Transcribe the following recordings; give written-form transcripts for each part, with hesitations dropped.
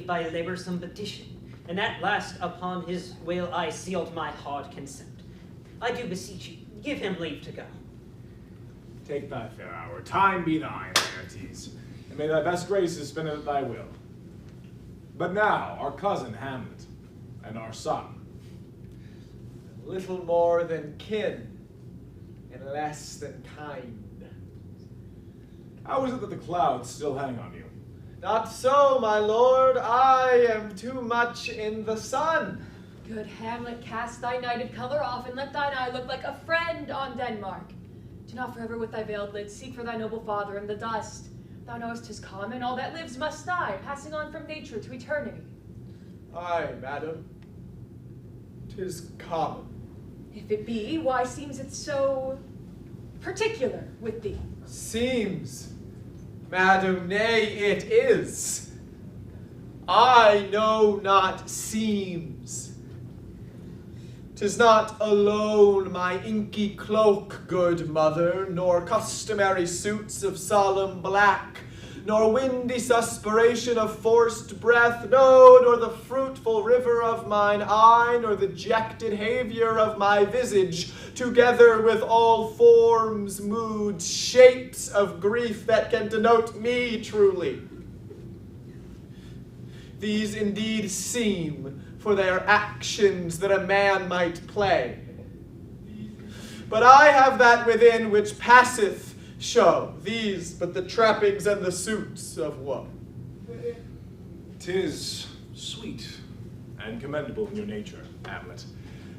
by laboursome petition, and at last upon his will I sealed my hard consent. I do beseech you, give him leave to go. Take thy fair hour, time be thine, Laertes, and may thy best graces spend it at thy will. But now, our cousin Hamlet, and our son. Little more than kin, and less than kind. How is it that the clouds still hang on you? Not so, my lord, I am too much in the sun. Good Hamlet, cast thy nighted color off, and let thine eye look like a friend on Denmark. Do not forever with thy veiled lids seek for thy noble father in the dust. Thou knowest 'tis common, all that lives must die, passing on from nature to eternity. Aye, madam, 'tis common. If it be, why seems it so particular with thee? Seems, madam, nay, it is. I know not seems. 'Tis not alone my inky cloak, good mother, nor customary suits of solemn black, nor windy suspiration of forced breath, no, nor the fruitful river of mine eye, nor the jected haviour of my visage, together with all forms, moods, shapes of grief that can denote me truly. These indeed seem, for they are actions that a man might play. But I have that within which passeth show, these but the trappings and the suits of woe. 'Tis sweet and commendable in your nature, Hamlet,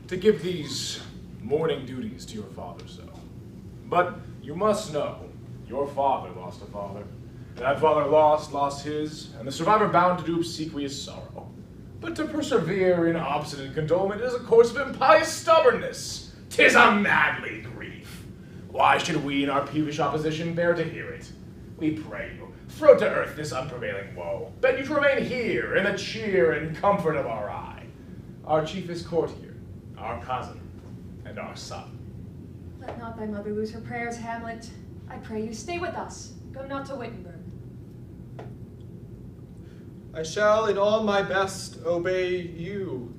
to give these morning duties to your father so. But you must know, your father lost a father. That father lost his, and the survivor bound to do obsequious sorrow. But to persevere in obstinate condolement is a course of impious stubbornness. 'Tis a madly grief. Why should we in our peevish opposition bear to hear it? We pray you, throw to earth this unprevailing woe. Beg you to remain here in the cheer and comfort of our eye. Our chiefest courtier, our cousin, and our son. Let not thy mother lose her prayers, Hamlet. I pray you, stay with us. Go not to Wittenberg. I shall in all my best obey you,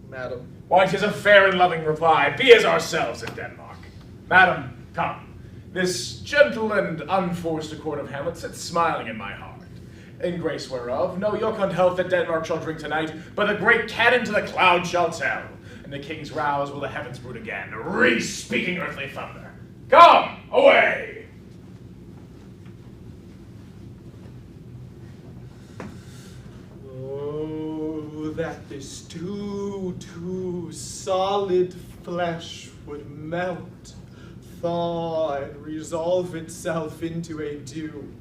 madam. Why, 'tis a fair and loving reply. Be as ourselves in Denmark. Madam, come. This gentle and unforced accord of Hamlet sits smiling in my heart. In grace whereof, no jocund health that Denmark shall drink tonight, but the great cannon to the clouds shall tell, and the king's rouse will the heavens brood again, re-speaking earthly thunder. Come, away! Oh, that this too solid flesh would melt, thaw, and resolve itself into a dew.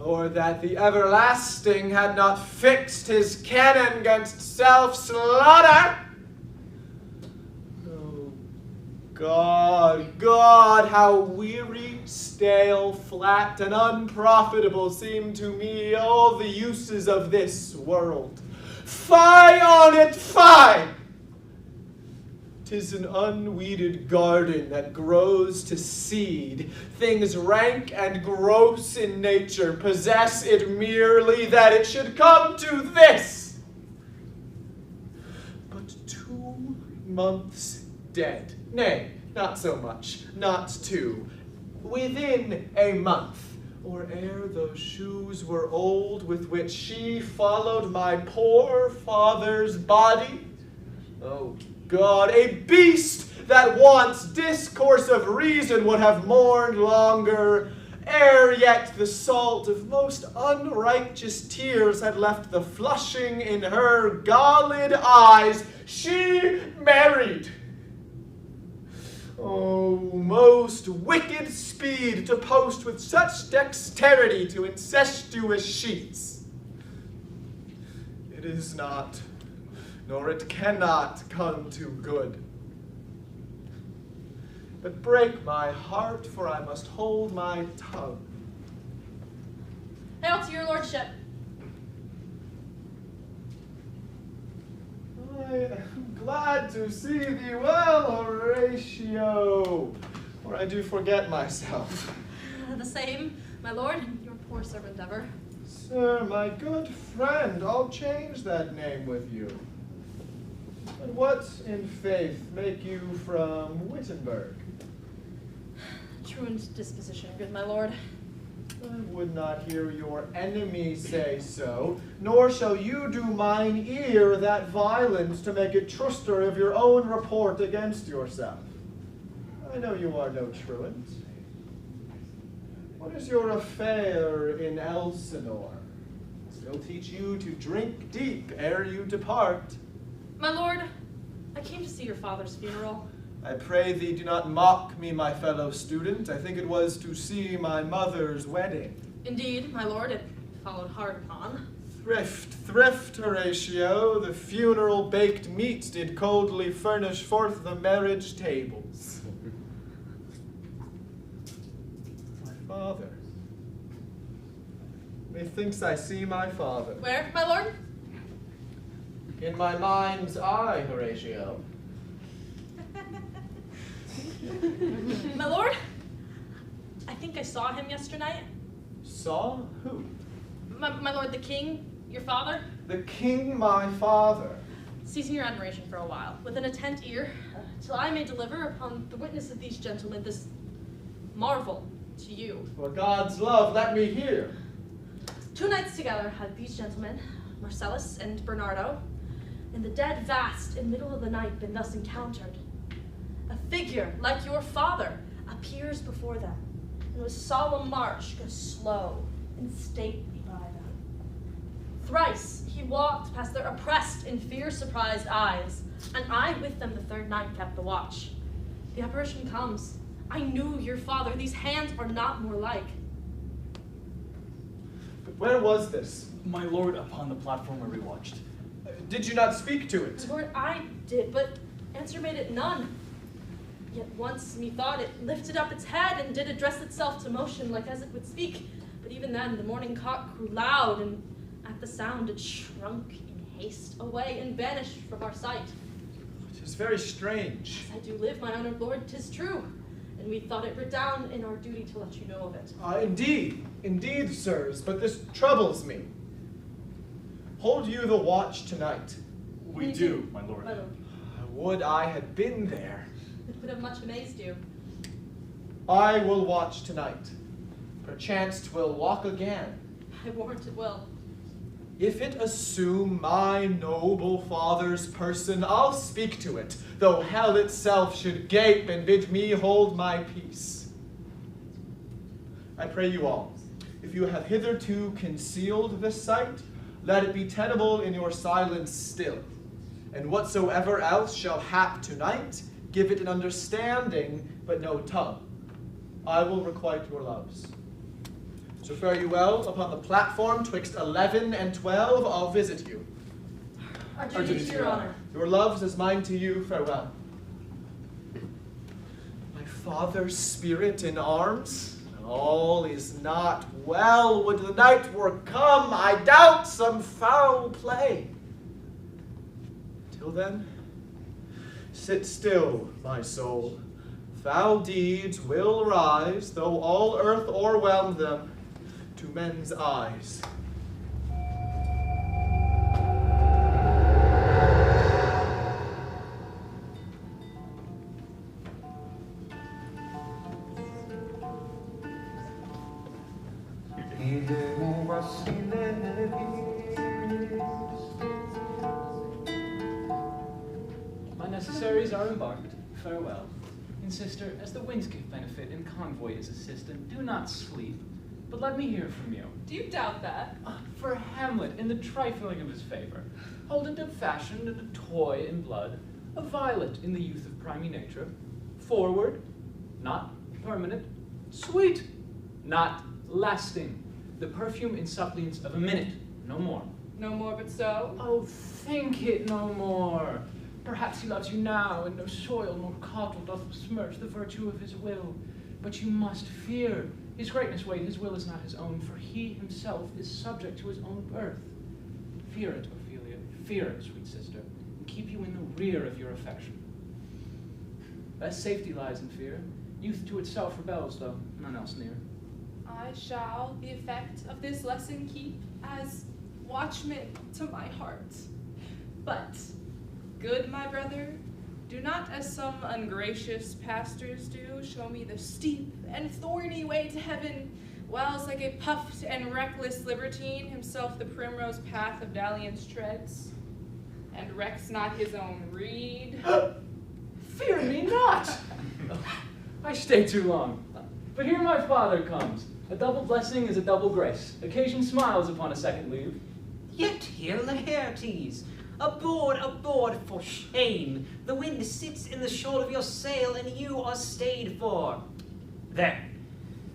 Or that the everlasting had not fixed his cannon against self-slaughter. Oh, God, how weary, stale, flat, and unprofitable seem to me all the uses of this world. Fie on it, fie! 'Tis an unweeded garden that grows to seed. Things rank and gross in nature possess it merely that it should come to this. But 2 months dead. Nay, not so much, not 2. Within a month, or ere those shoes were old with which she followed my poor father's body. Oh, God, a beast that wants discourse of reason would have mourned longer, ere yet the salt of most unrighteous tears had left the flushing in her galled eyes. She married. Oh, most wicked speed to post with such dexterity to incestuous sheets. It is not, nor it cannot come to good. But break my heart, for I must hold my tongue. Hail to your lordship. I am glad to see thee well, Horatio, for I do forget myself. The same, my lord, and your poor servant ever. Sir, my good friend, I'll change that name with you. And what, in faith, make you from Wittenberg? Truant disposition, good my lord. I would not hear your enemy say so, nor shall you do mine ear that violence to make it truster of your own report against yourself. I know you are no truant. What is your affair in Elsinore? Still teach you to drink deep ere you depart. My lord, I came to see your father's funeral. I pray thee do not mock me, my fellow student. I think it was to see my mother's wedding. Indeed, my lord, it followed hard upon. Thrift, Horatio, the funeral baked meat did coldly furnish forth the marriage tables. My father. Methinks I see my father. Where, my lord? In my mind's eye, Horatio. My lord, I think I saw him yesternight. Saw who? My lord, the king, your father, The king, my father. ceasing your admiration for a while, with an attent ear, till I may deliver upon the witness of these gentlemen this marvel to you. For God's love, let me hear. 2 nights together had these gentlemen, Marcellus and Bernardo, in the dead vast in middle of the night been thus encountered. A figure like your father appears before them, and with solemn march goes slow and stately by them. Thrice he walked past their oppressed and fear-surprised eyes, and I with them the 3rd night kept the watch. The apparition comes. I knew your father. These hands are not more like. But where was this? My lord, upon the platform where we watched. Did you not speak to it? Lord, I did, but answer made it none. Yet once methought it lifted up its head and did address itself to motion like as it would speak. But even then the morning cock grew loud, and at the sound it shrunk in haste away and vanished from our sight. It is very strange. As I do live, my honored lord, 'tis true, and we thought it redound in our duty to let you know of it. Indeed, sirs, but this troubles me. Hold you the watch tonight. We do, my lord. My lord, Would I had been there. it would have much amazed you. I will watch tonight. Perchance 'twill walk again. I warrant it will. If it assume my noble father's person, I'll speak to it, though hell itself should gape and bid me hold my peace. I pray you all, if you have hitherto concealed this sight, let it be tenable in your silence still. And whatsoever else shall hap tonight, give it an understanding, but no tongue. I will requite your loves. So fare you well upon the platform twixt 11 and 12, I'll visit you. Our duty to your honor. Your loves as mine to you, farewell. My father's spirit in arms, all is not well. Would the night were come, I doubt some foul play. Till then, sit still, my soul. Foul deeds will rise, though all earth o'erwhelm them, to men's eyes. My necessaries are embarked. Farewell. And sister, as the winds give benefit and convoy is assistant, do not sleep, but let me hear from you. Do you doubt that? For Hamlet, in the trifling of his favor, holding to fashion and a toy in blood, a violet in the youth of primy nature, forward, not permanent, sweet, not lasting, the perfume and suppliance of a minute, no more. No more but so? Oh, think it no more. Perhaps he loves you now, and no soil nor coddle doth besmirch the virtue of his will. But you must fear. His greatness wait, his will is not his own, for he himself is subject to his own birth. Fear it, Ophelia, fear it, sweet sister, and keep you in the rear of your affection. Best safety lies in fear. Youth to itself rebels, though none else near. I shall the effect of this lesson keep, as watchmen to my heart. But, good my brother, do not as some ungracious pastors do, show me the steep and thorny way to heaven, whiles like a puffed and reckless libertine himself the primrose path of dalliance treads, and recks not his own reed. Fear me not! I stay too long. But here my father comes. A double blessing is a double grace. Occasion smiles upon a second leave. Yet here, Laertes, aboard, for shame. The wind sits in the shoal of your sail, and you are stayed for. There,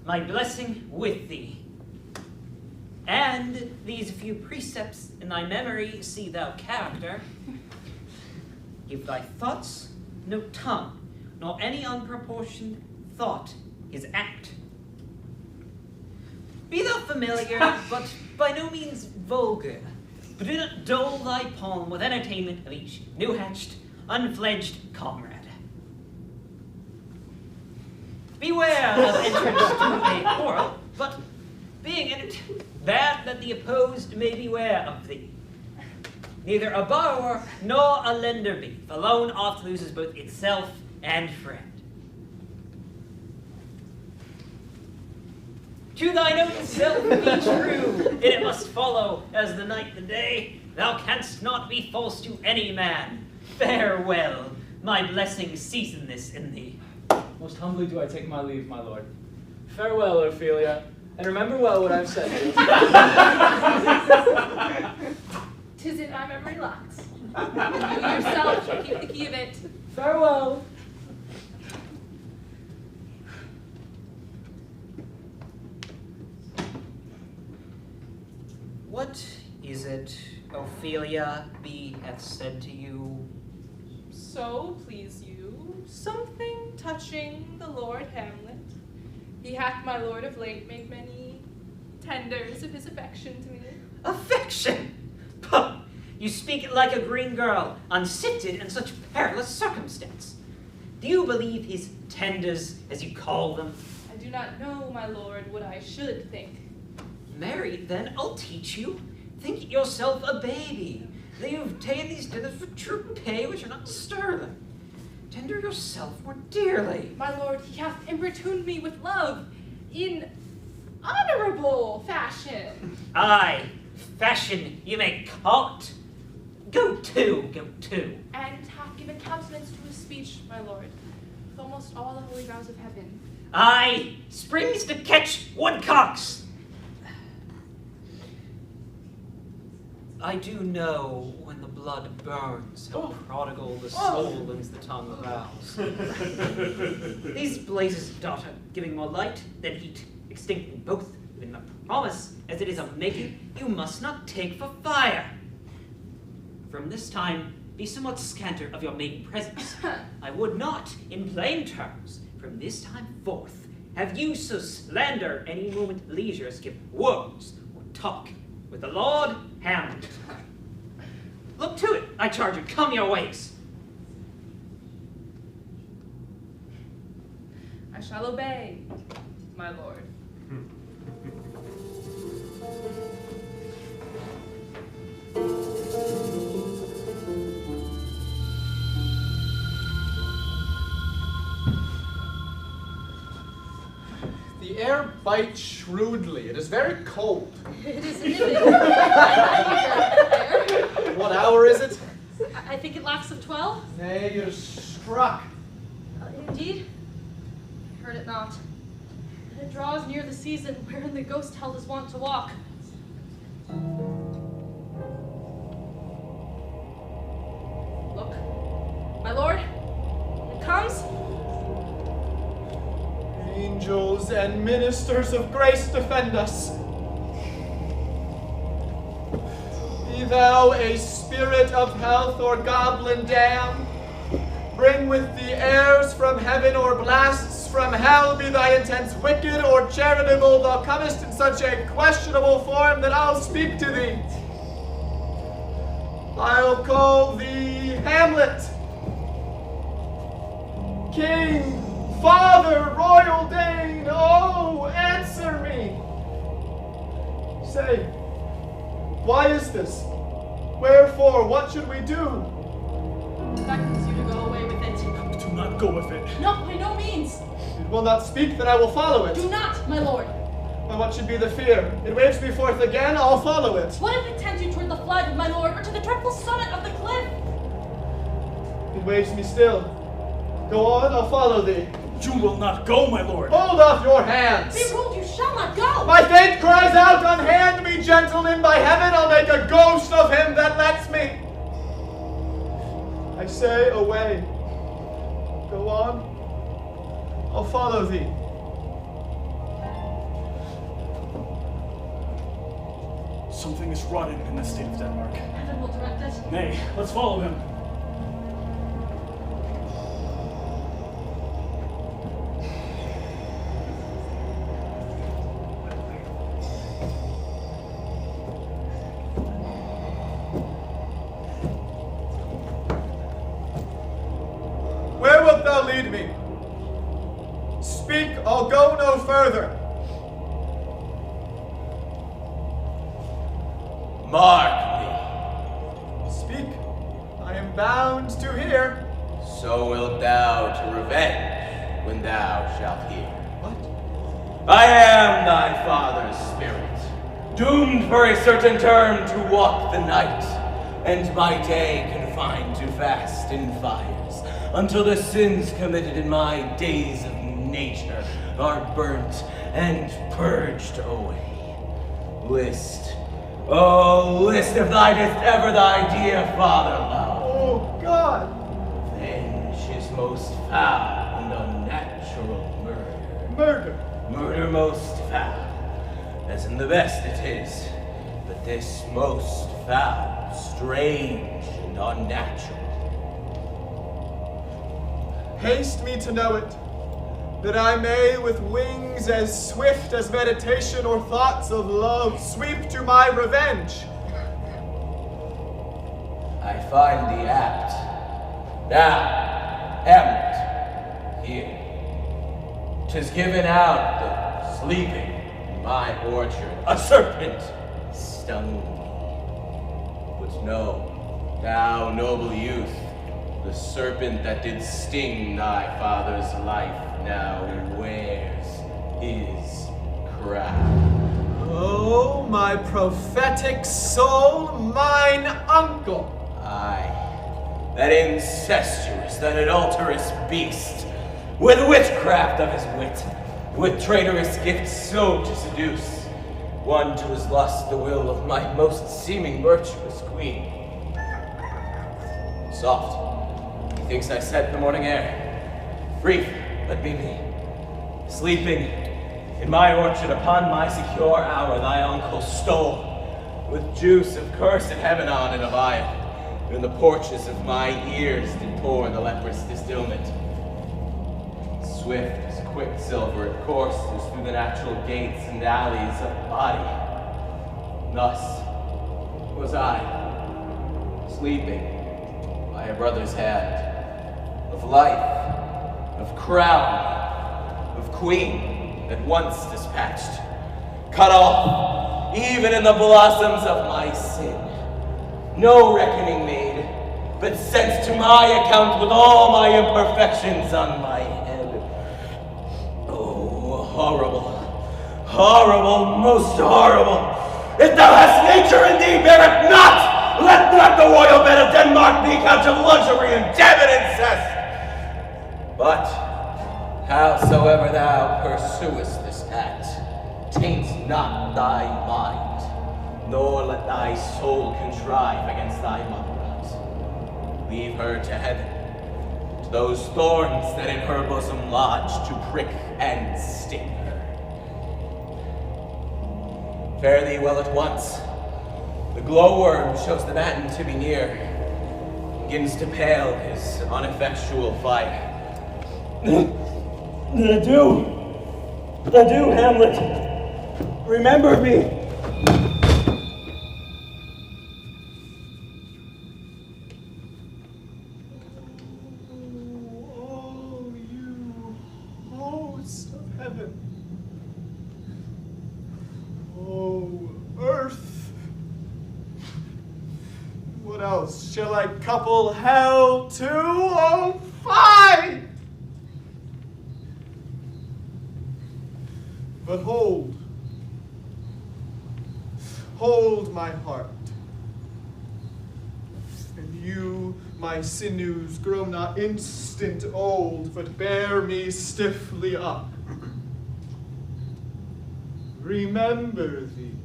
my blessing with thee. And these few precepts in thy memory see thou character. Give thy thoughts no tongue, nor any unproportioned thought his act. Be thou familiar, but by no means vulgar. But do not dull thy palm with entertainment of each new-hatched, unfledged comrade. Beware of entrance to a quarrel, but being in it, that the opposed may beware of thee. Neither a borrower nor a lender be, for loan oft loses both itself and friend. To thine own self be true, and it must follow as the night the day. Thou canst not be false to any man. Farewell, my blessing season this in thee. Most humbly do I take my leave, my lord. Farewell, Ophelia, and remember well what I've said to you. 'Tis in my memory locked. You yourself shall keep the key of it. Farewell. What is it, Ophelia, B hath said to you? So please you, something touching the Lord Hamlet. He hath, my lord, of late made many tenders of his affection to me. Affection! Puh! You speak like a green girl, unsifted in such perilous circumstance. Do you believe his tenders, as you call them? I do not know, my lord, what I should think. Marry, then I'll teach you. Think yourself a baby. That you've taken these tenders for true pay, which are not sterling. Tender yourself more dearly. My lord, he hath importuned me with love in honorable fashion. Aye, fashion you may call it. Go to. And hath given countenance to his speech, my lord, with almost all the holy vows of heaven. Aye, springs to catch woodcocks. I do know when the blood burns, how prodigal the soul and the tongue vows. These blazes, daughter, giving more light than heat, extincting both, giving a promise, as it is of making, you must not take for fire. From this time, be somewhat scanter of your maiden presence. I would not, in plain terms, from this time forth, have you so slander any moment leisure skip words or talk with the Lord Hamlet. Look to it, I charge you, come your ways. I shall obey, my lord. The air bites shrewdly. It is very cold. It is an image. What hour is it? I think it lacks of 12. Nay, you're struck. Indeed, I heard it not. It draws near the season wherein the ghost held is wont to walk. Look, my lord, it comes. Angels and ministers of grace defend us. Be thou a spirit of health or goblin dam. Bring with thee airs from heaven or blasts from hell. Be thy intents wicked or charitable. Thou comest in such a questionable form that I'll speak to thee. I'll call thee Hamlet. King, Father, royal Dane, oh, answer me. Say, Why is this? Wherefore? What should we do? Beckons you to go away with it. Do not go with it. No, by no means. It will not speak, then I will follow it. Do not, my lord. And what should be the fear? It waves me forth again, I'll follow it. What if it tends you toward the flood, my lord, or to the dreadful summit of the cliff? It waves me still. Go on, I'll follow thee. You will not go, my lord. Hold off your hands. Be ruled, you shall not go. My fate cries out, unhand me, gentlemen, by heaven, I'll make a ghost of him that lets me. I say, away. Go on. I'll follow thee. Something is rotten in the state of Denmark. Heaven will direct it. Nay, let's follow him. Where wilt thou lead me? Speak, I'll go no further. Mark Speak, I am bound to hear. me, so wilt thou to revenge when thou shalt hear. What? I am thy father's spirit, doomed for a certain term to walk the night, and my day confined to fast in fires, until the sins committed in my days of nature are burnt and purged away. List, oh, list if thou didst ever thy dear father love. Oh, God! Revenge is most foul and unnatural murder. Murder. Murder most foul, as in the best it is, but this most foul, strange, and unnatural. Haste me to know it, that I may with wings as swift as meditation or thoughts of love sweep to my revenge. I find thee apt. Now, Hamlet, here. 'Tis given out the sleeping in my orchard, a serpent stung me. But know, thou noble youth, the serpent that did sting thy father's life now wears his crown. Oh, my prophetic soul, mine uncle. Aye, that incestuous, that adulterous beast, with witchcraft of his wit, with traitorous gifts so to seduce, won to his lust the will of my most seeming virtuous queen. Soft, methinks I scent the morning air. Brief, let me be. Sleeping in my orchard upon my secure hour, thy uncle stole, with juice of cursed heaven on in a vial, and in the porches of my ears did pour the leprous distillment. Swift as quicksilver it courses through the natural gates and alleys of the body. Thus was I, sleeping by a brother's hand, of life, of crown, of queen that once dispatched, cut off, even in the blossoms of my sin. No reckoning made, but sent to my account with all my imperfections on my head. Oh, horrible, horrible, most horrible. If thou hast nature in thee, bear it not! Let not the royal bed of Denmark be couch of luxury and damn and incest! But, howsoever thou pursuest this act, taint not thy mind, nor let thy soul contrive against thy mother. Leave her to heaven, to those thorns that in her bosom lodge to prick and sting her. Fare thee well at once. The glowworm shows the matin to be near, begins to pale his ineffectual fire. Adieu, Hamlet. Remember me. Oh, you hosts of heaven. Oh, earth, What else shall I couple hell to? Oh, fine! But hold my heart, and you, my sinews, grow not instant old, but bear me stiffly up. Remember thee.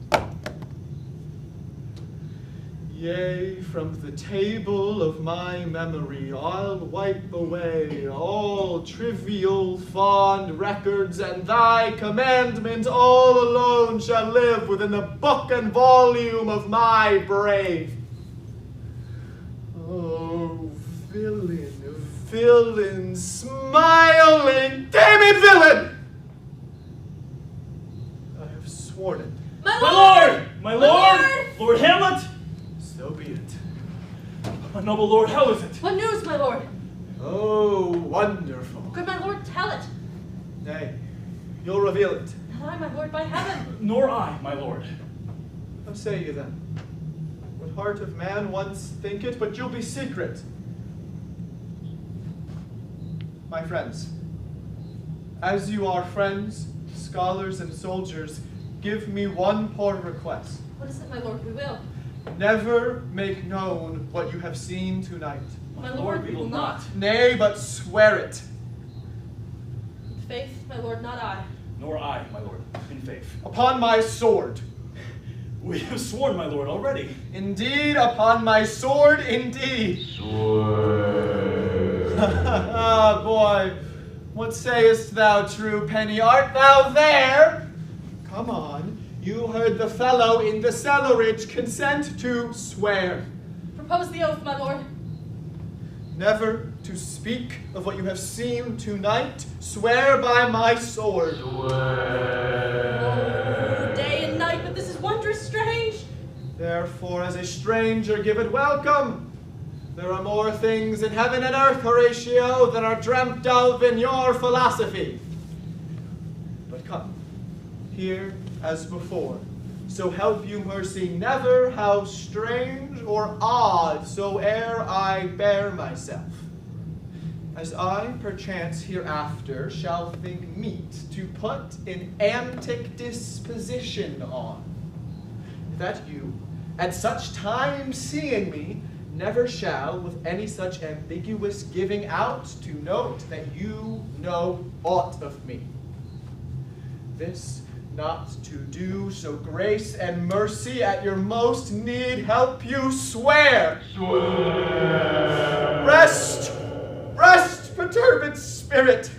Yea, from the table of my memory I'll wipe away all trivial fond records, and thy commandment all alone shall live within the book and volume of my brain. Oh, villain, smiling, damned villain! I have sworn it. My lord! My lord! Lord Hamlet! So be it. My noble lord, how is it? What news, my lord? Oh, wonderful. Good my lord, tell it. Nay, you'll reveal it. Not I, my lord, by heaven. Nor I, my lord. How say you then? What heart of man once think it, but you'll be secret. My friends, as you are friends, scholars, and soldiers, give me one poor request. What is it, my lord? We will. Never make known what you have seen tonight. My lord, we will not. Nay, but swear it. In faith, my lord, not I. Nor I, my lord, in faith. Upon my sword. We have sworn, my lord, already. Indeed, upon my sword, indeed. Sword. Ah, boy, what sayest thou, true penny? Art thou there? Come on, you heard the fellow in the cellarage consent to swear. Propose the oath, my lord. Never to speak of what you have seen tonight. Swear by my sword. Oh, day and night, but this is wondrous strange. Therefore, as a stranger, give it welcome. There are more things in heaven and earth, Horatio, than are dreamt of in your philosophy. But come, here as before. So help you mercy, never how strange or odd soe'er I bear myself. As I perchance hereafter shall think meet to put an antic disposition on, that you, at such time seeing me, never shall, with any such ambiguous giving out, to note that you know aught of me. This not to do, so grace and mercy at your most need help you swear. Swear. Rest, perturbed spirit.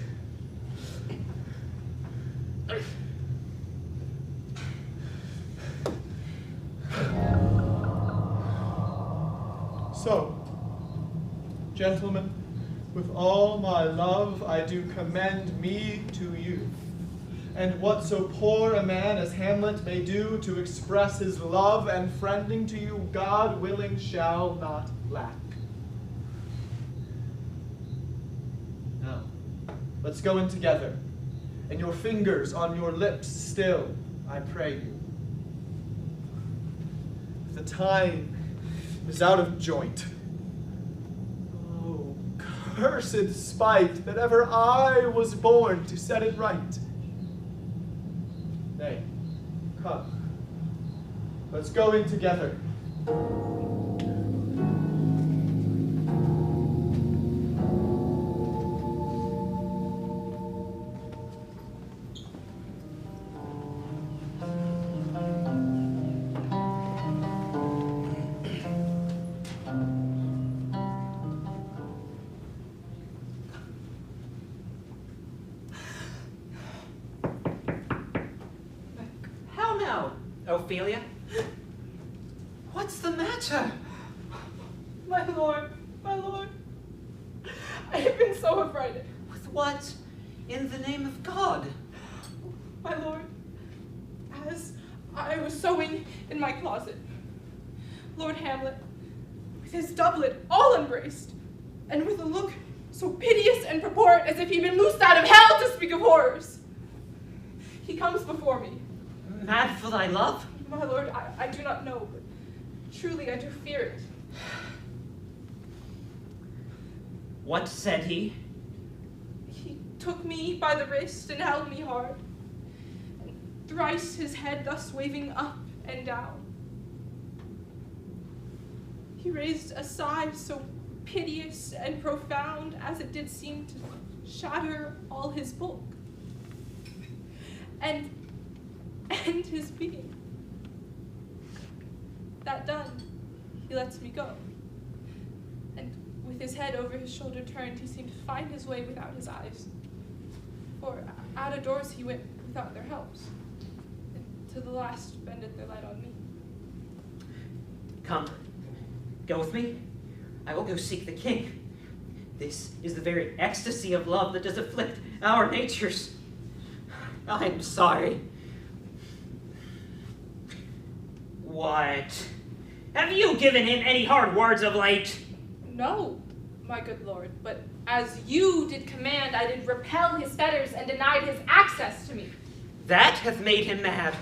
So, gentlemen, with all my love I do commend me to you. And what so poor a man as Hamlet may do to express his love and friending to you, God willing shall not lack. Now, let's go in together, and your fingers on your lips still, I pray you. The time is out of joint. Oh, cursed spite that ever I was born to set it right. Nay, come, let's go in together. Ophelia? What's the matter? My lord, I have been so affrighted. With what? In the name of God? My lord, as I was sewing in my closet, Lord Hamlet, with his doublet all unbraced, and with a look so piteous and purport as if he'd been loosed out of hell to speak of horrors, he comes before me. Mad for thy love? My lord, I do not know, but truly I do fear it. What said he? He took me by the wrist and held me hard, and thrice his head thus waving up and down. He raised a sigh so piteous and profound as it did seem to shatter all his bulk and end his being. That done, he lets me go. And with his head over his shoulder turned, he seemed to find his way without his eyes. For out of doors he went without their helps, and to the last bended their light on me. Come, go with me. I will go seek the king. This is the very ecstasy of love that does afflict our natures. I am sorry. What? Have you given him any hard words of late? No, my good lord, but as you did command, I did repel his fetters and denied his access to me. That hath made him mad.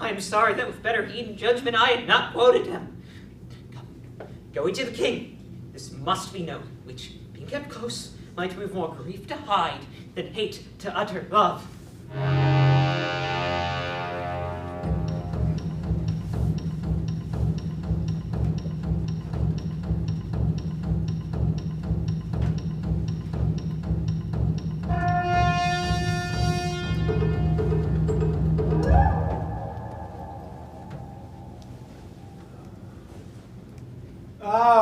I am sorry that with better heed and judgment I had not quoted him. Come, go into the king. This must be known, which, being kept close, might move more grief to hide than hate to utter love.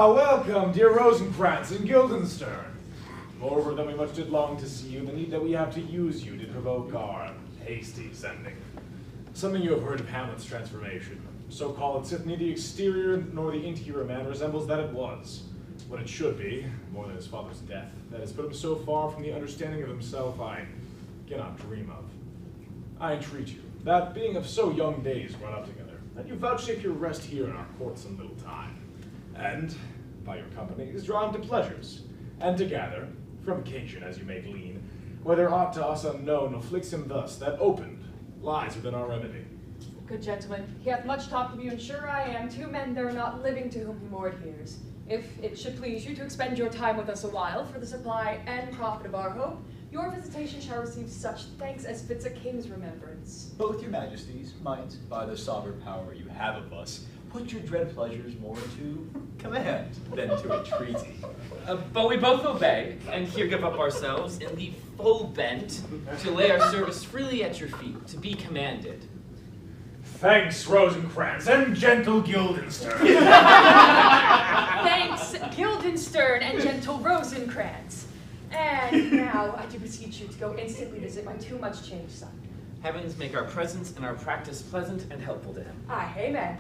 Welcome, dear Rosencrantz and Guildenstern. Moreover, than we much did long to see you, the need that we have to use you did provoke our hasty sending. Something you have heard of Hamlet's transformation. So called, sith neither the exterior nor the interior man resembles that it was. What it should be, more than his father's death, that has put him so far from the understanding of himself I cannot dream of. I entreat you, that being of so young days brought up together, that you vouchsafe your rest here in our court some little time, and by your company is drawn to pleasures, and to gather, from occasion as you may glean, whether aught to us unknown afflicts him thus, that opened lies within our remedy. Good gentleman, he hath much talked of you, and sure I am, 2 men there are not living to whom he more adheres. If it should please you to expend your time with us a while for the supply and profit of our hope, your visitation shall receive such thanks as fits a king's remembrance. Both your majesties might, by the sovereign power you have of us, put your dread pleasures more to command than to a treaty. But we both obey, and here give up ourselves in the full bent to lay our service freely at your feet, to be commanded. Thanks, Rosencrantz, and gentle Guildenstern. Thanks, Guildenstern and gentle Rosencrantz. And now I do beseech you to go instantly visit my too much changed son. Heavens make our presence and our practice pleasant and helpful to him. Aye, amen.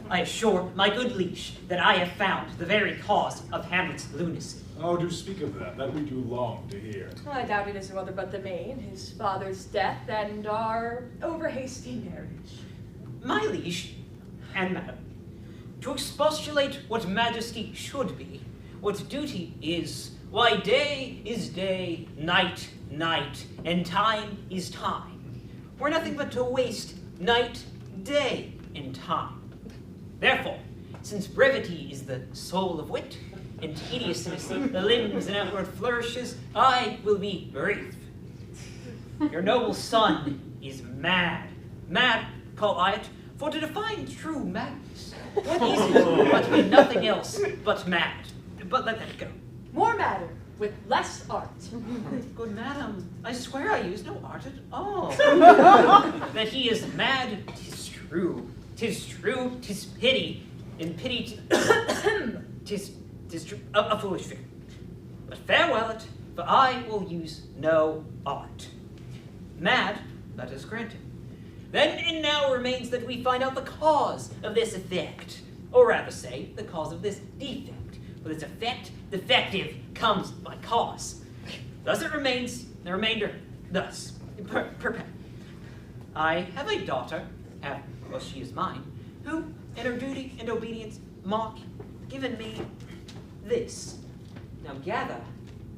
I assure my good liege that I have found the very cause of Hamlet's lunacy. Oh, do speak of that we do long to hear. I doubt it is no other but the main, his father's death and our over-hasty marriage. My liege, and madam, to expostulate what majesty should be, what duty is, why day is day, night, night, and time is time. We're nothing but to waste night, day, and time. Therefore, since brevity is the soul of wit, and tediousness the limbs and outward flourishes, I will be brief. Your noble son is mad. Mad, call I it, for to define true madness, what is it but to be nothing else but mad? But let that go. More matter, with less art. Good madam, I swear I use no art at all. That he is mad, 'tis true. 'Tis true, 'tis pity, and pity 'tis true, a foolish figure. But farewell it, for I will use no art. Mad, that is granted. Then it now remains that we find out the cause of this effect, or rather say, the cause of this defect. For this effect, defective, comes by cause. Thus it remains, the remainder, thus, perpet. I have a daughter, well, she is mine, who, in her duty and obedience, mark, given me this. Now gather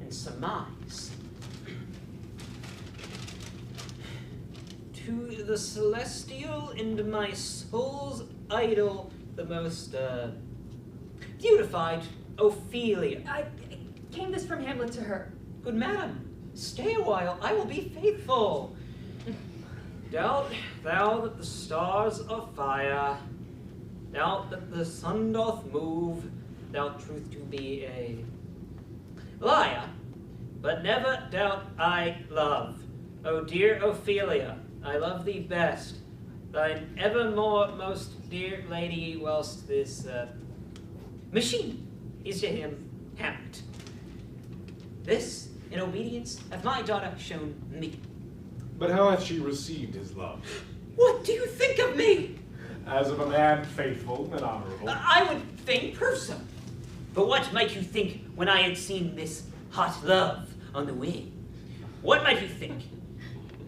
and surmise. To the celestial and my soul's idol, the most, beautified Ophelia. Came this from Hamlet to her. Good madam, stay a while, I will be faithful. Doubt thou that the stars are fire, doubt that the sun doth move, doubt truth to be a liar, but never doubt I love. O dear Ophelia, I love thee best, thine evermore most dear lady, whilst this machine is to him Hamlet. This, in obedience, hath my daughter shown me. But how hath she received his love? What do you think of me? As of a man faithful and honorable. I would fain prove so. But what might you think when I had seen this hot love on the wing? What might you think?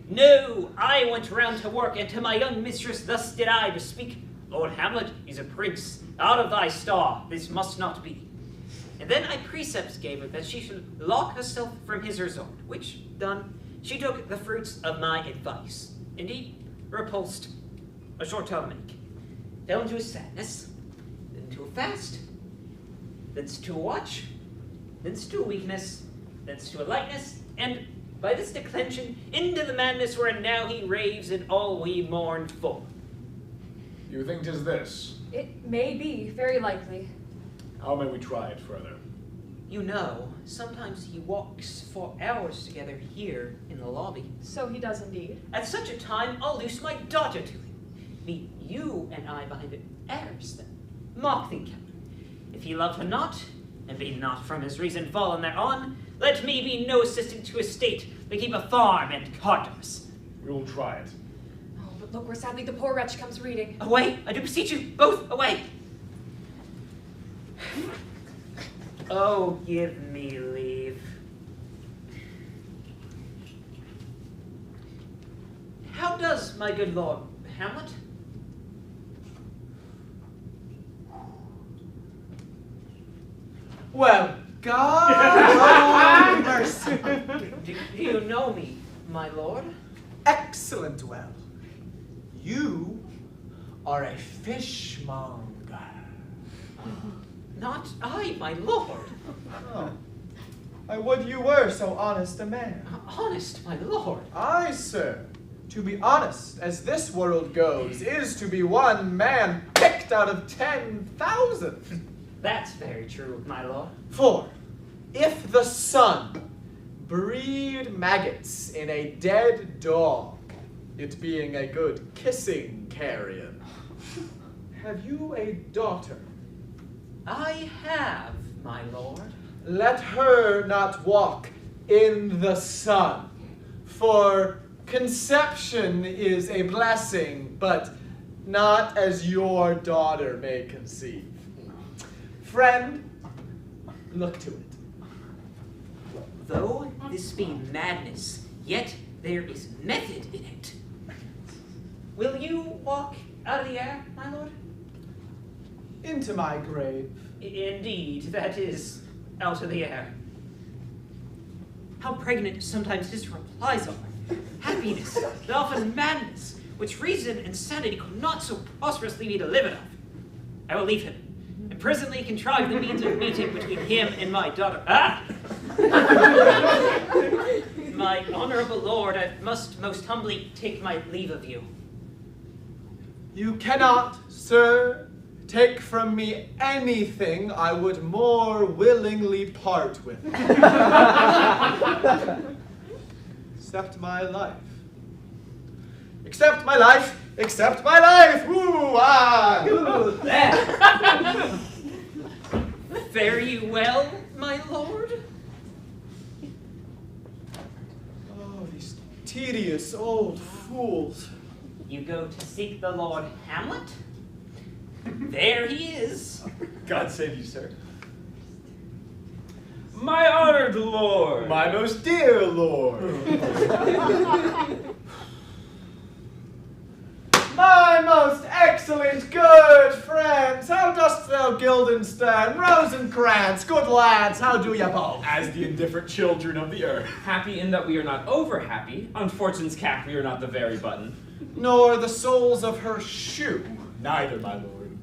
No, I went round to work, and to my young mistress thus did I bespeak, Lord Hamlet is a prince, out of thy star, this must not be. And then I precepts gave her that she should lock herself from his resort, which done, she took the fruits of my advice. Indeed, repulsed, a short time make, fell into a sadness, then into a fast, thence to a watch, thence to a weakness, thence to a lightness, and by this declension into the madness wherein now he raves and all we mourn for. You think 'tis this? It may be, very likely. How may we try it further? You know, sometimes he walks for hours together here in the lobby. So he does indeed. At such a time, I'll loose my daughter to him. Meet you and I behind the arras then. Mock thee, Captain. If he love her not, and be not from his reason fallen thereon, let me be no assistant to his state, but keep a farm and carders. We will try it. Oh, but look where sadly the poor wretch comes reading. Away, I do beseech you, both away. Oh, give me leave. How does my good lord Hamlet? Well, God mercy. Do you know me, my lord? Excellent well. You are a fishmonger. Not I, my lord. Oh. I would you were so honest a man. Honest, my lord. Aye, sir. To be honest, as this world goes, is to be one man picked out of 10,000. That's very true, my lord. For if the sun breed maggots in a dead dog, it being a good kissing carrion, have you a daughter? I have, my lord. Let her not walk in the sun, for conception is a blessing, but not as your daughter may conceive. Friend, look to it. Though this be madness, yet there is method in it. Will you walk out of the air, my lord? Into my grave. Indeed, that is out of the air. How pregnant sometimes his replies are. Happiness, and often madness, which reason and sanity could not so prosperously be delivered of. I will leave him, and presently contrive the means of meeting between him and my daughter. Ah! My honorable lord, I must most humbly take my leave of you. You cannot, sir, take from me anything I would more willingly part with. Except my life. Except my life! Except my life! Woo! Ah! Ooh, there. Fare you well, my lord? Oh, these tedious old fools. You go to seek the Lord Hamlet? There he is. God save you, sir. My honored lord. My most dear lord. My most excellent good friends, how dost thou Guildenstern, Rosencrantz, good lads, how do ye both? As the indifferent children of the earth. Happy in that we are not over happy. On fortune's cap we are not the very button. Nor the soles of her shoe. Neither, my lord.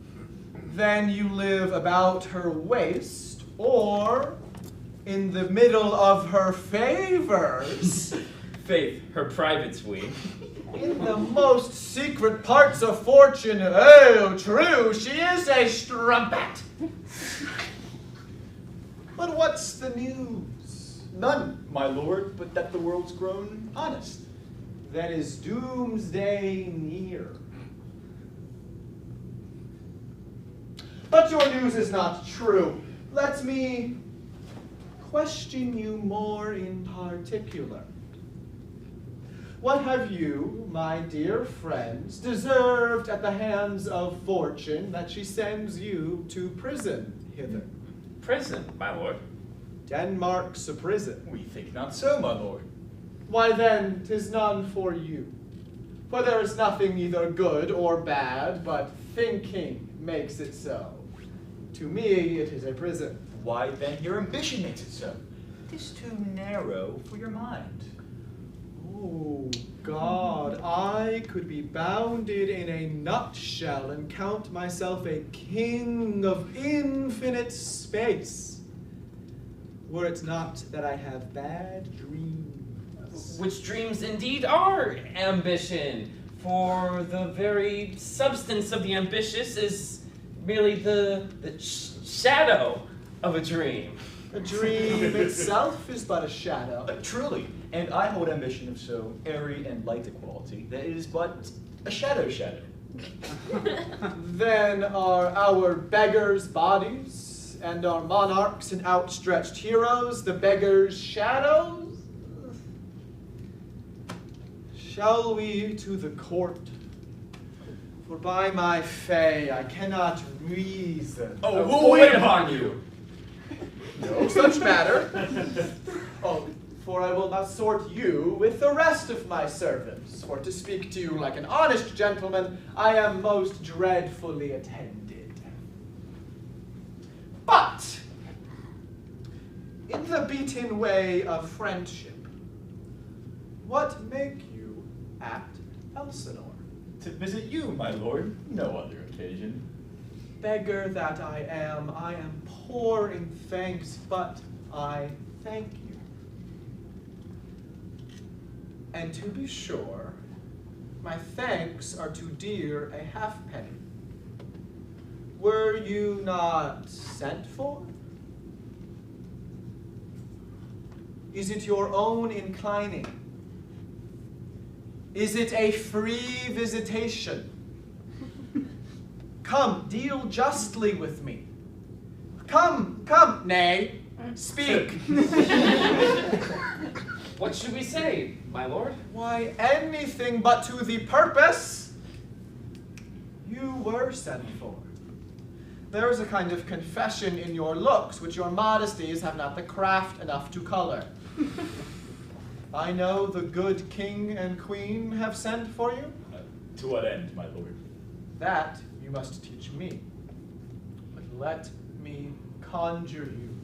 then you live about her waist, or in the middle of her favors. Faith, her private suite. In the most secret parts of fortune. Oh, true, she is a strumpet. But what's the news? None, my lord, but that the world's grown honest. Then is doomsday near. But your news is not true. Let me question you more in particular. What have you, my dear friends, deserved at the hands of fortune that she sends you to prison hither? Prison, my lord. Denmark's a prison. We think not so, my lord. Why then, 'tis none for you. For there is nothing either good or bad, but thinking makes it so. To me, it is a prison. Why then your ambition makes it so. 'Tis too narrow for your mind. Oh, God, I could be bounded in a nutshell and count myself a king of infinite space, were it not that I have bad dreams. Which dreams indeed are ambition, for the very substance of the ambitious is merely the shadow of a dream. A dream itself is but a shadow. Truly, and I hold ambition of so airy and light a quality that it is but a shadow. Then are our beggars' bodies, and our monarchs and outstretched heroes the beggars' shadows? Shall we to the court? For by my fay I cannot reason. Who wait upon you? No such matter. Oh, for I will not sort you with the rest of my servants. For to speak to you like an honest gentleman, I am most dreadfully attended. But, in the beaten way of friendship, what make you at Elsinore? To visit you, my lord, no other occasion. Beggar that I am poor in thanks, but I thank you. And to be sure, my thanks are too dear a halfpenny. Were you not sent for? Is it your own inclining? Is it a free visitation? Come, deal justly with me. Come, nay, speak. What should we say, my lord? Why, anything but to the purpose. You were sent for. There is a kind of confession in your looks which your modesties have not the craft enough to color. I know the good king and queen have sent for you. To what end, my lord? That you must teach me. But let me conjure you,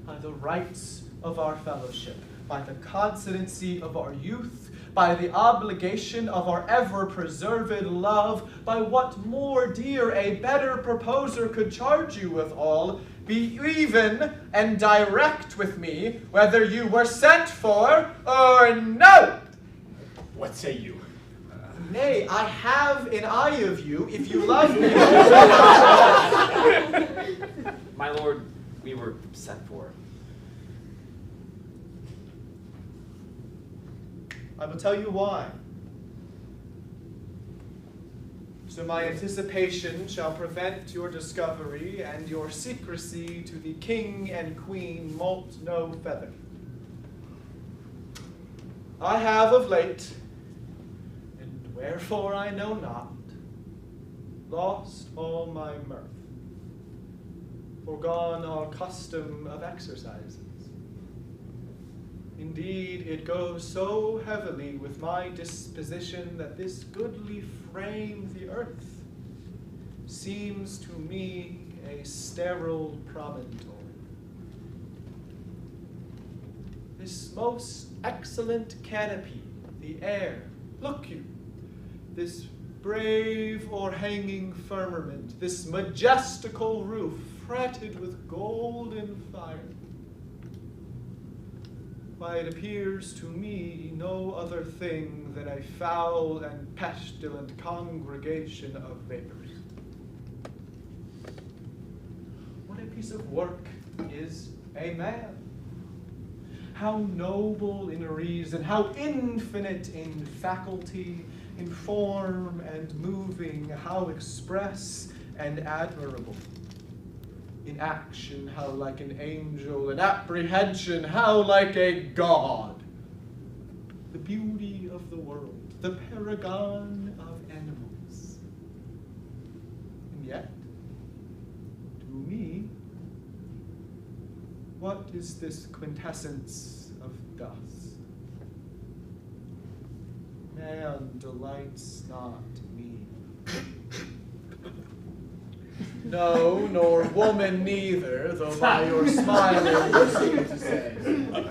by the rights of our fellowship, by the constancy of our youth, by the obligation of our ever-preserved love, by what more dear a better proposer could charge you withal, be even and direct with me whether you were sent for or no. What say you? Nay, I have an eye of you, if you love me. My lord, we were sent for. I will tell you why. So my anticipation shall prevent your discovery, and your secrecy to the king and queen moult no feather. I have of late, and wherefore I know not, lost all my mirth, forgone all custom of exercises. Indeed, it goes so heavily with my disposition that this goodly frame, the earth, seems to me a sterile promontory. This most excellent canopy, the air, look you, this brave o'erhanging firmament, this majestical roof fretted with golden fire. Why, it appears to me no other thing than a foul and pestilent congregation of vapors. What a piece of work is a man! How noble in reason, how infinite in faculty, in form and moving, how express and admirable. In action, how like an angel, in apprehension, how like a god. The beauty of the world, the paragon of animals. And yet, to me, what is this quintessence of dust? Man delights not me. No, nor woman neither, though by your smiling you seem to say.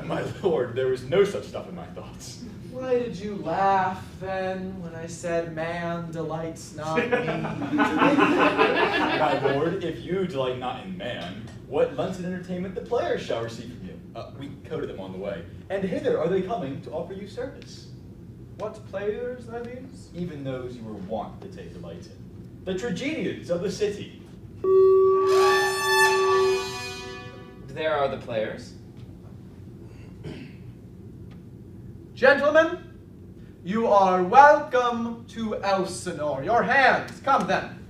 My lord, there was no such stuff in my thoughts. Why did you laugh then when I said man delights not me? My lord, if you delight not in man, what Lenten entertainment the players shall receive from you? We coated them on the way, and hither are they coming to offer you service. What players are these? Even those you were wont to take delight in. The tragedians of the city. There are the players. Gentlemen, you are welcome to Elsinore. Your hands, come then.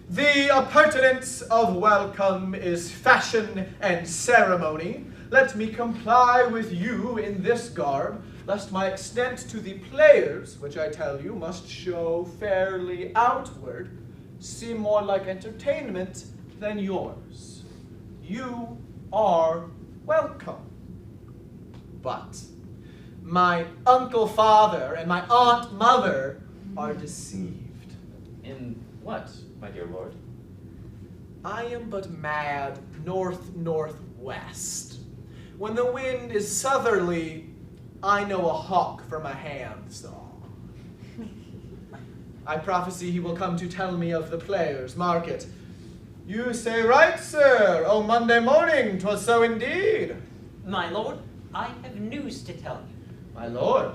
The appurtenance of welcome is fashion and ceremony. Let me comply with you in this garb, lest my extent to the players, which I tell you must show fairly outward, seem more like entertainment than yours. You are welcome. But my uncle father and my aunt mother are deceived. In what, my dear lord? I am but mad north-northwest. When the wind is southerly, I know a hawk from a hand song. I prophesy he will come to tell me of the players. Mark it. You say right, sir. Oh, Monday morning, 'twas so indeed. My lord, I have news to tell you. My lord,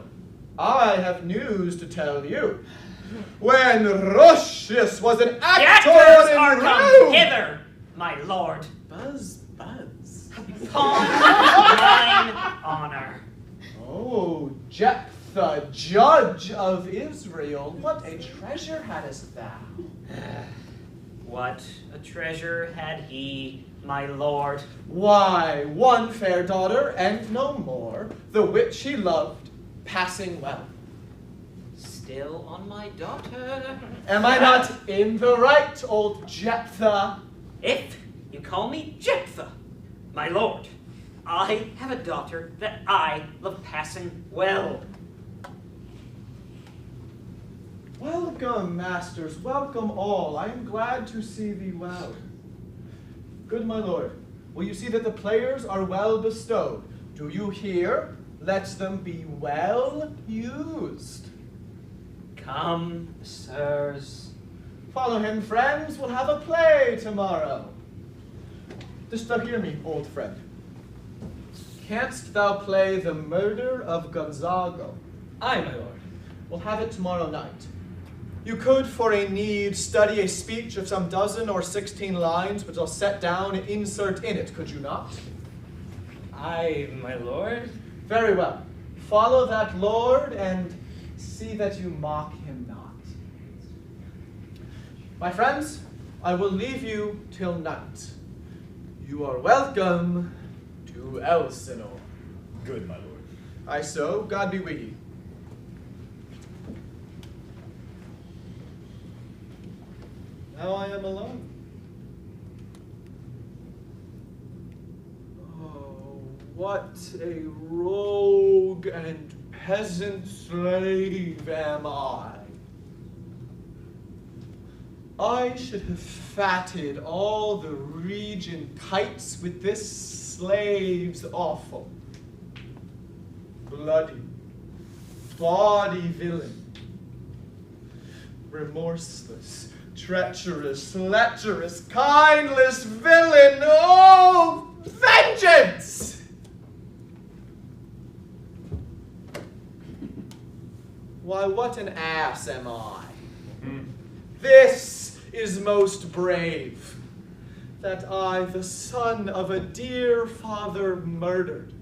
I have news to tell you. When Russius was an The actor actors in are come Rome. hither, my lord. Buzz. Upon mine honor. Oh, Jephthah, judge of Israel, what a treasure hadst thou? What a treasure had he, my lord. Why, one fair daughter, and no more, the which he loved passing well. Still on my daughter. Am I not in the right, old Jephthah? If you call me Jephthah, my lord, I have a daughter that I love passing well. Welcome, masters, welcome all. I am glad to see thee well. Good my lord, will you see that the players are well bestowed? Do you hear? Let them be well used. Come, sirs. Follow him, friends, we'll have a play tomorrow. Dost thou hear me, old friend? Canst thou play the murder of Gonzago? Aye, my lord. We'll have it tomorrow night. You could, for a need, study a speech of some 12 or 16 lines, which I'll set down and insert in it, could you not? Aye, my lord. Very well. Follow that lord, and see that you mock him not. My friends, I will leave you till night. You are welcome to Elsinore. Good, my lord. I so, God be with ye. Now I am alone. Oh, what a rogue and peasant slave am I. I should have fatted all the region kites with this slave's offal. Bloody, bawdy villain. remorseless, treacherous, lecherous, kindless villain, oh, vengeance! Why, what an ass am I? This is most brave, that I, the son of a dear father murdered,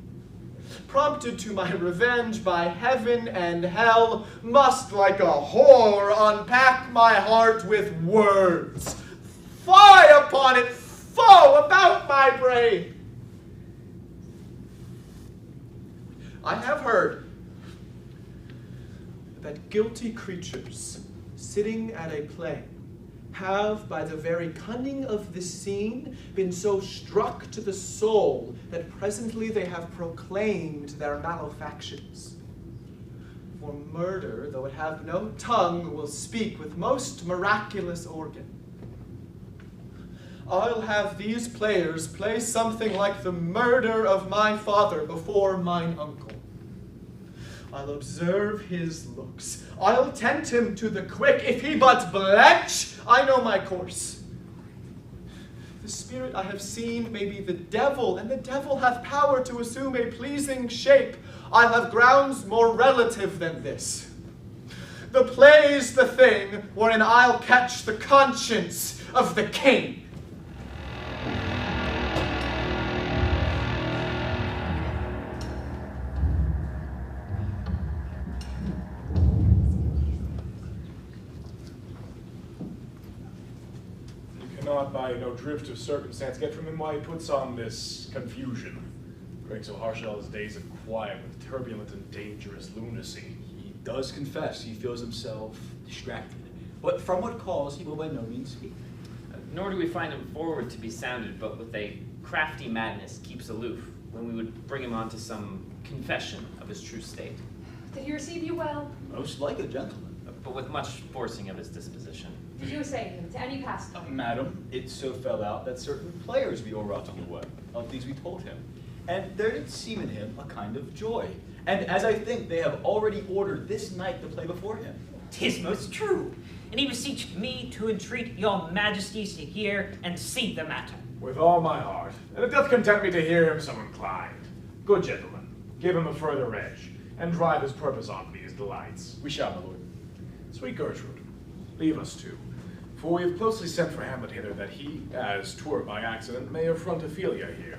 prompted to my revenge by heaven and hell, must like a whore unpack my heart with words. Fie upon it, foe about my brain! I have heard that guilty creatures sitting at a play have, by the very cunning of the scene, been so struck to the soul that presently they have proclaimed their malefactions. For murder, though it have no tongue, will speak with most miraculous organ. I'll have these players play something like the murder of my father before mine uncle. I'll observe his looks. I'll tempt him to the quick. If he but blench, I know my course. The spirit I have seen may be the devil, and the devil hath power to assume a pleasing shape. I'll have grounds more relative than this. The play's the thing wherein I'll catch the conscience of the king. Cannot by no drift of circumstance get from him why he puts on this confusion, growing so harsh in all his days of quiet with turbulent and dangerous lunacy. He does confess he feels himself distracted, but from what cause he will by no means speak. Nor do we find him forward to be sounded, but with a crafty madness keeps aloof when we would bring him on to some confession of his true state. Did he receive you well? Most like a gentleman. But with much forcing of his disposition. Did you say him to any pastor? Madam, it so fell out that certain players be o'erwrought away. Of these we told him. And there did seem in him a kind of joy. And as I think they have already ordered this night the play before him. 'Tis most true, and he beseeched me to entreat your majesties to hear and see the matter. With all my heart, and it doth content me to hear him so inclined. Good gentlemen, give him a further edge, and drive his purpose on these delights. We shall, my lord. Sweet Gertrude, leave us too, for we have closely sent for Hamlet hither that he, as 'twere by accident, may affront Ophelia here.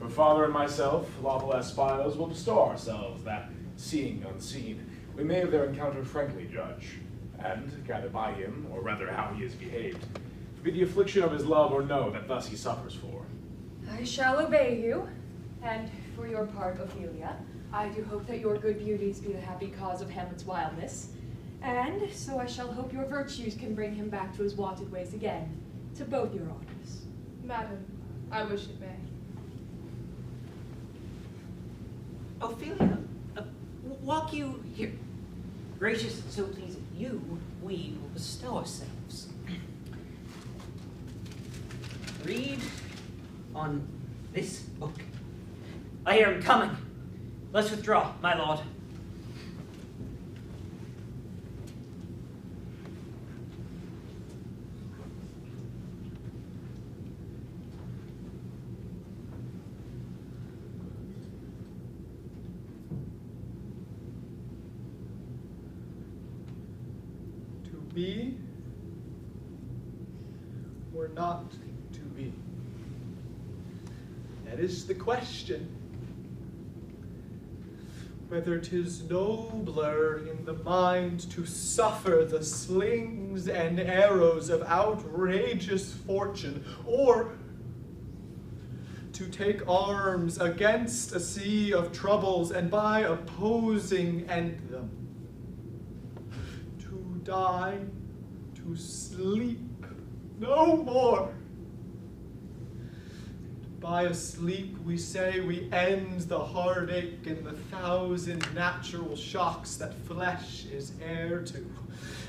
Her father and myself, lawful as spies, will bestow ourselves that, seeing unseen, we may of their encounter frankly judge, and gather by him, or rather how he is behaved, to be the affliction of his love or no that thus he suffers for. I shall obey you. And for your part, Ophelia, I do hope that your good beauties be the happy cause of Hamlet's wildness. And so I shall hope your virtues can bring him back to his wonted ways again, to both your honors. Madam, I wish it may. Ophelia, walk you here. Gracious and so pleasing you, we will bestow ourselves. Read on this book. I hear him coming. Let's withdraw, my lord. Be or not to be? That is the question. Whether 'tis nobler in the mind to suffer the slings and arrows of outrageous fortune, or to take arms against a sea of troubles and by opposing end them. Die, to sleep, no more. By a sleep we say we end the heartache and the thousand natural shocks that flesh is heir to.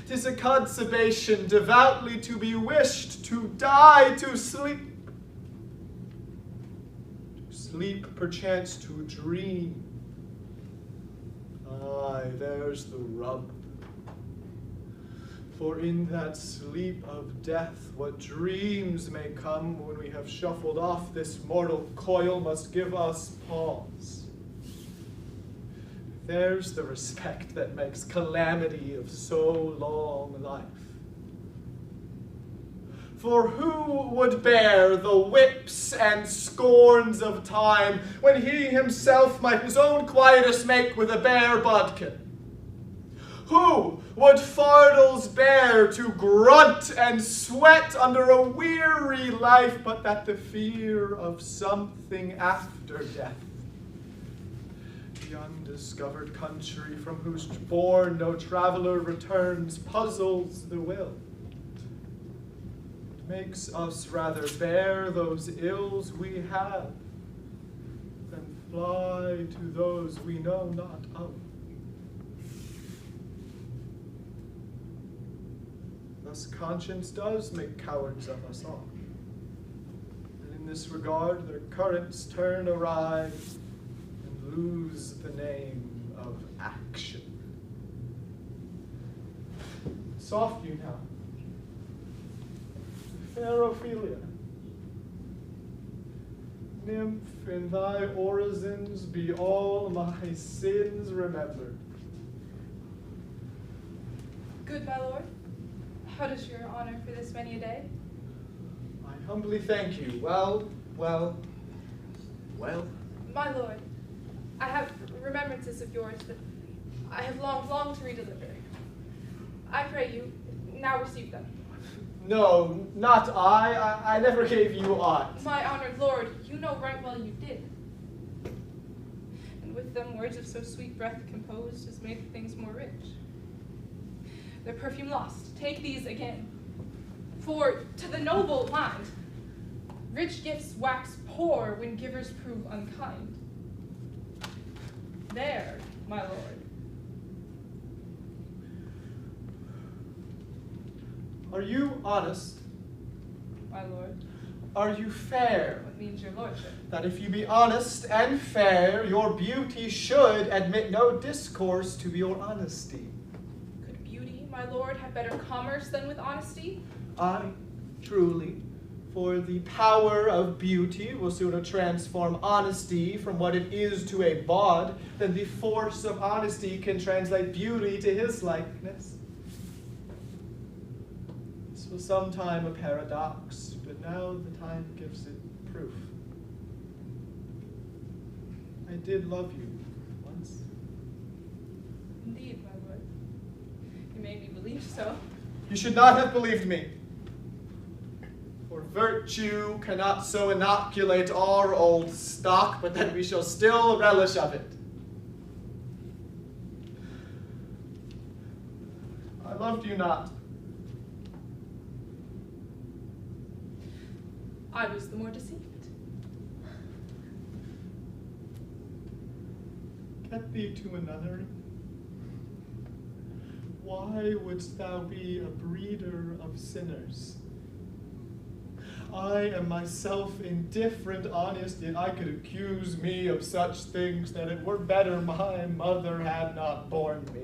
'Tis a consummation devoutly to be wished, to die, to sleep. To sleep, perchance to dream. Aye, there's the rub. For in that sleep of death, what dreams may come when we have shuffled off this mortal coil must give us pause. There's the respect that makes calamity of so long life. For who would bear the whips and scorns of time when he himself might his own quietus make with a bare bodkin? Who would fardels bear to grunt and sweat under a weary life, but that the fear of something after death? The undiscovered country from whose bourne no traveler returns puzzles the will. It makes us rather bear those ills we have than fly to those we know not of. Thus conscience does make cowards of us all. And in this regard their currents turn awry and lose the name of action. Soft you now, fair Ophelia. Nymph, in thy orisons be all my sins remembered. Good my lord, how does your honor for this many a day? I humbly thank you. Well. My lord, I have remembrances of yours that I have longed to redeliver. I pray you, now receive them. No, not I. I never gave you aught. My honored lord, you know right well you did. And with them words of so sweet breath composed has made things more rich. Their perfume lost, take these again. For to the noble mind, rich gifts wax poor when givers prove unkind. There, my lord. Are you honest? My lord. Are you fair? What means your lordship? That if you be honest and fair, your beauty should admit no discourse to your honesty. Could beauty, my lord, have better commerce than with honesty? Aye, truly. For the power of beauty will sooner transform honesty from what it is to a bawd than the force of honesty can translate beauty to his likeness. This was sometime a paradox, but now the time gives it proof. I did love you once. Indeed, my lord. You made me believe so. You should not have believed me. For virtue cannot so inoculate our old stock, but that we shall still relish of it. I loved you not. I was the more deceived. Get thee to a nunnery. Why wouldst thou be a breeder of sinners? I am myself indifferent, honest, yet I could accuse me of such things that it were better my mother had not borne me.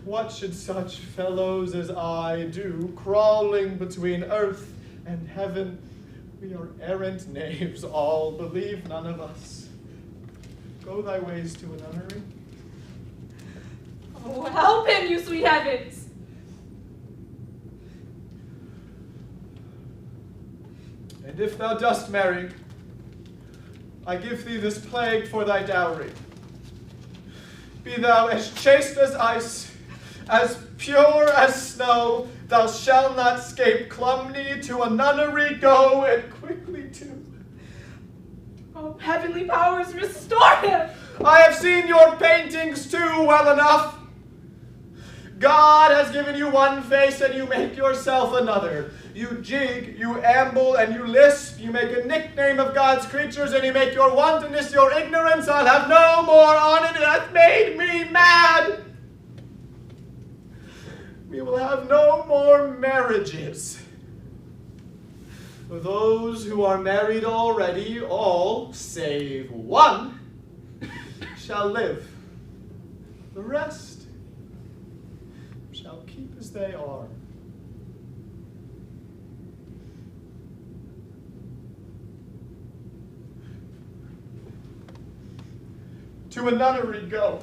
What should such fellows as I do, crawling between earth and heaven? We are errant knaves all, believe none of us. Go thy ways to a nunnery. Oh, help him, you sweet heavens! And if thou dost marry, I give thee this plague for thy dowry. Be thou as chaste as ice, as pure as snow, thou shalt not scape Clumney, to a nunnery go, and quickly too. Oh, heavenly powers, restore him! I have seen your paintings too well enough. God has given you one face, and you make yourself another. You jig, you amble, and you lisp. You make a nickname of God's creatures, and you make your wantonness your ignorance. I'll have no more on it. It hath made me mad. We will have no more marriages. For those who are married already, all, save one, shall live. The rest shall they are. To a nunnery go.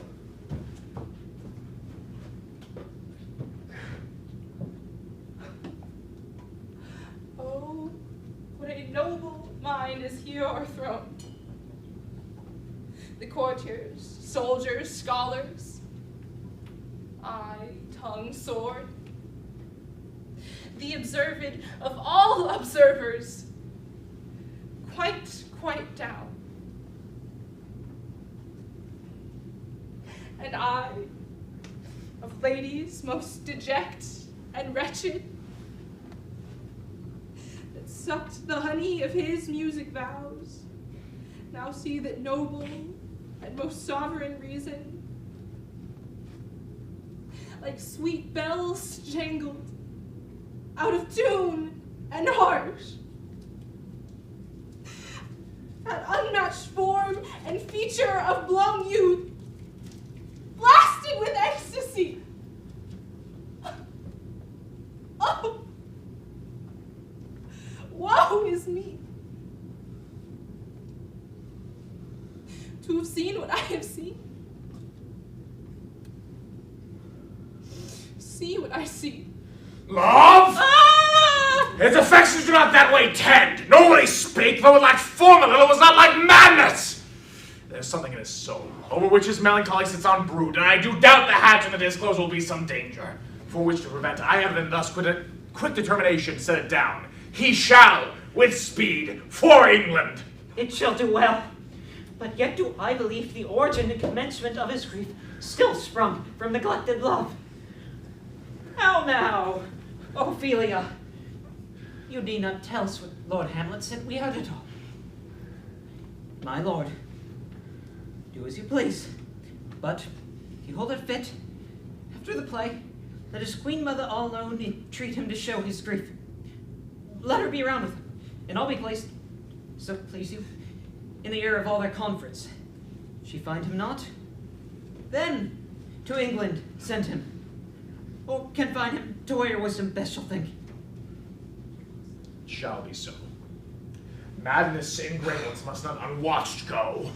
Oh, what a noble mind is here o'erthrown. The courtiers, soldiers, scholars, eye, tongue, sword, the observed of all observers, quite down. And I, of ladies most deject and wretched, that sucked the honey of his music vows, now see that noble and most sovereign reason, like sweet bells jangled, out of tune and harsh, that unmatched form and feature of blown youth, blasted with ecstasy. Oh, woe is me. To have seen what I have seen. See what I see. Love? Ah! Its affections do not that way tend. Nobody spake, though it lacked formula, it was not like madness. There's something in his soul, over which his melancholy sits on brood, and I do doubt the hatch in the disclose will be some danger, for which to prevent I have then thus quick determination set it down. He shall, with speed, for England. It shall do well. But yet do I believe the origin and commencement of his grief still sprung from neglected love. How now, Ophelia? You need not tell us what Lord Hamlet sent we out at all. My lord, do as you please, but if you hold it fit, after the play, let his queen mother all alone entreat him to show his grief. Let her be around with him, and I'll be placed, so please you, in the ear of all their conference. She find him not, then to England send him, or confine him to where your wisdom best shall think. Shall be so. Madness in great ones must not unwatched go.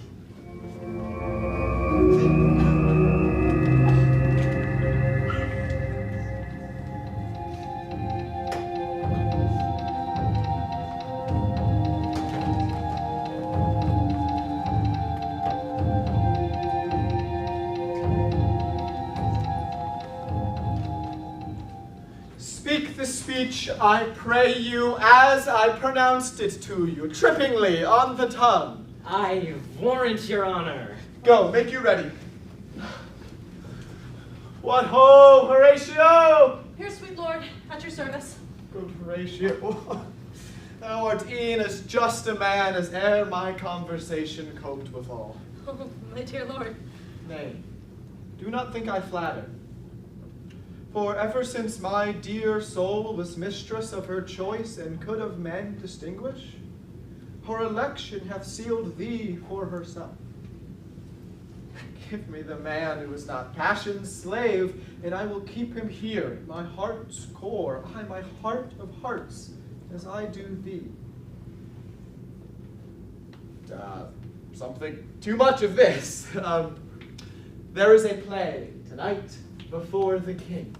Speak the speech, I pray you, as I pronounced it to you, trippingly on the tongue. I warrant your honor. Go, make you ready. What ho, Horatio! Here, sweet lord, at your service. Good Horatio, thou art e'en as just a man as e'er my conversation coped withal. Oh, my dear lord. Nay, do not think I flatter. For ever since my dear soul was mistress of her choice and could of men distinguish, her election hath sealed thee for herself. Give me the man who is not passion's slave, and I will keep him here, my heart's core, aye, my heart of hearts, as I do thee. Something too much of this. There is a play tonight before the king.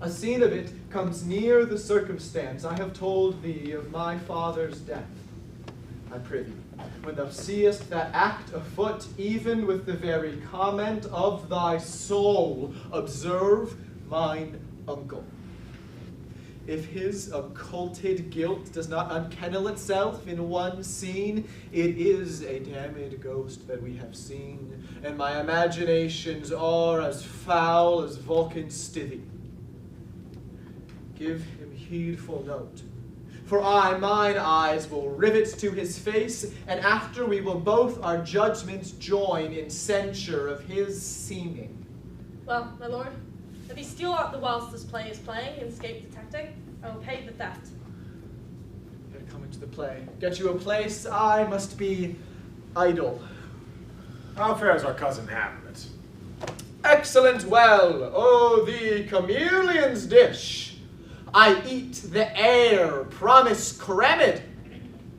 A scene of it comes near the circumstance I have told thee of my father's death. I prithee, when thou seest that act afoot, even with the very comment of thy soul, observe mine uncle. If his occulted guilt does not unkennel itself in one scene, it is a damned ghost that we have seen, and my imaginations are as foul as Vulcan's stithy. Give him heedful note, for mine eyes will rivet to his face, and after we will both our judgments join in censure of his seeming. Well, my lord, if he steal out the whilst this play is playing and escape detecting, I will pay the theft. Here, come into the play. Get you a place, I must be idle. How fares our cousin Hamlet? excellent well, oh, the chameleon's dish. I eat the air, promise cremid.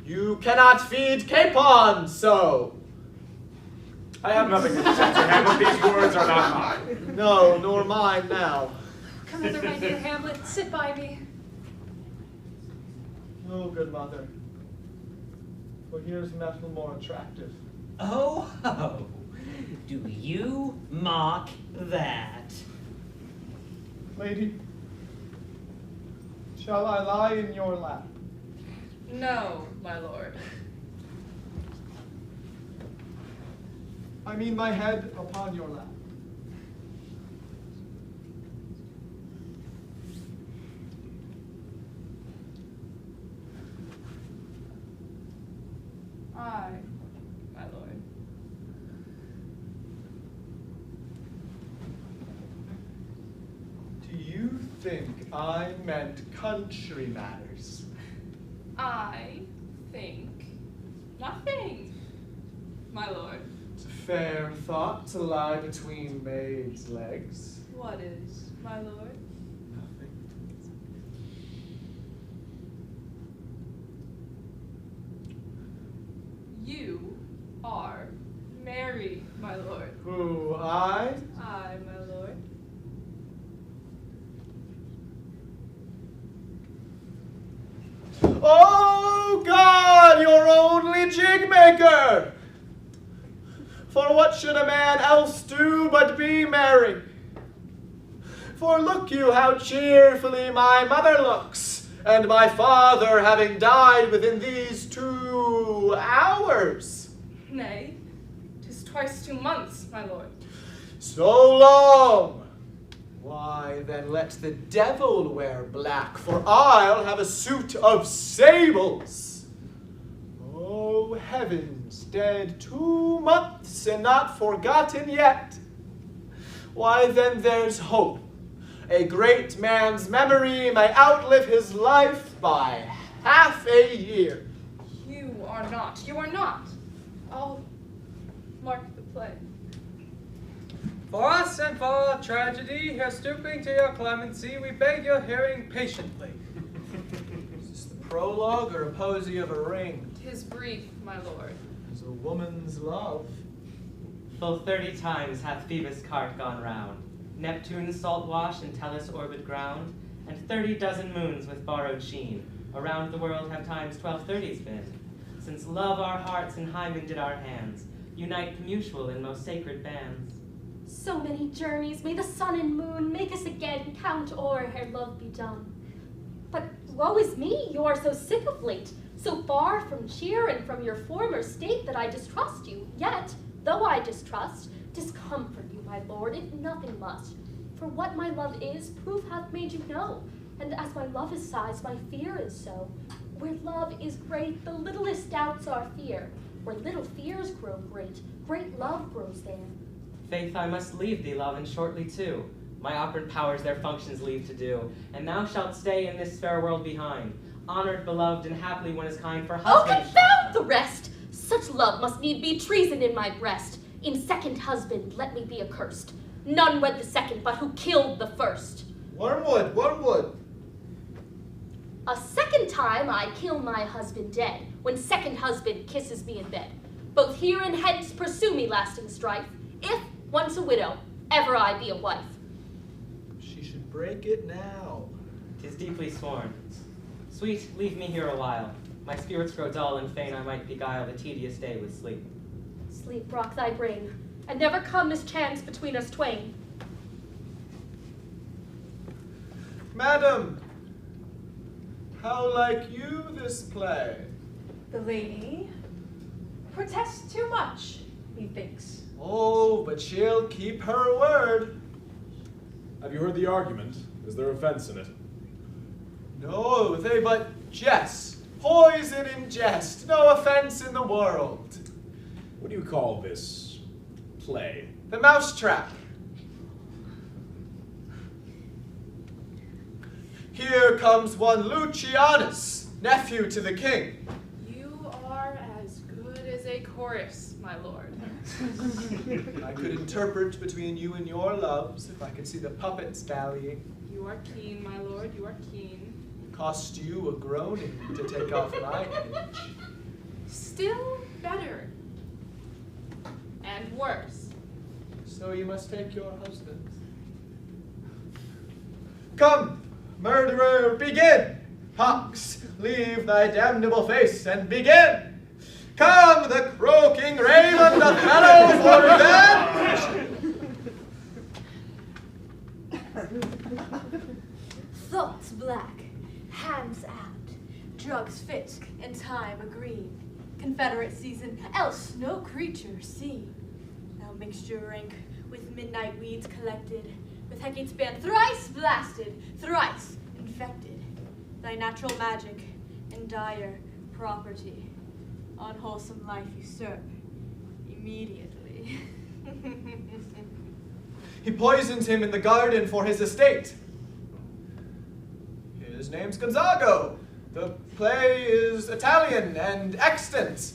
You cannot feed capon so. I have nothing to say to Hamlet. These words are not mine. No, nor mine now. Commander, my dear Hamlet, sit by me. No, good mother. For here's metal more attractive. Oh, ho. Do you mock that? Lady, shall I lie in your lap? No, my lord. I mean my head upon your lap. Aye, my lord. Do you think I meant country matters? I think nothing, my lord. It's a fair thought to lie between maids' legs. What is, my lord? Nothing. You are married, my lord. Who, I? Aye, my lord. Oh God, your only jig maker! For what should a man else do but be merry? For look you how cheerfully my mother looks, and my father having died within these 2 hours. Nay, 'tis twice 2 months, my lord. So long! Why, then let the devil wear black, for I'll have a suit of sables. Oh, heavens, dead 2 months and not forgotten yet. Why, then there's hope. A great man's memory may outlive his life by half a year. You are not. I'll mark the play. For us and for our tragedy, here stooping to your clemency, we beg your hearing patiently. Is this the prologue or a posy of a ring? 'Tis brief, my lord. Is a woman's love. Full 30 times hath Phoebus' cart gone round, Neptune's salt wash and Tellus' orbit ground, and 30 dozen moons with borrowed sheen. Around the world have times 1230s been, since love our hearts and Hymen did our hands, unite commutual in most sacred bands. So many journeys, may the sun and moon make us again count o'er ere love be done. But woe is me, you are so sick of late, so far from cheer and from your former state that I distrust you. Yet, though I distrust, discomfort you, my lord, if nothing must. For what my love is, proof hath made you know. And as my love is size, my fear is so. Where love is great, the littlest doubts are fear. Where little fears grow great, great love grows there. Faith, I must leave thee, love, and shortly too. My operant powers their functions leave to do, and thou shalt stay in this fair world behind. Honored, beloved, and happily one is kind for Oh, husband. confound the rest! Such love must need be treason in my breast. In second husband let me be accursed. None wed the second, but who killed the first. Wormwood, wormwood. A second time I kill my husband dead, when second husband kisses me in bed. Both here and hence pursue me lasting strife, if, once a widow, ever I be a wife. She should break it now. 'Tis deeply sworn. Sweet, leave me here a while. My spirits grow dull, and fain I might beguile the tedious day with sleep. Sleep rock thy brain, and never come mischance between us twain. Madam, how like you this play? The lady protests too much, methinks. Oh, but she'll keep her word. Have you heard the argument? Is there offense in it? No, they but jest. Poison in jest. No offense in the world. What do you call this play? The mousetrap. Here comes one Lucianus, nephew to the king. You are as good as a chorus, my lord. I could interpret between you and your loves if I could see the puppets dallying. You are keen, my lord, you are keen. Cost you a groaning to take off my image. Still better. And worse. So you must take your husbands. Come, murderer, begin! Pox, leave thy damnable face and begin! Come, the croaking raven doth bellow for revenge! Thoughts black, hands out, drugs fit, and time agreed. Confederate season, else no creature seen. Now mixture rank with midnight weeds collected, with Hecate's band thrice blasted, thrice infected. Thy natural magic and dire property, unwholesome life usurp immediately. He poisons him in the garden for his estate. His name's Gonzago. The play is Italian and extant.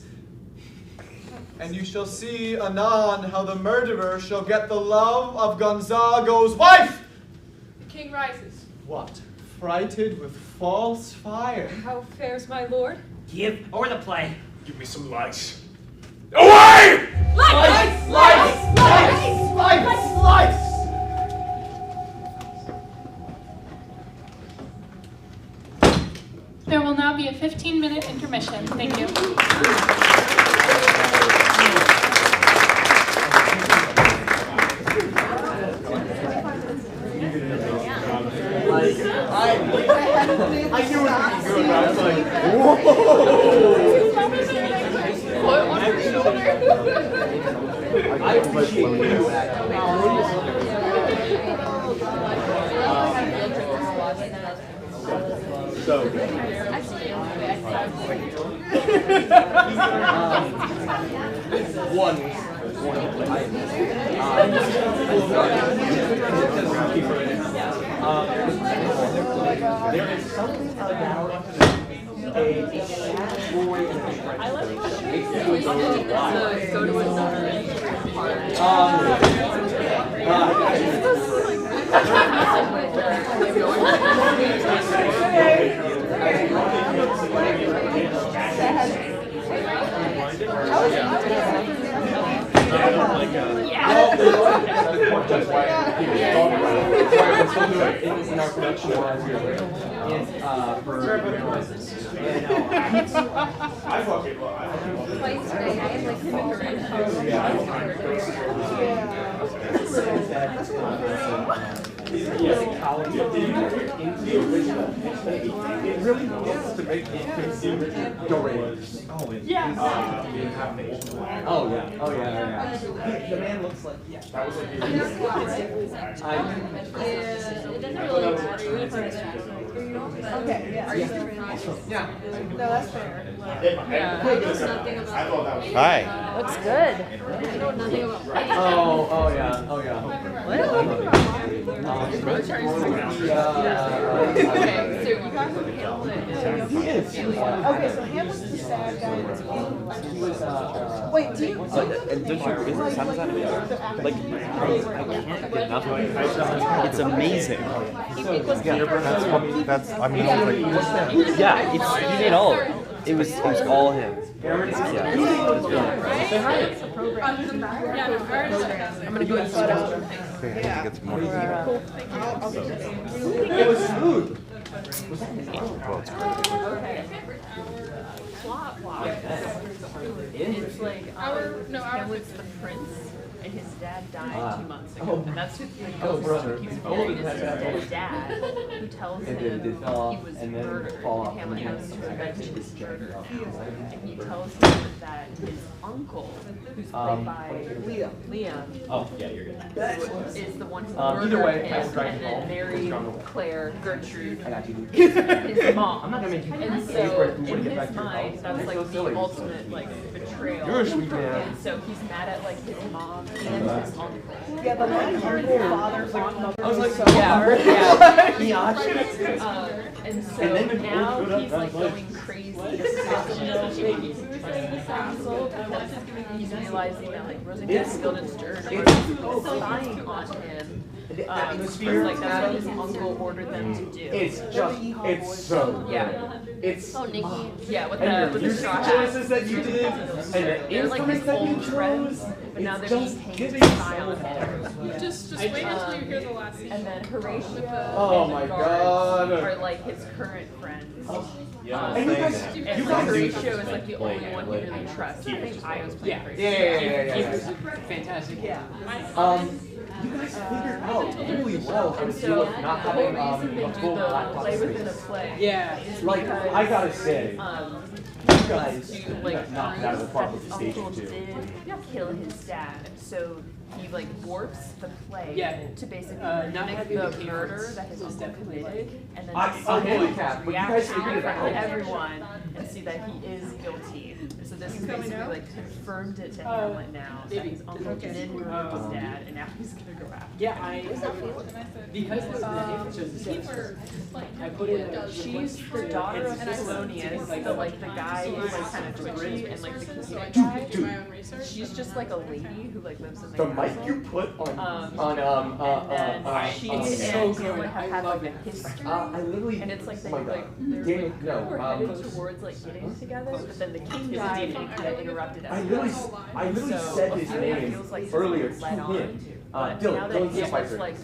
And you shall see anon how the murderer shall get the love of Gonzago's wife. The king rises. What? Frighted with false fire? How fares my lord? Give over the play. Give me some light. Away! Lights! Lights! Lights! Lights! Lights! There will now be a 15-minute intermission. Thank you. I knew it would be good, but I was like, whoa! I appreciate you. So, one. There is something about a sad boy and a in our production I fucking love Twice today, I had like It really wants to make it go Yeah. Oh yeah. The man looks like that was like it doesn't really matter. Okay, yeah. Are you Yeah. No, that's fair. Yeah, I know nothing about Hi. Looks good. I know nothing about Oh yeah. Okay, so you got from Hamlet. He is. Okay, so Hamlet's the sad guy. Wait, do you And don't you realize how much that is? Like, I can't get enough of it. It's amazing. That's I mean, I was like, Yeah, it's he did all of it. It was all him. I'm gonna go and yeah. It's more. It was smooth. Well, it's great. It's like Hamlet's the prince, and his dad died 2 months ago, and that's who he keeps forgetting is his dad, who tells him he was murdered, and Hamlet has to revenge his murder, and he tells him that his uncle, who's played by Liam, Oh yeah, you're good. is the one who Either murdered way, him, I was driving and then home. married Claire, Gertrude, I got you. his mom. I'm not gonna make you And pay so, for it when in you get his back to your mind, house. that's It's like so the silly. ultimate like betrayal. You're a sweet man. And so he's mad at like his mom and his uncle. Yeah, but my uncle, father, mother. I was like, Yeah. Biatch. And so now he's like going crazy. He's realizing that like Rosencrantz and Stern are spying on him. The atmosphere, like that's what his uncle ordered them to do. It's so good. Yeah. It's yeah, with and the music straw choices that you hat. did, and the They're like instruments that you old friends, chose. but now It's they're just being giving painted so style. hard. Just wait until you hear the last scene. And then Horatio Oh and my the guards God. are like his current friends. Yeah, and you guys Horatio is like the only one he really trusts. I think I was playing Horatio. Yeah. Fantastic. Yeah. You guys figured out really well how to And so, deal with not the whole having reason they a do full the laptop play within a space. play is Like, because, I gotta say, you guys like knocked it out of the park with the his stage uncle too. did kill his dad, so he like warps the play to basically not mimic having the the murder parents that his is uncle definitely committed, and then I to see handicap, his but you guys reaction figured it from out. everyone and see that he is guilty. And so this is basically like confirmed it to Hamlet now that his uncle did murder his dad, and now he's gonna go after. Yeah, because the I put in a she's the daughter of Polonius, the guy who's like kind of twitchy and like the Cusco guy. She's just like a lady who like lives in the mic you put on she on and so Hamlet good. have had like a history, I literally, and it's like they my like God. they're Daniel, like no, we're headed towards like getting together, but then the king died and kind of interrupted I everything. literally So said his Ophelia name feels like earlier he's to led on, him. but Dylan, now that Dylan's he's Spicer. like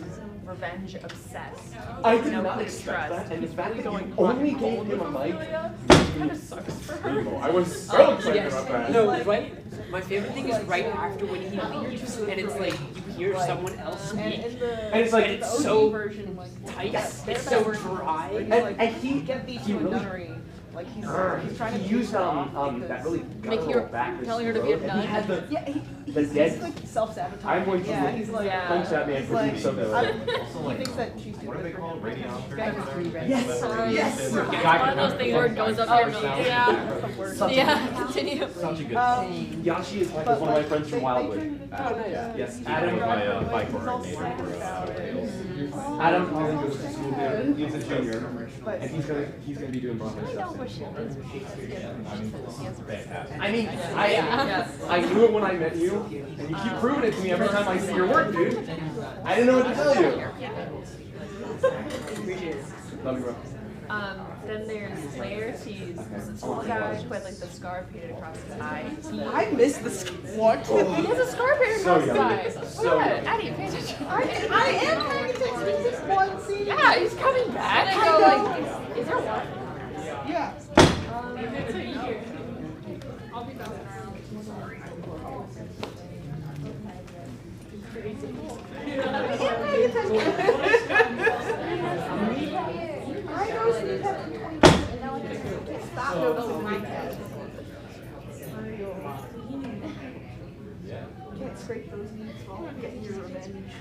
revenge obsessed, I did no not clear expect trust, that, and the he's fact really that going you only rock gave and him a roll mic with Ophelia, kind of sucks for her. I was so excited yes. about that. No, right. My favorite thing is right after when he leaves, and it's like you hear someone else speak, And it's like it's so tight, Yes, it's so dry. And he really like he's trying to use that really guttural backwards telling her to be a throat, and nun. he had the He's dead. like self-sabotage. I'm going to he's like punch that man for being so good. he thinks that she's What are they called? Radiometers? Yes. One of those things where it goes up your nose. Continue. Such a good Yashi is like one of my friends from Wildwood. Yes, Adam was my bike coordinator for Adam goes to school there. He's a junior, and he's gonna be doing Broadway stuff. I mean, I knew it when I met you, and you keep proving it to me every time I see your work, dude. I didn't know what to tell you. Love you, bro. Then there's Laertes, who's a tall guy who had like the scar painted across his eye. I missed this. What? He has a scar painted So across his young. eye. So young. Addie, pay attention. I am paying attention to this one scene. Yeah, he's coming back. I I go know. like, is there one? Yeah. I'll be back. I know Steve has 20 and now I can't stop noticing my head. Can't scrape those knees while I'm getting your revenge.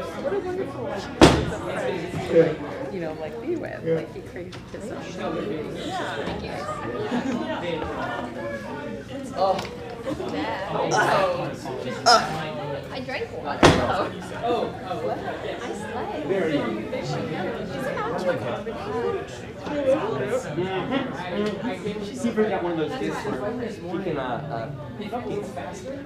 What a wonderful you know, like be with, like be crazy to some. I drank one. I slept. There you He brings out one of those discs where he can eats faster.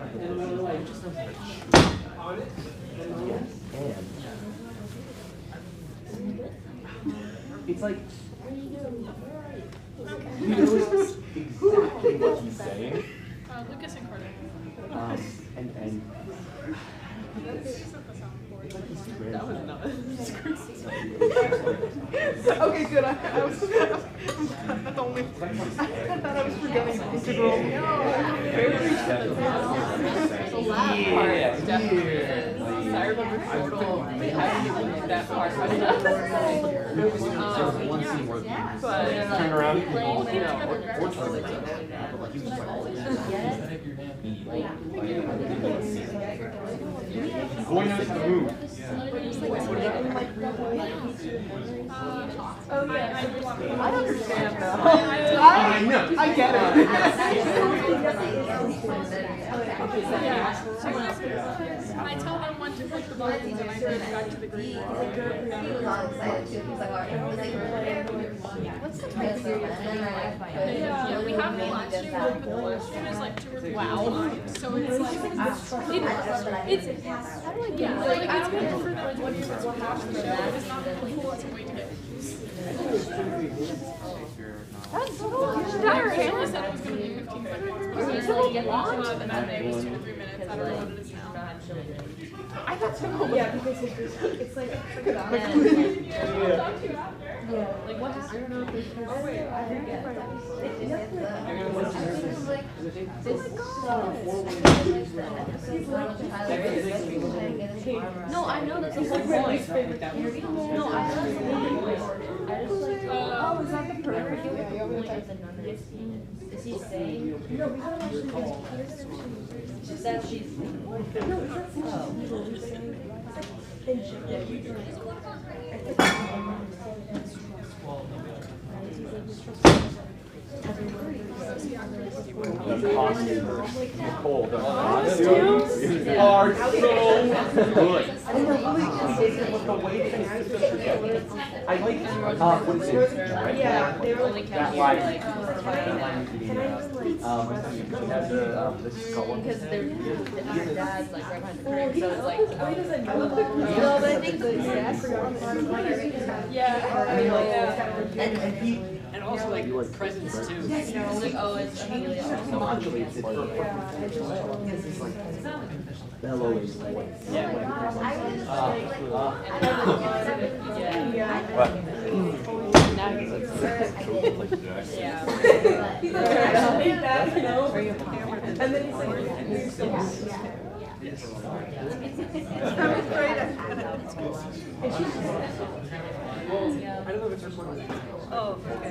It's like he knows exactly what he's saying. Lucas and Carter. And That was not. Okay, good. I was that's only. I thought I was forgetting the integral. The last part definitely. I remember Portal. Wait, I didn't that part. There was one scene where but turn around. Boy knows how to move. I understand though. I get it. I tell them when to put the buttons and I go back to the green. What's the Yeah, we have the last year, but the last year is like 2 or 3 times. So it's like, it's yeah, like it's good for them when you watch the show, but it's not a whole lot of way to get used. That's so Taylor said it was going to be 15 minutes. The matinee was 2 to 3 minutes. I don't know what it is now. I thought so. Yeah, because it's like about Yeah. Like what happened? I don't know if there's oh wait, I forget. No, I know that's the whole point. No, I know that's the whole point. I just like, oh, is that the perfect? Is he saying? No, we haven't actually that she's. The costumes, Nicole, the costumes are so good. I like what is it? Yeah, they were only That line. She has the skull. because they're our dad's like right behind the curtain, so it's like No, but I think the And also like presents too. like oh it's Amelia. Modulates it for bellowing. And then he's like, I don't know if it's recording. oh, okay.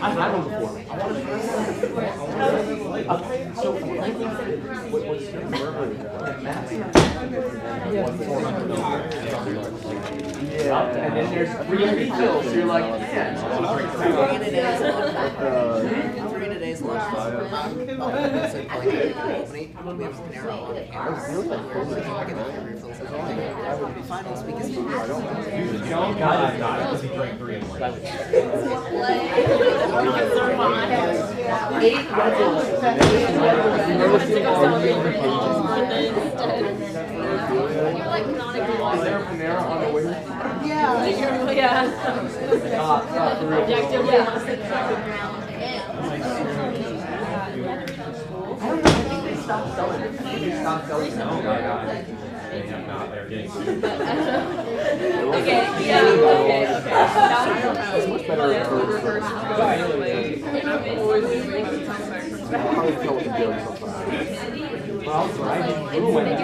I've had one before. So, what's your yeah, and then there's free refills. So you're like, man. 3 today's lunch. We have Panera on campus. Finals because God, he drank 3 in 1. Is there a Panera on the way? Yeah. I don't think they stopped selling it. They stopped selling it. No, they have not. They're getting Okay, yeah, okay. It's much better in person. I would tell what to do sometimes. But I'll drive through it.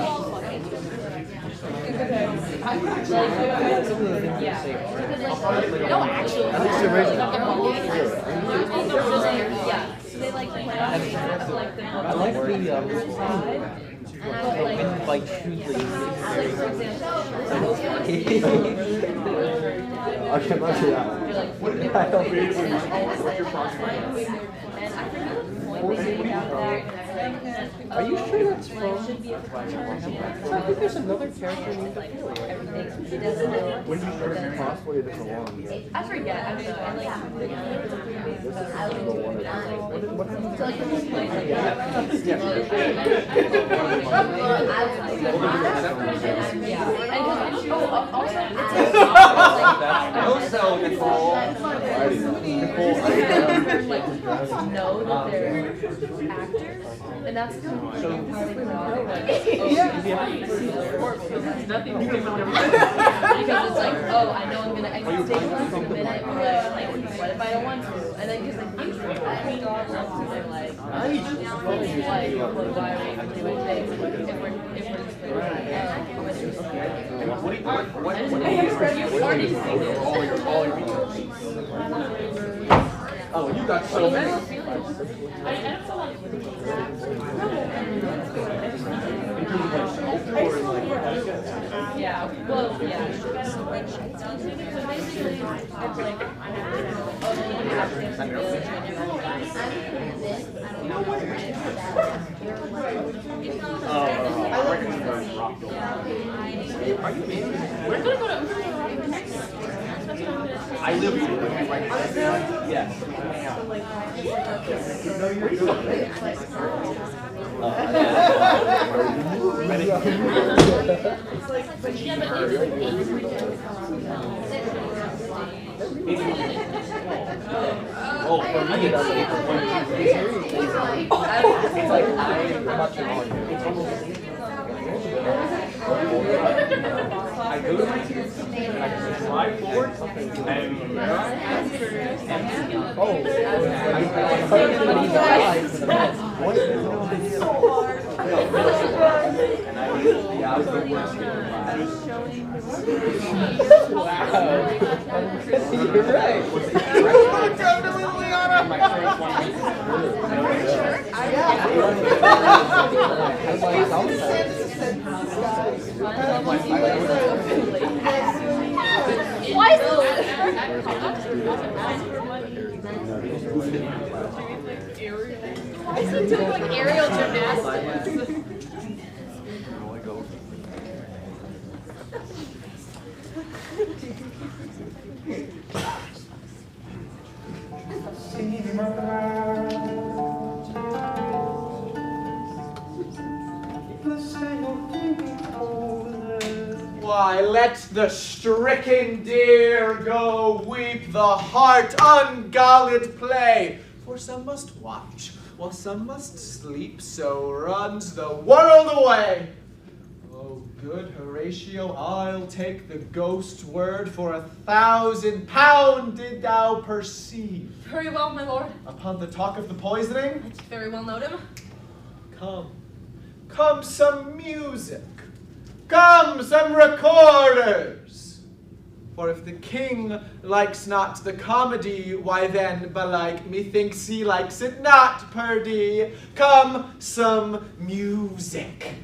No, actually. That's the original. Yeah. So they like I like the like okay, let's see that. Are you sure that's from? I think there's another character named Ophelia. When you started cosplay this along? I forget. I mean, I like. What happened? Also, Nicole. Know that they're actors, and that's how they know. Like, nothing because it's like, oh, I know I'm gonna exit stage left in a minute, but like, what if I don't want to? And then because like usually every dog wants to, they're like, why are we doing things if we're Oh, you got so many. Yeah, well, yeah. We're gonna go to. I live with you. Yes. Oh, for me, it's like I'm much on you. I go to my kids, I slide forward, and You're right. Why is Why is it doing like aerial gymnastics? Why, let the stricken deer go weep, the heart ungalled play. For some must watch, while some must sleep, so runs the world away. Oh, good Horatio, I'll take the ghost word for 1,000 did thou perceive. Very well, my lord. Upon the talk of the poisoning? I very well note him. Come some music. Come some recorders. For if the king likes not the comedy, why then, belike, methinks he likes it not, perdie. Come some music.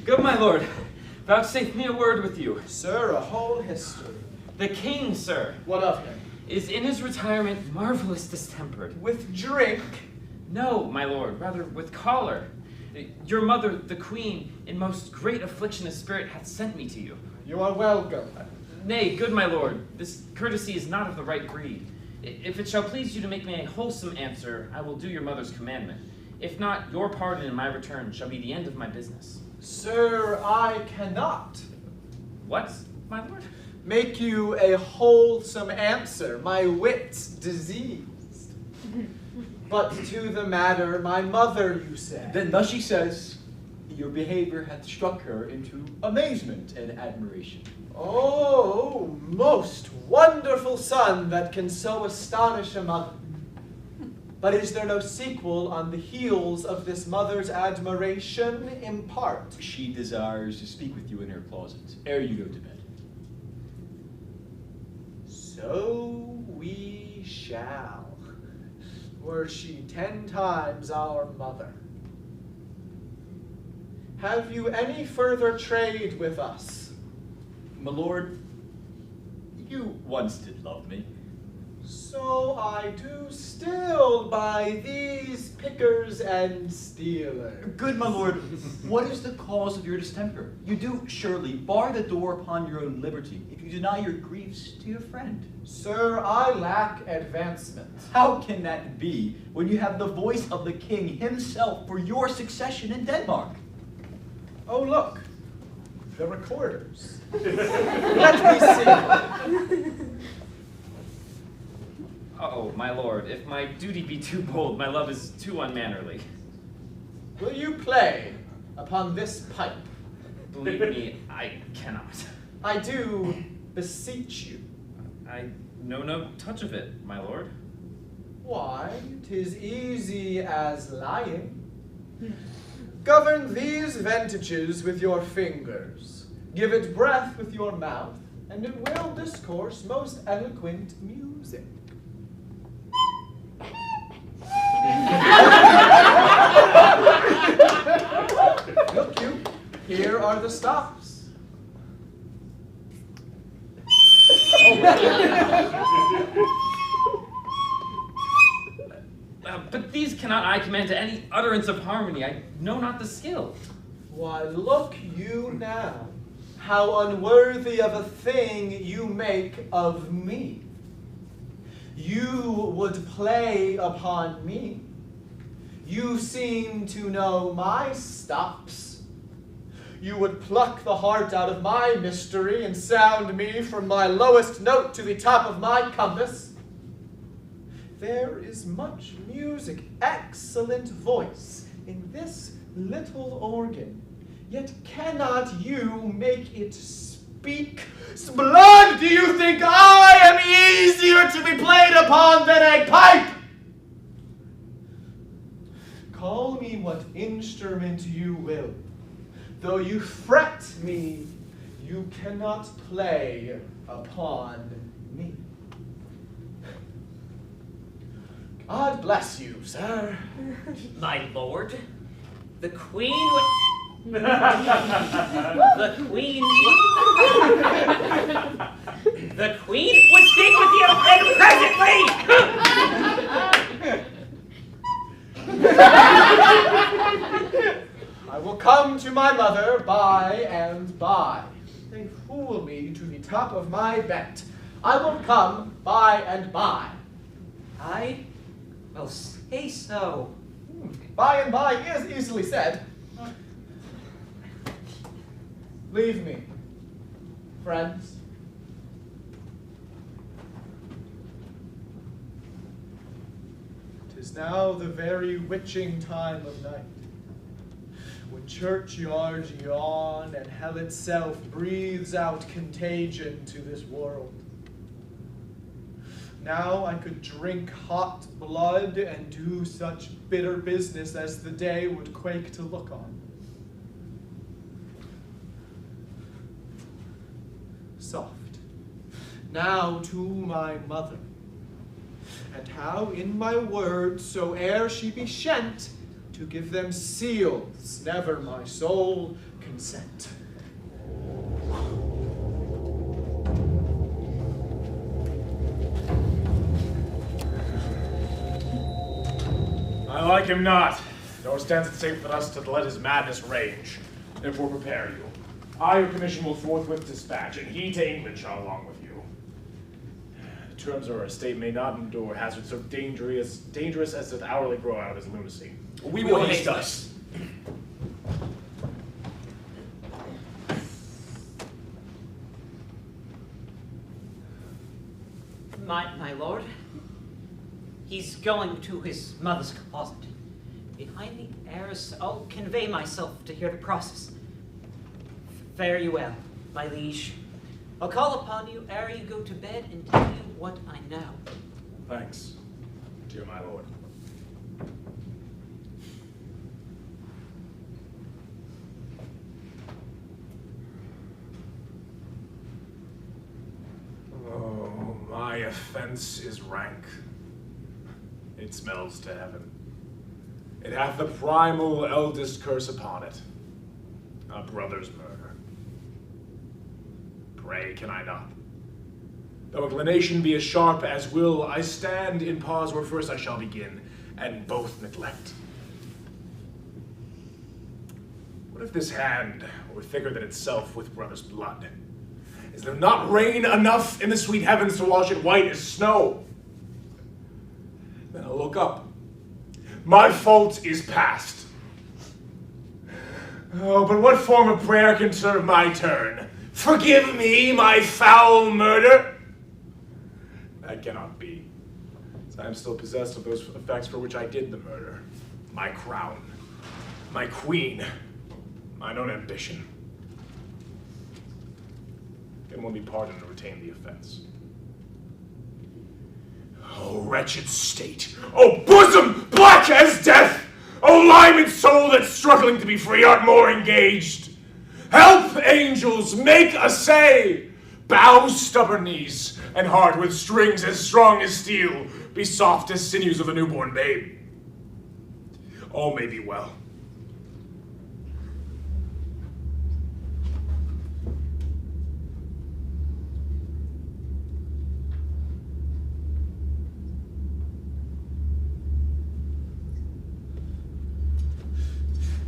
Good, my lord. Vouchsafe me a word with you. Sir, a whole history. The king, sir. What of him? Is in his retirement marvelous distempered. With drink? No, my lord, rather with choler. Your mother, the queen, in most great affliction of spirit, hath sent me to you. You are welcome. Nay, good my lord, this courtesy is not of the right breed. If it shall please you to make me a wholesome answer, I will do your mother's commandment. If not, your pardon in my return shall be the end of my business. Sir, I cannot. What, my lord? Make you a wholesome answer, my wit's diseased. But to the matter, my mother, you say. Then thus she says, your behavior hath struck her into amazement and admiration. Oh, most wonderful son that can so astonish a mother. But is there no sequel on the heels of this mother's admiration? Impart. She desires to speak with you in her closet, ere you go to bed. So we shall. Were she 10 times our mother. Have you any further trade with us? My lord, you once did love me. So I do still by these pickers and stealers. Good, my lord, what is the cause of your distemper? You do surely bar the door upon your own liberty if you deny your griefs to your friend. Sir, I lack advancement. How can that be when you have the voice of the king himself for your succession in Denmark? Oh, look, the recorders. Let me see. Oh, my lord, if my duty be too bold, my love is too unmannerly. Will you play upon this pipe? Believe me, I cannot. I do beseech you. I know no touch of it, my lord. Why, 'tis easy as lying. Govern these ventages with your fingers. Give it breath with your mouth, and it will discourse most eloquent music. Here are the stops. But these cannot I command to any utterance of harmony. I know not the skill. Why, look you now, how unworthy of a thing you make of me. You would play upon me. You seem to know my stops. You would pluck the heart out of my mystery and sound me from my lowest note to the top of my compass. There is much music, excellent voice in this little organ, yet cannot you make it speak? Blood, do you think I am easier to be played upon than a pipe? Call me what instrument you will. Though you fret me, you cannot play upon me. God bless you, sir. My lord, the queen would... the queen would speak with you presently! I will come to my mother by and by. They fool me to the top of my bent. I will come by and by. I will say so. By and by is easily said. Leave me, friends. 'Tis now the very witching time of night, when churchyards yawn and hell itself breathes out contagion to this world. Now I could drink hot blood and do such bitter business as the day would quake to look on. Soft. Now to my mother, and how in my words, so ere she be shent, to give them seals, never my soul consent. I like him not, nor stands it safe for us to let his madness rage. Therefore prepare you. I, your commission, will forthwith dispatch, and he to England shall along with you. The terms of our estate may not endure hazards so dangerous as to hourly grow out of his lunacy. We will haste us. My lord, he's going to his mother's closet. Behind the arras, I'll convey myself to hear the process. Fare you well, my liege. I'll call upon you ere you go to bed and tell you what I know. Thanks, dear my lord. Oh, my offense is rank. It smells to heaven. It hath the primal eldest curse upon it, a brother's murder. Pray, can I not? Though inclination be as sharp as will, I stand in pause where first I shall begin, and both neglect. What if this hand were thicker than itself with brother's blood? Is there not rain enough in the sweet heavens to wash it white as snow? Then I'll look up. My fault is past. Oh, but what form of prayer can serve my turn? Forgive me my foul murder? That cannot be, as I am still possessed of those effects for which I did the murder. My crown, my queen, mine own ambition. Can one be pardoned and retain the offense? Oh, wretched state! Oh, bosom black as death! Oh, limed soul that's struggling to be free, art more engaged! Help, angels, make assay! Bow stubborn knees, and heart with strings as strong as steel, be soft as sinews of a newborn babe. All may be well.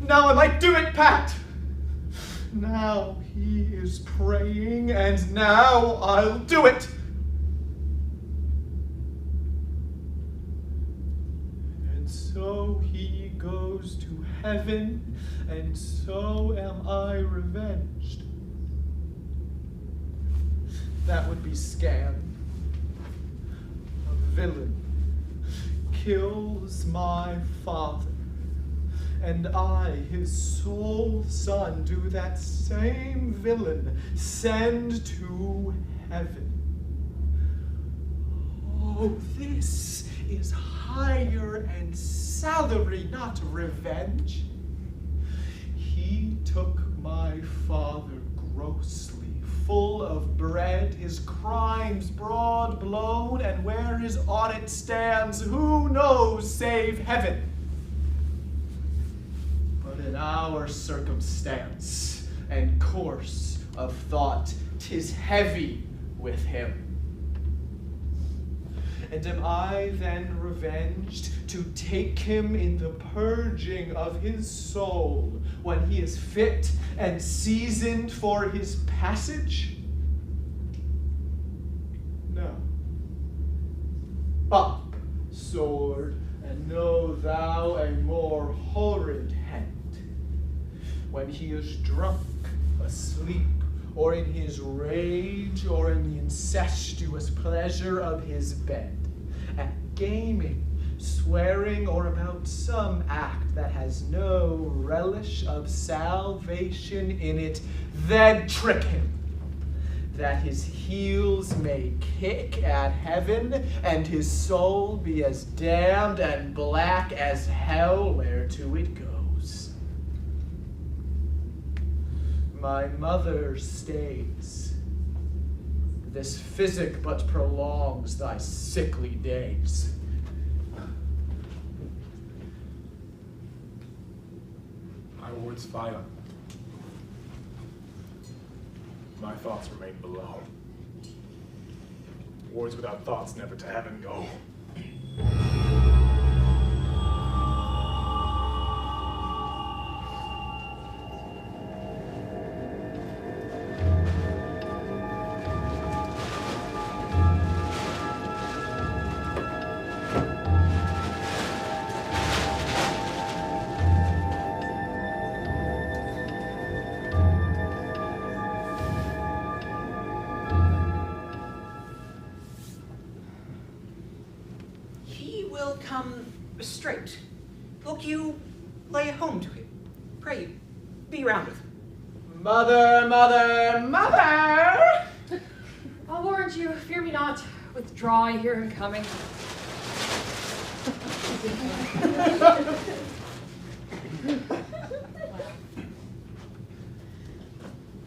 Now I might do it, Pat. Now he is praying, and now I'll do it. And so he goes to heaven, and so am I revenged. That would be scam. A villain kills my father, and I, his sole son, do that same villain send to heaven. Oh, this is hire and salary, not revenge. He took my father grossly, full of bread, his crimes broad blown, and where his audit stands, who knows save heaven? But in our circumstance and course of thought, 'tis heavy with him. And am I then revenged to take him in the purging of his soul when he is fit and seasoned for his passage? No. Up, sword, and know thou a more horrid hand. When he is drunk, asleep, or in his rage, or in the incestuous pleasure of his bed, at gaming, swearing, or about some act that has no relish of salvation in it, then trick him, that his heels may kick at heaven, and his soul be as damned and black as hell whereto it goes. My mother stays. This physic but prolongs thy sickly days. My words fire. My thoughts remain below. Words without thoughts never to heaven go. Come straight. Look you, lay at home to him. Pray you, be round with him. Mother, mother, mother! I'll warrant you, fear me not. Withdraw, I hear him coming.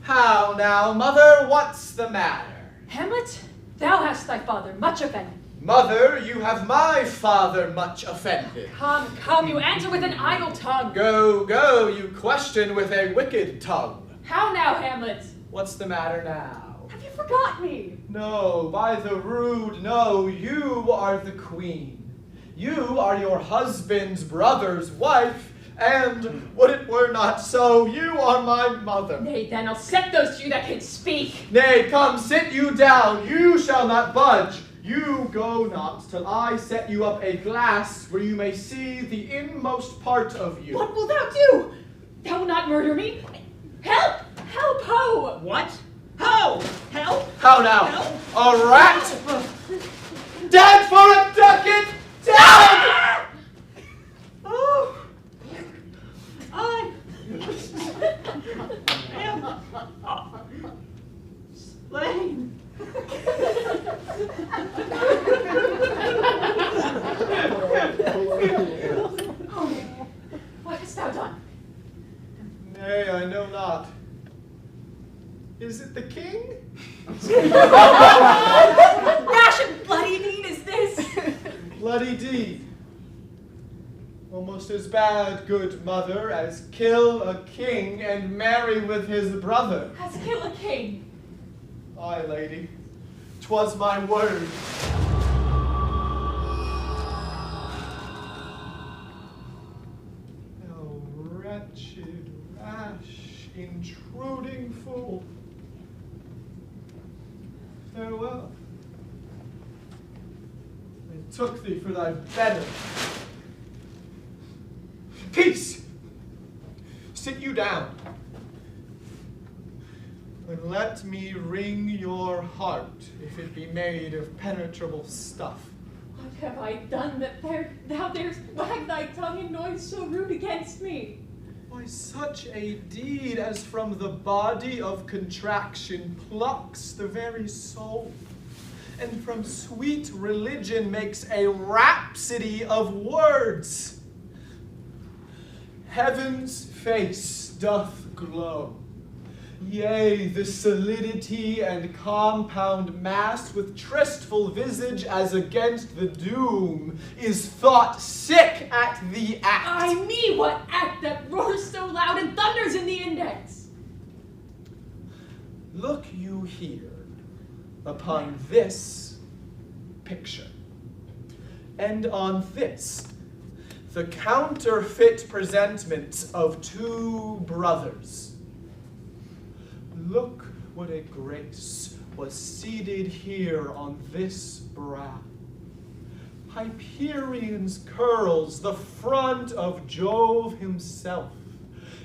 How now, mother, what's the matter? Hamlet, thou hast thy father much offended. Mother, you have my father much offended. Come, come, you answer with an idle tongue. Go, go, you question with a wicked tongue. How now, Hamlet? What's the matter now? Have you forgot me? No, by the rood, no, you are the queen. You are your husband's brother's wife, and would it were not so, you are my mother. Nay, then I'll set those to you that can speak. Nay, come, sit you down, you shall not budge. You go not till I set you up a glass where you may see the inmost part of you. What wilt thou do? Thou wilt not murder me? Help! Help, ho! What? Ho! Help! How now? Help! A rat? Dead for a ducat! Dead! Oh! I am slain. What hast thou done? Nay, I know not. Is it the king? Rash and bloody deed is this? Bloody deed. Almost as bad, good mother, as kill a king and marry with his brother. As kill a king. Aye, lady, 'twas my word. Oh, wretched intruding fool. Farewell. I took thee for thy better. Peace! Sit you down. And let me wring your heart, if it be made of penetrable stuff. What have I done that thou darest wag thy tongue in noise so rude against me? Why, such a deed as from the body of contraction plucks the very soul, and from sweet religion makes a rhapsody of words. Heaven's face doth glow. Yea, the solidity and compound mass with tristful visage as against the doom is thought sick at the act. Ay me, what act that roars so loud and thunders in the index? Look you here upon this picture, and on this, the counterfeit presentment of two brothers. Look what a grace was seated here on this brow. Hyperion's curls, the front of Jove himself.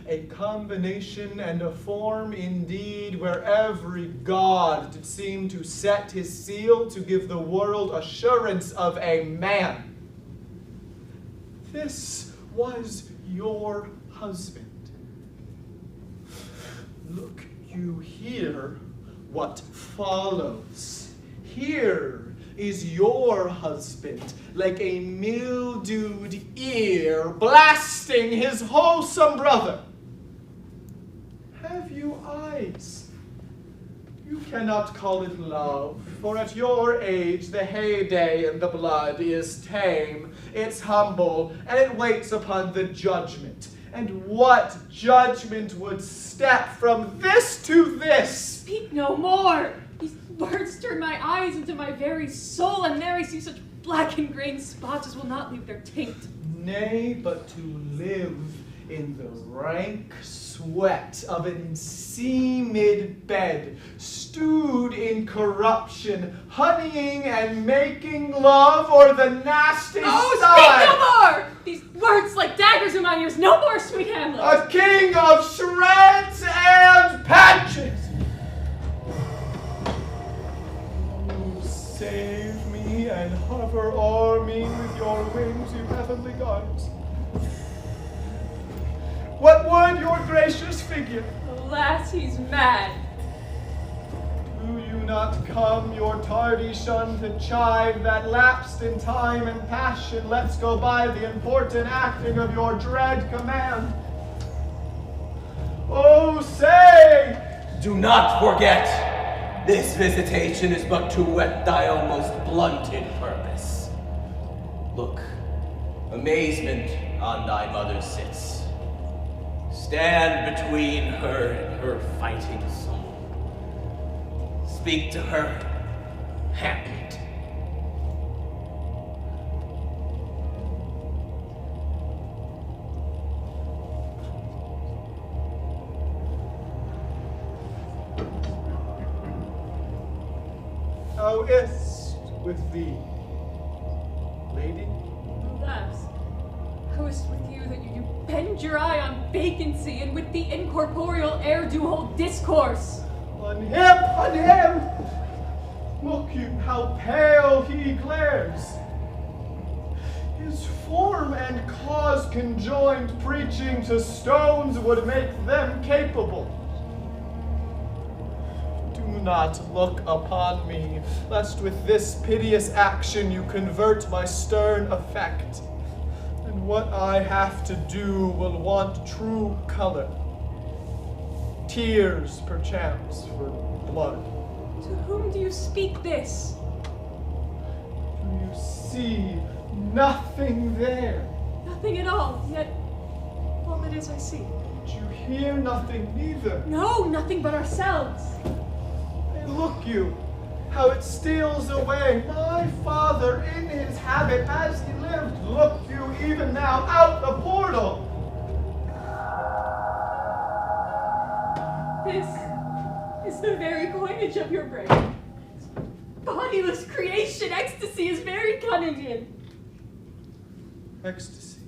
A combination and a form indeed where every god did seem to set his seal to give the world assurance of a man. This was your husband. Look you hear what follows. Here is your husband, like a mildewed ear, blasting his wholesome brother. Have you eyes? You cannot call it love, for at your age the heyday in the blood is tame, it's humble, and it waits upon the judgment. And what judgment would step from this to this? Speak no more! These words turn my eyes into my very soul, and there I see such black and grained spots as will not leave their taint. Nay, but to live in the rank sweat of an enseamed bed, stewed in corruption, honeying and making love, or the nasty Speak no more! These words like daggers in my ears, no more, sweet Hamlet! A king of shreds and patches! You save me and hover o'er me with your wings, you heavenly gods. What would your gracious figure? Alas, he's mad. Do you not come, your tardy shun to chide that lapsed in time and passion lets go by the important acting of your dread command? Oh, say! Do not forget, this visitation is but to whet thy almost blunted purpose. Look, amazement on thy mother sits. Stand between her and her fighting soul. Speak to her, Hamlet. How is't with thee, lady? Alas, how is't with you that you bend your eye on vacancy, and with the incorporeal air do hold discourse? On him! Look you how pale he glares. His form and cause conjoined, preaching to stones would make them capable. Do not look upon me, lest with this piteous action you convert my stern affect. And what I have to do will want true color. Tears, perchance, for blood. To whom do you speak this? Do you see nothing there? Nothing at all, yet all that is I see. Did you hear nothing neither? No, nothing but ourselves. Hey, look you, how it steals away. My father in his habit as he lived, look you even now out the portal. This is the very coinage of your brain. Bodiless creation, ecstasy is very cunning in. Ecstasy.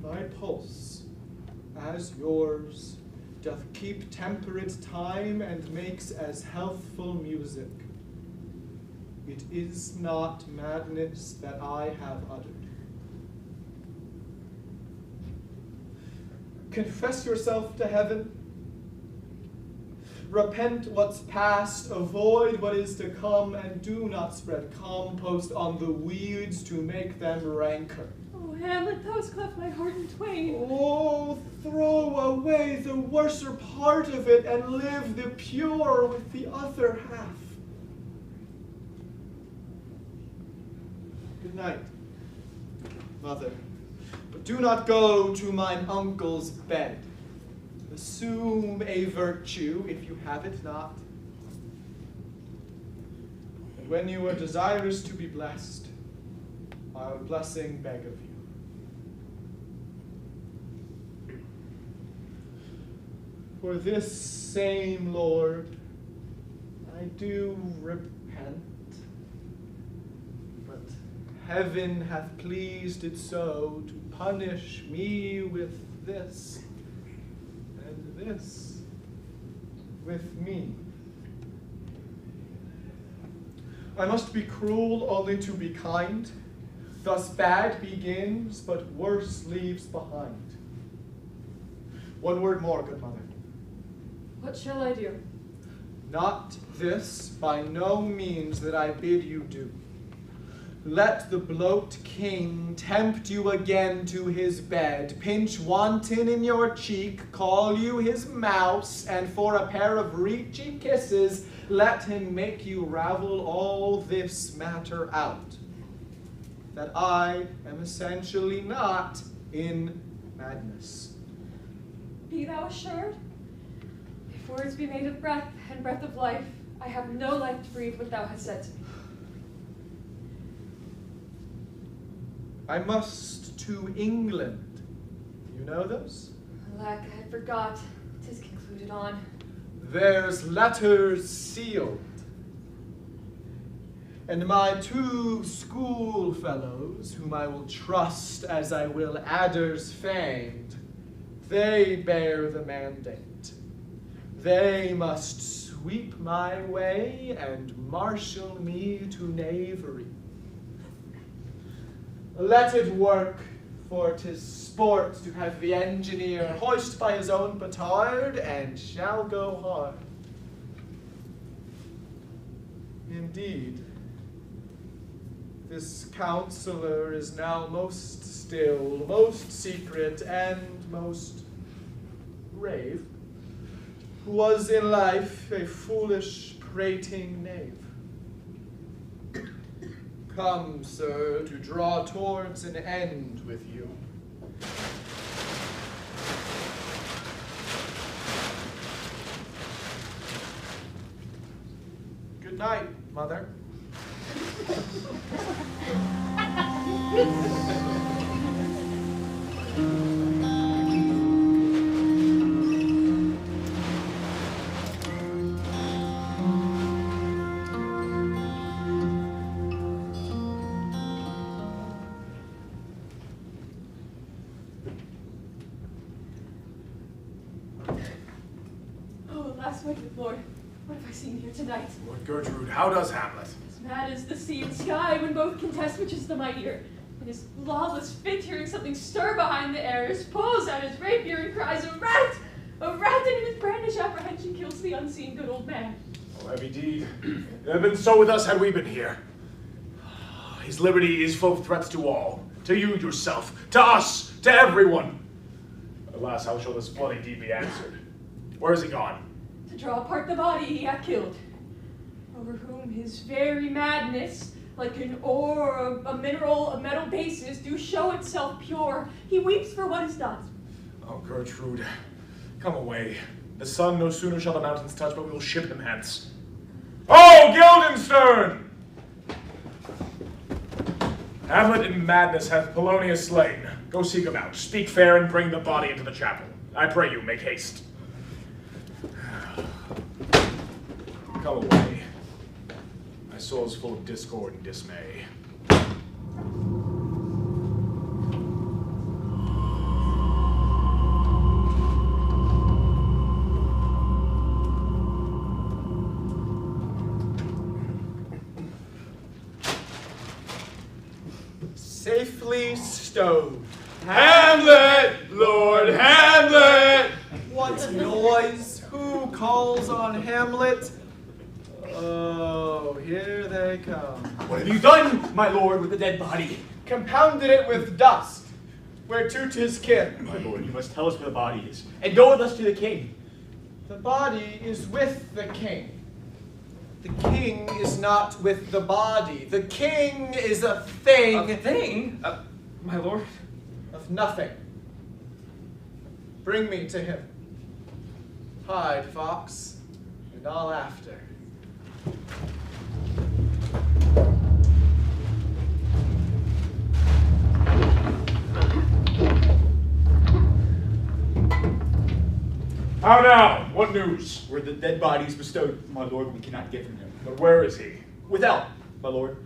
My pulse, as yours, doth keep temperate time and makes as healthful music. It is not madness that I have uttered. Confess yourself to heaven. Repent what's past, avoid what is to come, and do not spread compost on the weeds to make them rancor. Oh, Hamlet, thou hast cleft my heart in twain. Oh, throw away the worser part of it and live the pure with the other half. Good night, mother. But do not go to mine uncle's bed. Assume a virtue if you have it not. And when you are desirous to be blessed, our blessing beg of you. For this same Lord, I do repent, but heaven hath pleased it so to punish me with this, and this with me. I must be cruel only to be kind. Thus bad begins, but worse leaves behind. One word more, good mother. What shall I do? Not this, by no means, that I bid you do. Let the bloat king tempt you again to his bed, pinch wanton in your cheek, call you his mouse, and for a pair of reechy kisses, let him make you ravel all this matter out. That I am essentially not in madness. Be thou assured, if words be made of breath and breath of life, I have no life to breathe what thou hast said to me. I must to England. You know those? Alack, I forgot. 'Tis concluded on. There's letters sealed. And my two schoolfellows, whom I will trust as I will adders famed, they bear the mandate. They must sweep my way and marshal me to knavery. Let it work, for 'tis sport to have the engineer hoist by his own petard, and shall go hard. Indeed, this counselor is now most still, most secret, and most grave, who was in life a foolish, prating knave. Come, sir, to draw towards an end with you. Good night, mother. Oh, alas, my good lord, what have I seen here tonight? Lord Gertrude, how does Hamlet? As mad as the sea and sky when both contest which is the mightier. In his lawless fit, hearing something stir behind the airs, pulls out his rapier and cries, "A rat! A rat!" and in his brandish apprehension kills the unseen good old man. Oh, heavy deed. It had been so with us had we been here. His liberty is full of threats to all, to you yourself, to us, to everyone. Alas, how shall this bloody deed be answered? Where is he gone? To draw apart the body he hath killed, over whom his very madness, like an ore, a mineral, a metal basis, do show itself pure. He weeps for what is done. Oh, Gertrude, come away. The sun no sooner shall the mountains touch, but we will ship him hence. Oh, Guildenstern! Hamlet in madness hath Polonius slain. Go seek him out. Speak fair and bring the body into the chapel. I pray you, make haste. Come away. My soul is full of discord and dismay. Safely stowed. Hamlet! Lord Hamlet! What noise? Who calls on Hamlet? Oh, here they come. What have you done, my lord, with the dead body? Compounded it with dust. Whereto 'tis kin. My lord, you must tell us where the body is, and go with us to the king. The body is with the king. The king is not with the body. The king is a thing. A thing? My lord? Of nothing. Bring me to him. Hide, fox, and I'll after. How now? What news? Where the dead body is bestowed, my lord, we cannot get from him. But where is he? Without, my lord.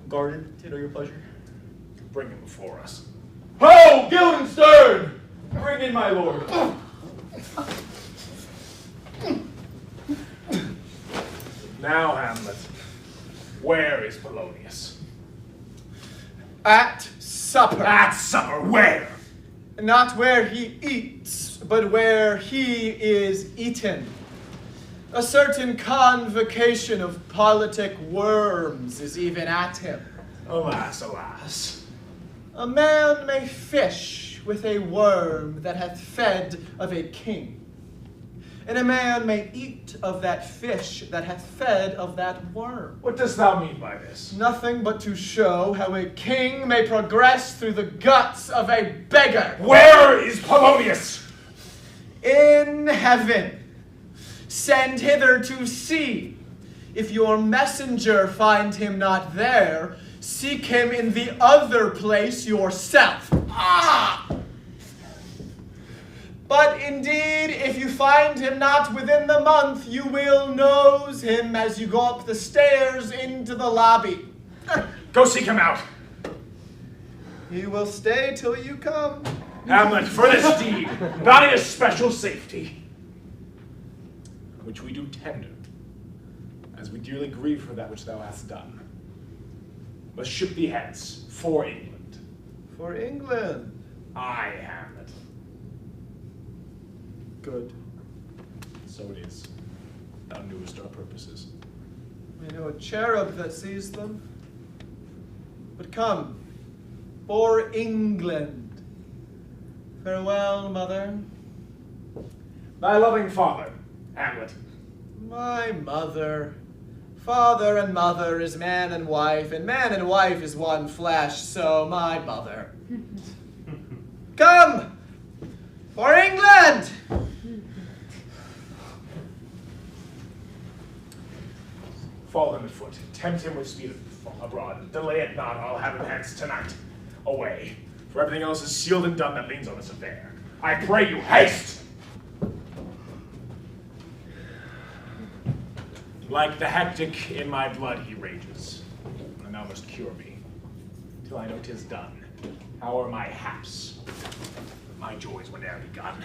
Guarded, to know your pleasure. Bring him before us. Ho, Guildenstern! Bring in my lord. Now, Hamlet, where is Polonius? At supper. At supper, where? Not where he eats, but where he is eaten. A certain convocation of politic worms is even at him. Alas, alas. A man may fish with a worm that hath fed of a king, and a man may eat of that fish that hath fed of that worm. What dost thou mean by this? Nothing but to show how a king may progress through the guts of a beggar. Where is Polonius? In heaven. Send hither to see. If your messenger find him not there, seek him in the other place yourself. Ah! But indeed, if you find him not within the month, you will nose him as you go up the stairs into the lobby. Go seek him out. He will stay till you come. Hamlet, for this deed, thy especial safety, which we do tender, as we dearly grieve for that which thou hast done, must ship thee hence for England. For England? Aye, Hamlet. Good. So it is. Thou knewest our purposes. I know a cherub that sees them. But come, for England. Farewell, mother. Thy loving father, Hamlet. My mother. Father and mother is man and wife is one flesh, so my mother. Come, for England! Fall him at foot, tempt him with speed abroad. Delay it not, I'll have him hence tonight. Away, for everything else is sealed and done that leans on this affair. I pray you, haste! Like the hectic in my blood he rages, and thou must cure me, till I know 'tis done. How are my haps? My joys were ne'er begun.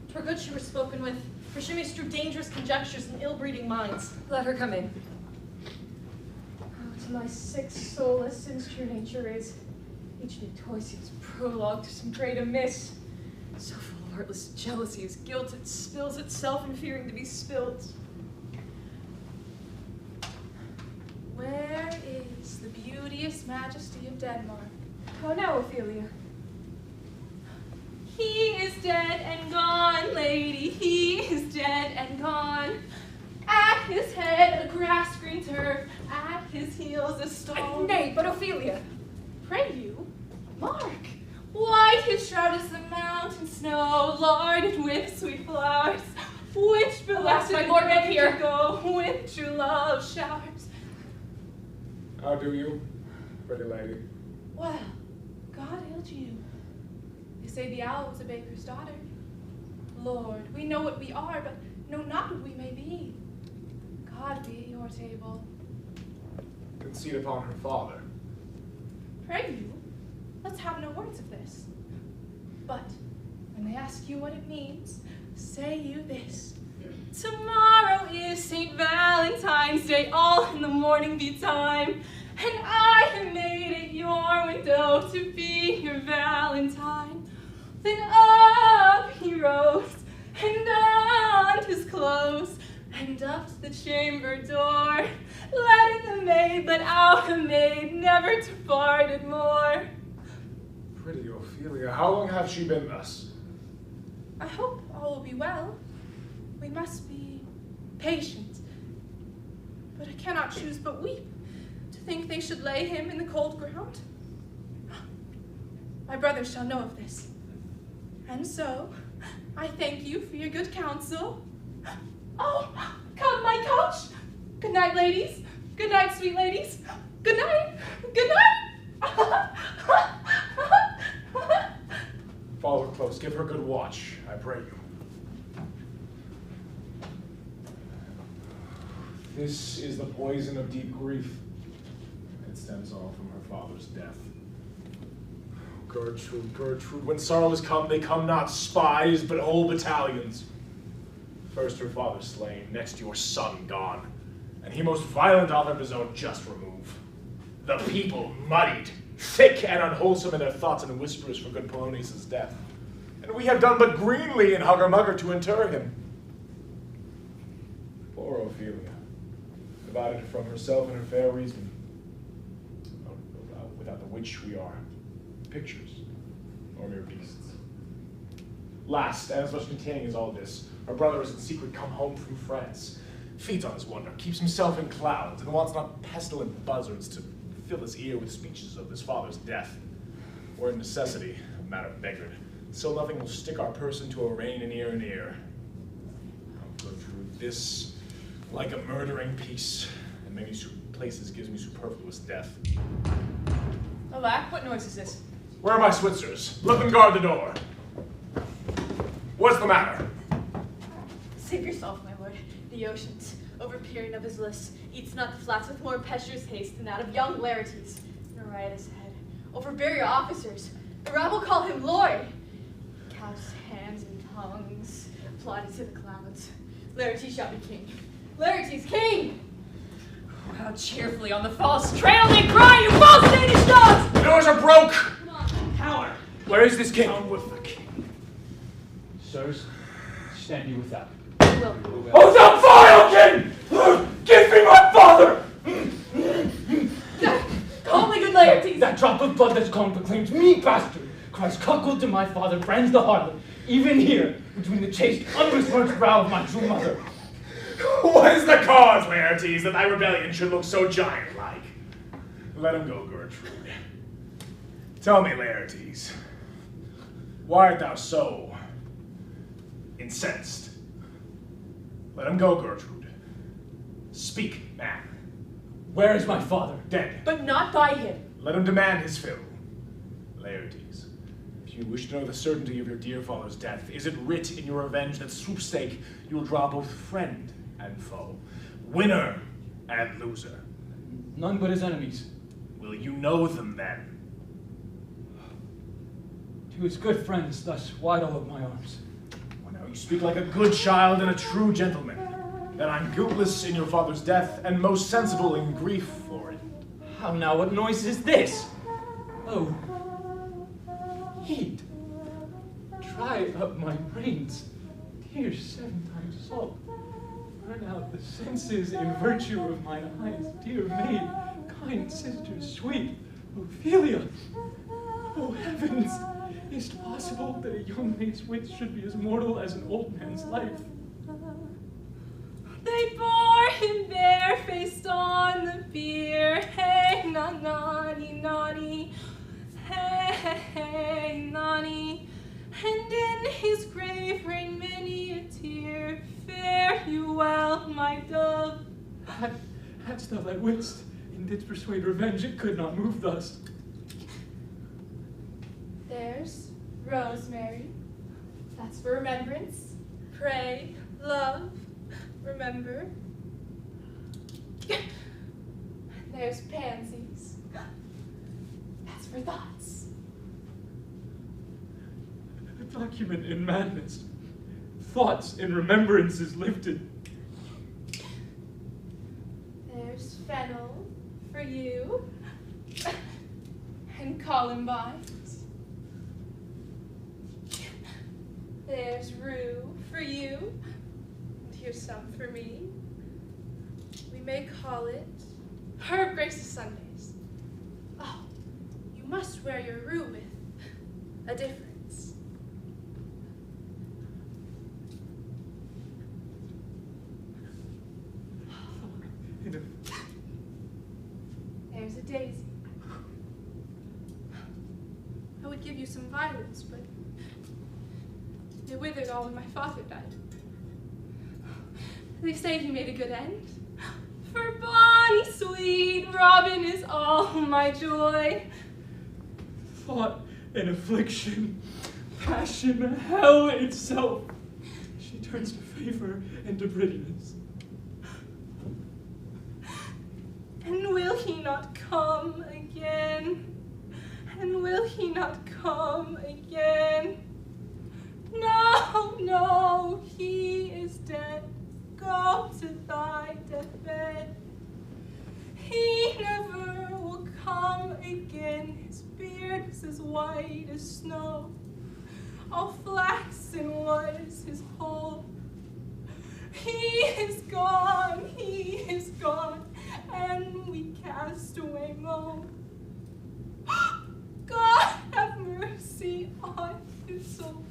Twere good she were spoken with, for she may strew dangerous conjectures and ill-breeding minds. Let her come in. Oh, to my sick soul, as sinister nature is, each new toy seems prologue to some great amiss. So full of heartless jealousy as guilt, it spills itself in fearing to be spilt. Where is the beauteous majesty of Denmark? Oh no, Ophelia. He is dead and gone, lady, he is dead and gone. At his head a grass-green turf, at his heels a stone. Nay, but Ophelia. Pray you, mark, white his shroud is the mountain snow, larded with sweet flowers, which Alas, blessed my lord, way here. to go with true love showers. How do you, pretty lady? Well, God hailed you. They say the owl was a baker's daughter. Lord, we know what we are, but know not what we may be. God be at your table. Conceit upon her father. Pray you, let's have no words of this. But when they ask you what it means, say you this. Tomorrow is St. Valentine's Day, all in the morning be time, and I have made it your window to be your Valentine. Then up he rose, and donned his clothes, and up to the chamber door. Let in the maid, let out the maid, never departed more. Pretty Ophelia, how long hath she been thus? I hope all will be well. We must be patient. But I cannot choose but weep to think they should lay him in the cold ground. My brothers shall know of this. And so, I thank you for your good counsel. Oh, come my couch. Good night, ladies. Good night, sweet ladies. Good night. Good night. Follow her close, give her good watch, I pray you. This is the poison of deep grief. It stems all from her father's death. Gertrude, Gertrude, when sorrows come, they come not spies, but whole battalions. First her father slain, next your son gone, and he most violent author of his own just remove. The people muddied, thick and unwholesome in their thoughts and whispers for good Polonius' death. And we have done but greenly in hugger-mugger to inter him. Poor Ophelia, divided from herself and her fair reason, without the which we are pictures, or mere beasts. Last, and as much containing as all this, our brother is in secret come home from France, feeds on his wonder, keeps himself in clouds, and wants not pestilent buzzards to fill his ear with speeches of his father's death, or in necessity, a matter beggared, so nothing will stick our person to a rein in ear and ear. Oh, Gertrude, this, like a murdering peace, in many places gives me superfluous death. Alack, what noise is this? Where are my Switzers? Let them guard the door. What's the matter? Save yourself, my lord. The oceans, overpeering of his lists, eats not the flats with more impetuous haste than that of young Laertes. In a riotous head, overbear your officers. The rabble call him lord. Counts hands and tongues, plotted to the clouds. Laertes shall be king. Laertes king! Oh, how cheerfully on the false trail they cry, you false Danish dogs! The doors are broke! Coward! Where is this king? Come with the king. Sirs, stand you without. Oh, thou vile king! Give me my father! Call me good Laertes! That drop of blood that's gone proclaims me bastard, cries cuckold to my father, brands the harlot, even here, between the chaste, unbesmirched brow of my true mother. What is the cause, Laertes, that thy rebellion should look so giant-like? Let him go, Gertrude. Tell me, Laertes, why art thou so incensed? Let him go, Gertrude. Speak, man. Where is my father? Dead. But not by him. Let him demand his fill. Laertes, if you wish to know the certainty of your dear father's death, is it writ in your revenge that sweepstake you will draw both friend and foe, winner and loser? None but his enemies. Will you know them then? To his good friends, thus wide all of my arms. Well, now you speak like a good child and a true gentleman. That I'm guiltless in your father's death, and most sensible in grief for it. How now, what noise is this? Oh, heat. Dry up my brains. Tears 7 times salt. Burn out the senses in virtue of mine eyes. Dear maid, kind sister, sweet Ophelia. Oh heavens! Is it possible that a young man's wits should be as mortal as an old man's life? They bore him barefaced on the bier. Hey, naughty, naughty. Hey, hey, naughty. And in his grave rained many a tear. Fare you well, my dove. Hadst thou thy wits, and didst persuade revenge, it could not move thus. There's rosemary. That's for remembrance. Pray, love, remember. There's pansies. That's for thoughts. A document in madness. Thoughts and remembrances lifted. There's fennel for you. And columbines. There's rue for you. And here's some for me. We may call it Herb Grace's Sundays. Oh, you must wear your rue with a difference. There's a daisy. I would give you some violets, but they withered all when my father died. They say he made a good end. For bonny sweet Robin is all my joy. Thought and affliction, passion, hell itself. She turns to favor and to prettiness. And will he not come again? And will he not come again? No, no, he is dead. Go to thy deathbed. He never will come again. His beard is as white as snow. All flaxen was his whole. He is gone, and we cast away moan. God have mercy on his soul.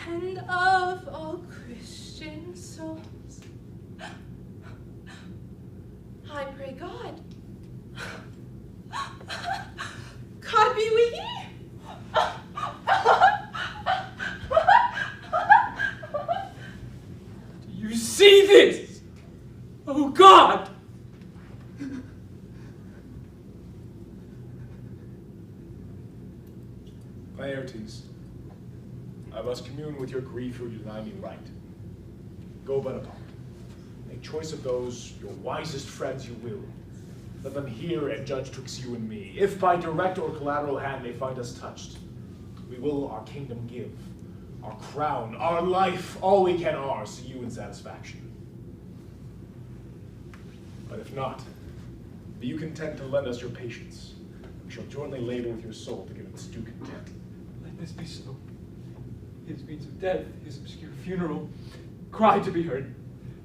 And of all Christian souls, I pray God. God be with ye. Do you see this? Oh God! Laertes, I must commune with your grief who deny me right. Go but apart. Make choice of those, your wisest friends you will. Let them hear and judge twixt you and me. If by direct or collateral hand they find us touched, we will our kingdom give, our crown, our life, all we can ours to you in satisfaction. But if not, be you content to lend us your patience. We shall jointly labor with your soul to give its due content. Let this be so. His means of death, his obscure funeral, cry to be heard,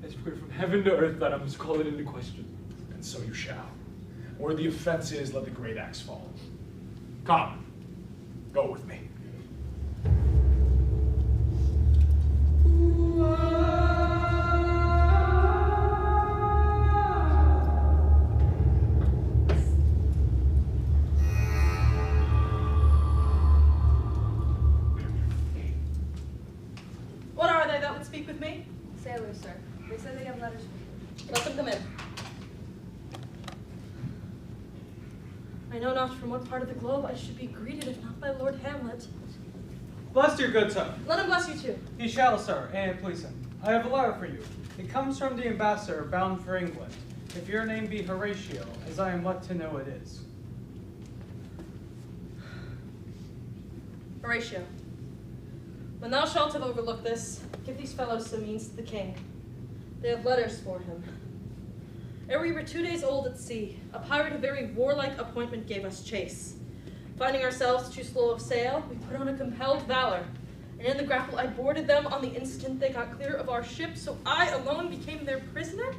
as prayer from heaven to earth that I must call it into question. And so you shall. Where the offense is, let the great axe fall. Come, go with me. What are they that would speak with me? Sailors, sir. They said they have letters for you. Let them come in. I know not from what part of the globe I should be greeted, if not by Lord Hamlet. Bless you, good sir. Let him bless you too. He shall, sir, and please him. I have a letter for you. It comes from the ambassador bound for England. If your name be Horatio, as I am led to know it is. Horatio, when thou shalt have overlooked this, give these fellows some means to the king. They have letters for him. Ere we were 2 days old at sea, a pirate of very warlike appointment gave us chase. Finding ourselves too slow of sail, we put on a compelled valor, and in the grapple I boarded them on the instant they got clear of our ship, so I alone became their prisoner?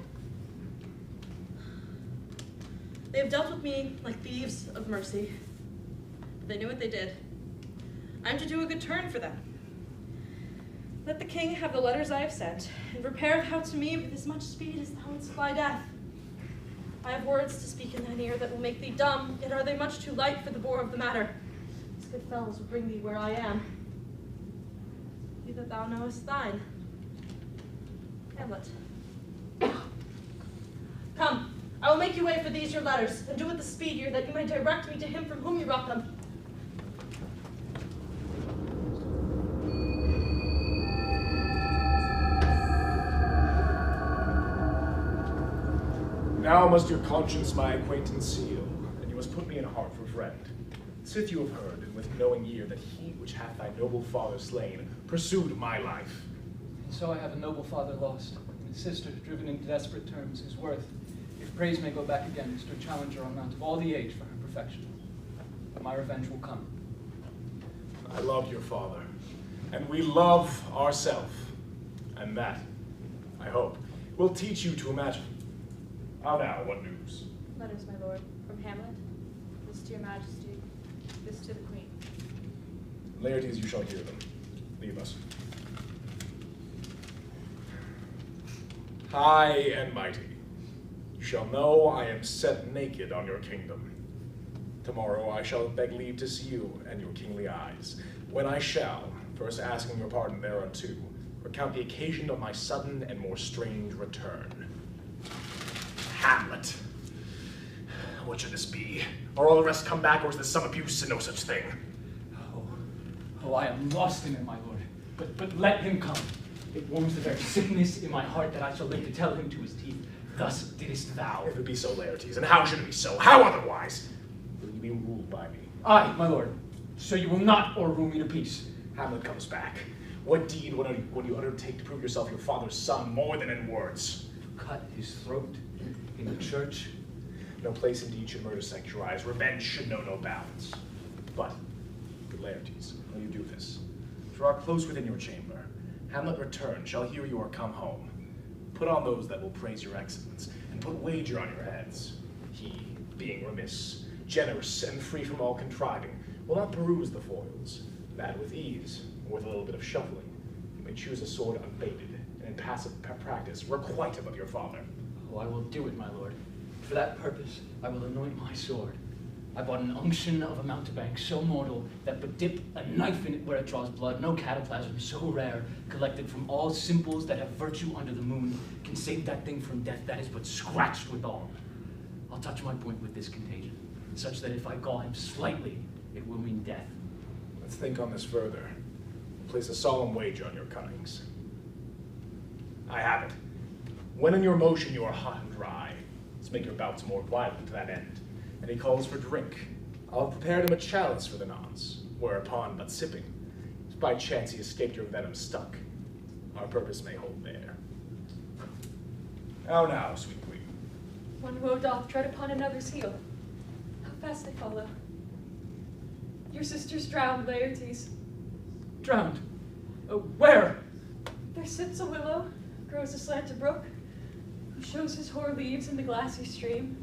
They have dealt with me like thieves of mercy. But they knew what they did. I am to do a good turn for them. Let the king have the letters I have sent, and prepare thou to me with as much speed as thou wouldst fly death. I have words to speak in thine ear that will make thee dumb, yet are they much too light for the bore of the matter. These good fellows will bring thee where I am. See that thou knowest thine. Hamlet. Come, I will make you way for these your letters, and do with the speedier that you may direct me to him from whom you brought them. Now must your conscience my acquaintance seal, and you must put me in heart for friend. Sith you have heard, and with knowing ear, that he which hath thy noble father slain pursued my life. And so I have a noble father lost, and a sister driven into desperate terms, whose worth, if praise may go back again, stood challenger on mount of all the age for her perfection. But my revenge will come. I loved your father, and we love ourself, and that, I hope, will teach you to imagine. How now, what news? Letters, my lord, from Hamlet. This to your majesty, this to the queen. Laertes, you shall hear them. Leave us. High and mighty, you shall know I am set naked on your kingdom. Tomorrow I shall beg leave to see you and your kingly eyes, when I shall, first asking your pardon thereunto, recount the occasion of my sudden and more strange return. Hamlet. What should this be? Are all the rest come back, or is this some abuse and no such thing? Oh, I am lost in it, my lord. But let him come. It warms the very sickness in my heart that I shall live to tell him to his teeth, thus didst thou. If it be so, Laertes, and how should it be so? How otherwise? Will you be ruled by me? Aye, my lord. So you will not o'errule me to peace. Hamlet comes back. What deed would you undertake to prove yourself your father's son more than in words? To cut his throat in the church. No place indeed should murder sanctuarize. Revenge should know no bounds. But, good Laertes, will you do this? Draw close within your chamber. Hamlet return shall hear you are come home. Put on those that will praise your excellence, and put wager on your heads. He, being remiss, generous, and free from all contriving, will not peruse the foils, that with ease, or with a little bit of shuffling, you may choose a sword unbaited, and in passive practice requite of your father. Oh, I will do it, my lord. For that purpose, I will anoint my sword. I bought an unction of a mountebank so mortal that but dip a knife in it where it draws blood, no cataplasm so rare, collected from all simples that have virtue under the moon, can save that thing from death that is but scratched withal. I'll touch my point with this contagion, such that if I gall him slightly, it will mean death. Let's think on this further. Place a solemn wager on your cunnings. I have it. When in your motion you are hot and dry, let's make your bouts more violent to that end. And he calls for drink. I'll have prepared him a chalice for the nonce, whereupon, but sipping, if by chance he escaped your venom stuck, our purpose may hold there. How now, sweet queen? One woe doth tread upon another's heel. How fast they follow. Your sister's drowned, Laertes. Drowned? Where? There sits a willow, grows aslant a brook, who shows his hoar leaves in the glassy stream.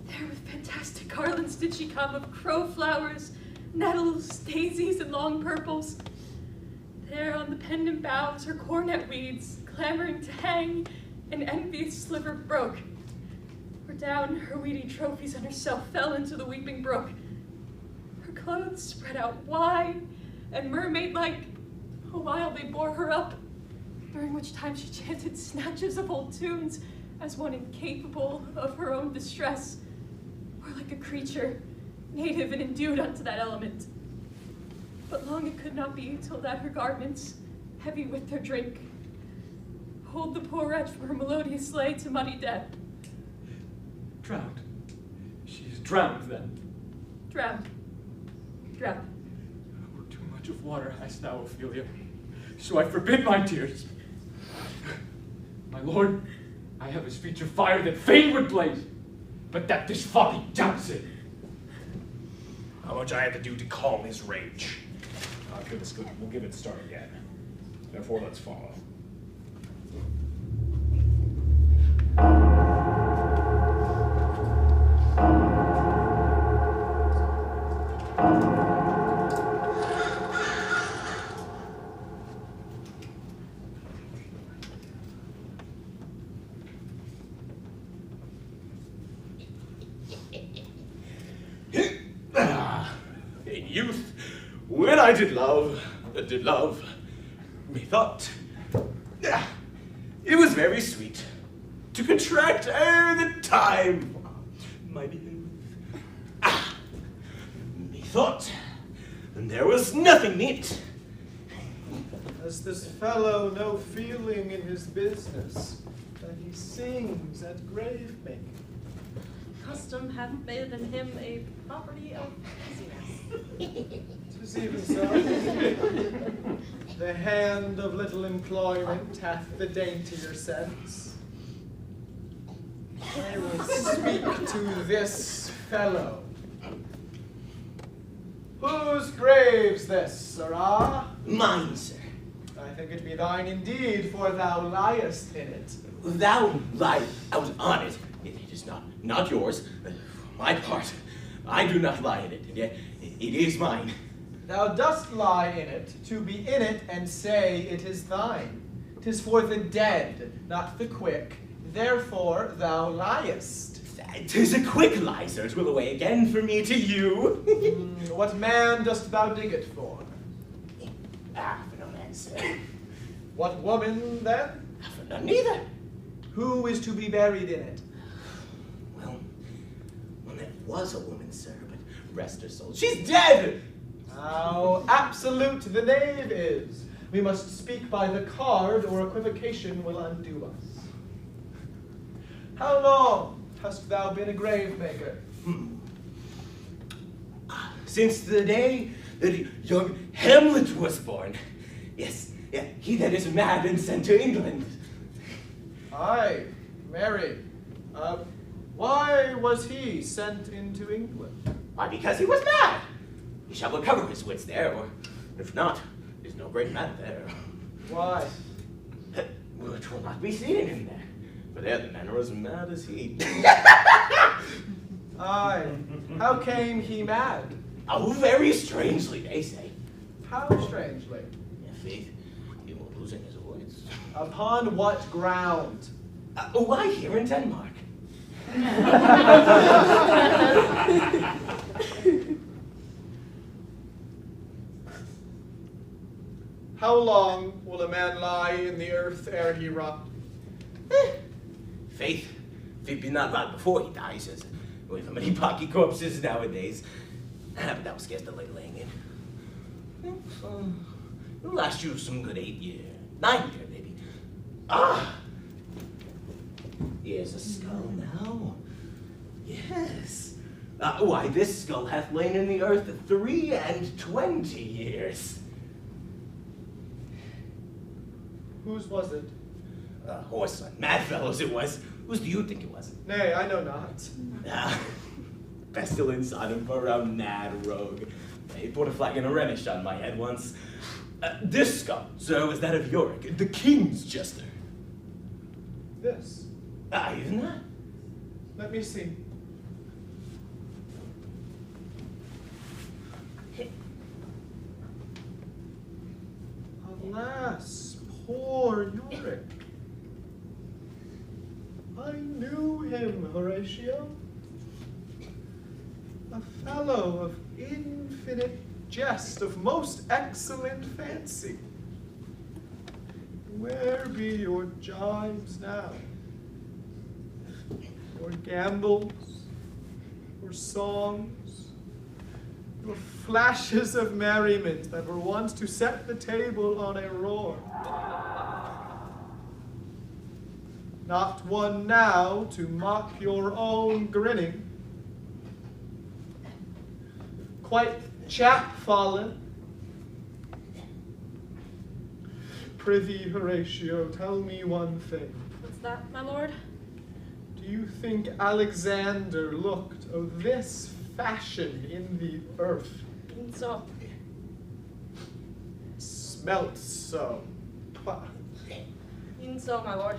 There with fantastic garlands did she come of crow flowers, nettles, daisies, and long purples. There on the pendant boughs her cornet weeds, clamoring to hang, an envious sliver broke. For down her weedy trophies and herself fell into the weeping brook. Her clothes spread out wide and mermaid-like, a while they bore her up, during which time she chanted snatches of old tunes as one incapable of her own distress, or like a creature native and endued unto that element. But long it could not be till that her garments, heavy with their drink, hold the poor wretch from her melodious lay to muddy death. Drowned. She is drowned, then. Drowned. Drowned. Oh, too much of water hast thou, Ophelia. So I forbid my tears. My lord, I have a speech of fire that fain would blaze, but that this folly doubts it. How much I have to do to calm his rage. After this, we'll give it start again. Therefore, let's follow. youth, when I did love, methought it was very sweet to contract ere the time, my youth. Methought there was nothing neat. Has this fellow no feeling in his business that he sings at grave making? Custom hath made in him a property of busyness. 'Tis even so. The hand of little employment hath the daintier sense. I will speak to this fellow. Whose grave's this, sirrah? Mine, sir. I think it be thine indeed, for thou liest in it. Thou lie out on it. It is not yours. For my part, I do not lie in it, and yet it is mine. Thou dost lie in it, to be in it and say it is thine. 'Tis for the dead, not the quick. Therefore thou liest. 'Tis a quick lie, sir. 'Twill away again for me to you. What man dost thou dig it for? For no man, sir. What woman, then? For none neither. Who is to be buried in it? Well, there was a woman, sir, but rest her soul, she's dead! How absolute the knave is. We must speak by the card, or equivocation will undo us. How long hast thou been a grave maker? Since the day that young Hamlet was born. Yes, he that is mad and sent to England. Aye, marry. Why was he sent into England? Why, because he was mad. He shall recover his wits there, or if not, there's no great matter there. Why? Well, it will not be seen in him there, for there the men are as mad as he. Aye, how came he mad? Oh, very strangely, they say. How strangely? Faith, he was losing his voice. Upon what ground? Why, here in Denmark. How long will a man lie in the earth ere he rot? Faith, if he be not rot before he dies, as we have many pocky corpses nowadays. But that was scarce delay laying in. It'll last you some good 8 years. 9 years, maybe. Here's a skull now. Yes. Why, this skull hath lain in the earth 23 years. Whose was it? Horse son, mad fellows it was. Whose do you think it was? Nay, I know not. Pestilence on him for a mad rogue. He put a flag and a Rhenish on my head once. This skull, sir, was that of Yorick, the king's jester. This? Even that? Let me see. Alas, poor Yorick. I knew him, Horatio. A fellow of infinite jest, of most excellent fancy. Where be your jibes now? Your gambols? Your songs? Your flashes of merriment that were once to set the table on a roar? Not one now to mock your own grinning. Quite chapfallen. Prithee, Horatio, tell me one thing. What's that, my lord? Do you think Alexander looked of this fashion in the earth? And so. Smelt so. Pah. Even so, my lord.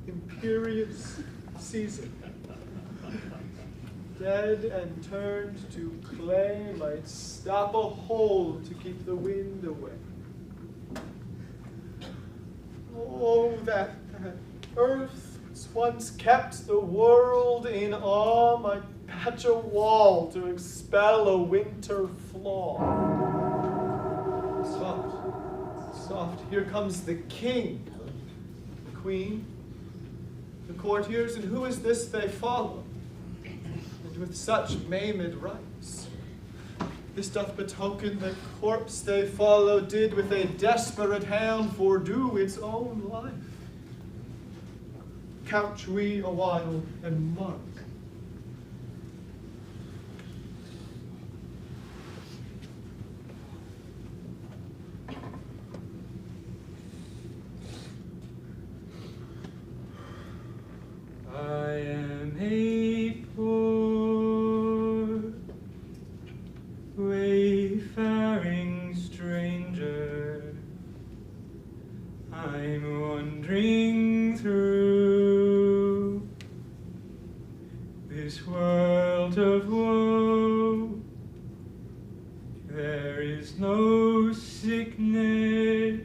Imperious Caesar, dead and turned to clay, might stop a hole to keep the wind away. Oh, that earth once kept the world in awe, might patch a wall to expel a winter flaw. Soft, soft, here comes the king, the queen, the courtiers, and who is this they follow? And with such maimed rites, this doth betoken the corpse they follow did with a desperate hand fordo its own life. Couch we a while and mark. I am a poor wayfaring stranger. I'm wandering through this world of woe. There is no sickness,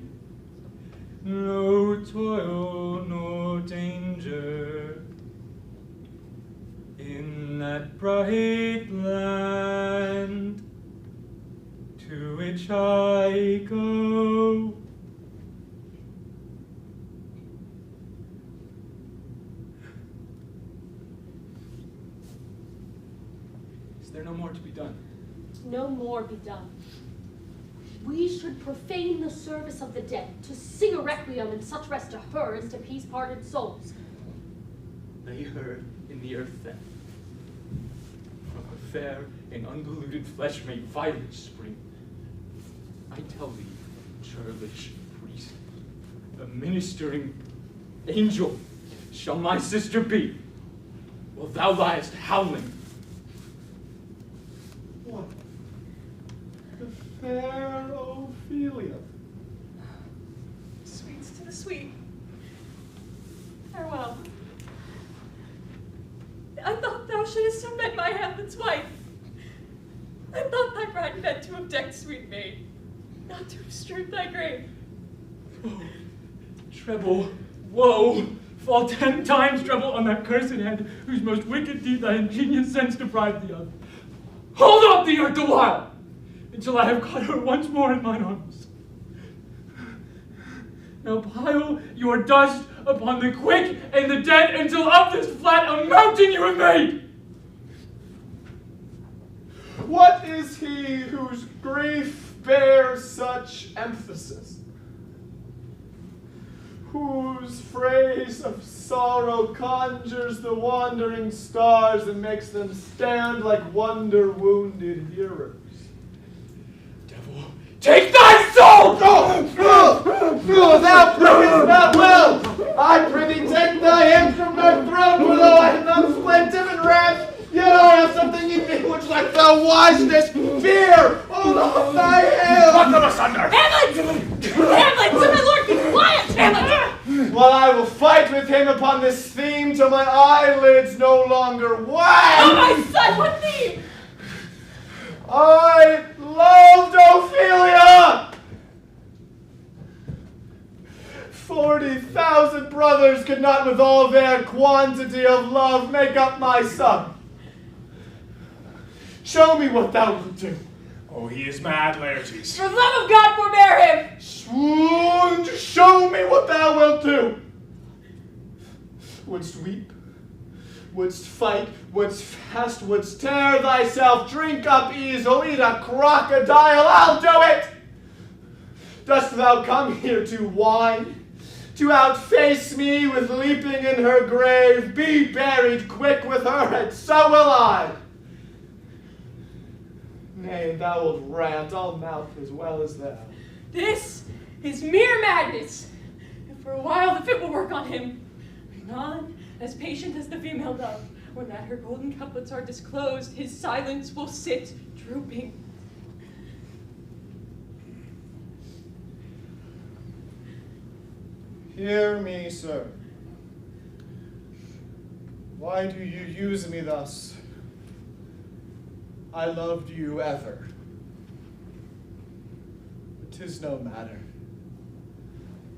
no toil, no danger in that bright land to which I go. Is there no more to be done? No more be done. We should profane the service of the dead, to sing a requiem and such rest to her as to peace-parted souls. Lay her in the earth then. From her fair and unpolluted flesh may violence spring. I tell thee, churlish priest, a ministering angel shall my sister be, while thou liest howling. What? The fair Ophelia. Sweets to the sweet. Farewell. I thought thou shouldst have been my Hamlet's wife. I thought thy bride meant to have decked sweet maid, not to have strewed thy grave. Oh, treble, woe, fall 10 times treble on that cursed head, whose most wicked deed thy ingenious sense deprived thee of. Hold up the earth a while, until I have caught her once more in mine arms. Now pile your dust upon the quick and the dead, until of this flat a mountain you have made. What is he whose grief bears such emphasis? Whose phrase of sorrow conjures the wandering stars and makes them stand like wonder-wounded heroes? Devil, take thy soul! No, thou prithest not well! I prithee take thy hand from my throat, for though I have not splinted and wrath, yet I have something in me which like thou wisest fear! Hold off thy hand! Pluck them asunder! Hamlet! Hamlet! To my lord, be quiet, Hamlet! Well, I will fight with him upon this theme till my eyelids no longer wag! Oh, my son, what theme? I loved Ophelia! 40,000 brothers could not with all their quantity of love make up my son. Show me what thou wilt do. Oh, he is mad, Laertes. For the love of God, forbear him! Swoon, show me what thou wilt do. Wouldst weep? Wouldst fight? Wouldst fast? Wouldst tear thyself? Drink up easel, eat a crocodile, I'll do it! Dost thou come here to whine? To outface me with leaping in her grave? Be buried quick with her, and so will I! Nay, thou old rant, I'll mouth as well as thou. This is mere madness. And for a while the fit will work on him. Anon, as patient as the female dove, when that her golden couplets are disclosed, his silence will sit drooping. Hear me, sir. Why do you use me thus? I loved you ever. But 'tis no matter.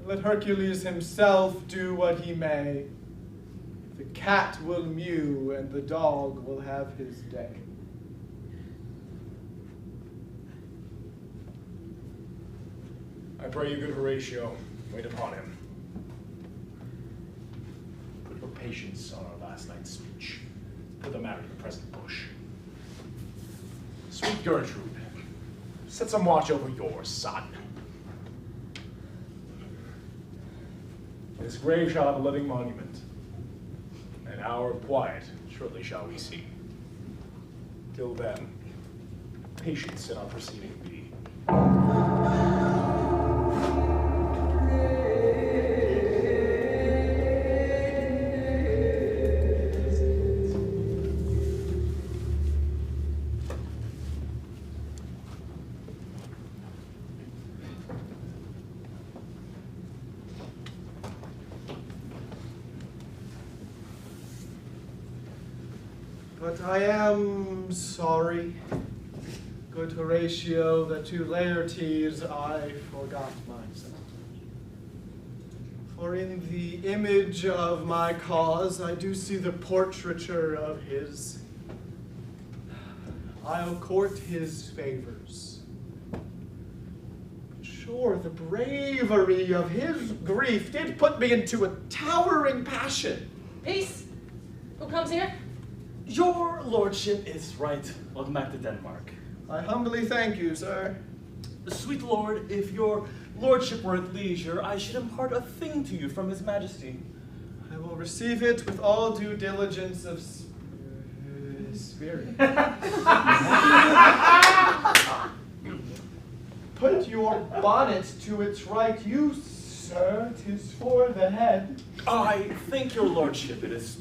Let Hercules himself do what he may. The cat will mew and the dog will have his day. I pray you, good Horatio, wait upon him. Put your patience on our last night's speech. Put the matter to the present push. Sweet Gertrude, set some watch over your son. This grave shall have a living monument. An hour of quiet shortly shall we see. Till then, patience in our proceeding be. But I am sorry, good Horatio, that to Laertes I forgot myself. For in the image of my cause I do see the portraiture of his. I'll court his favors. Sure, the bravery of his grief did put me into a towering passion. Peace! Who comes here? Your lordship is right. Welcome back to Denmark. I humbly thank you, sir. Sweet lord, if your lordship were at leisure, I should impart a thing to you from his majesty. I will receive it with all due diligence of spirit. Put your bonnet to its right use, sir. 'Tis for the head. I thank your lordship. It is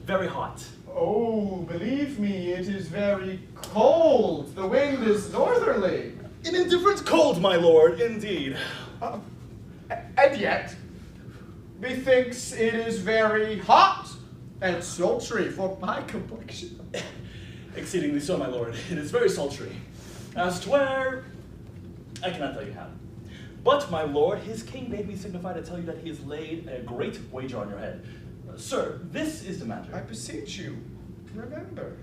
very hot. Oh, believe me, it is very cold. The wind is northerly. An indifferent cold, my lord, indeed. And yet, methinks it is very hot and sultry for my complexion. Exceedingly so, my lord. It is very sultry. As to where, I cannot tell you how. But, my lord, his king bade me signify to tell you that he has laid a great wager on your head. Sir, this is the matter. I beseech you, remember.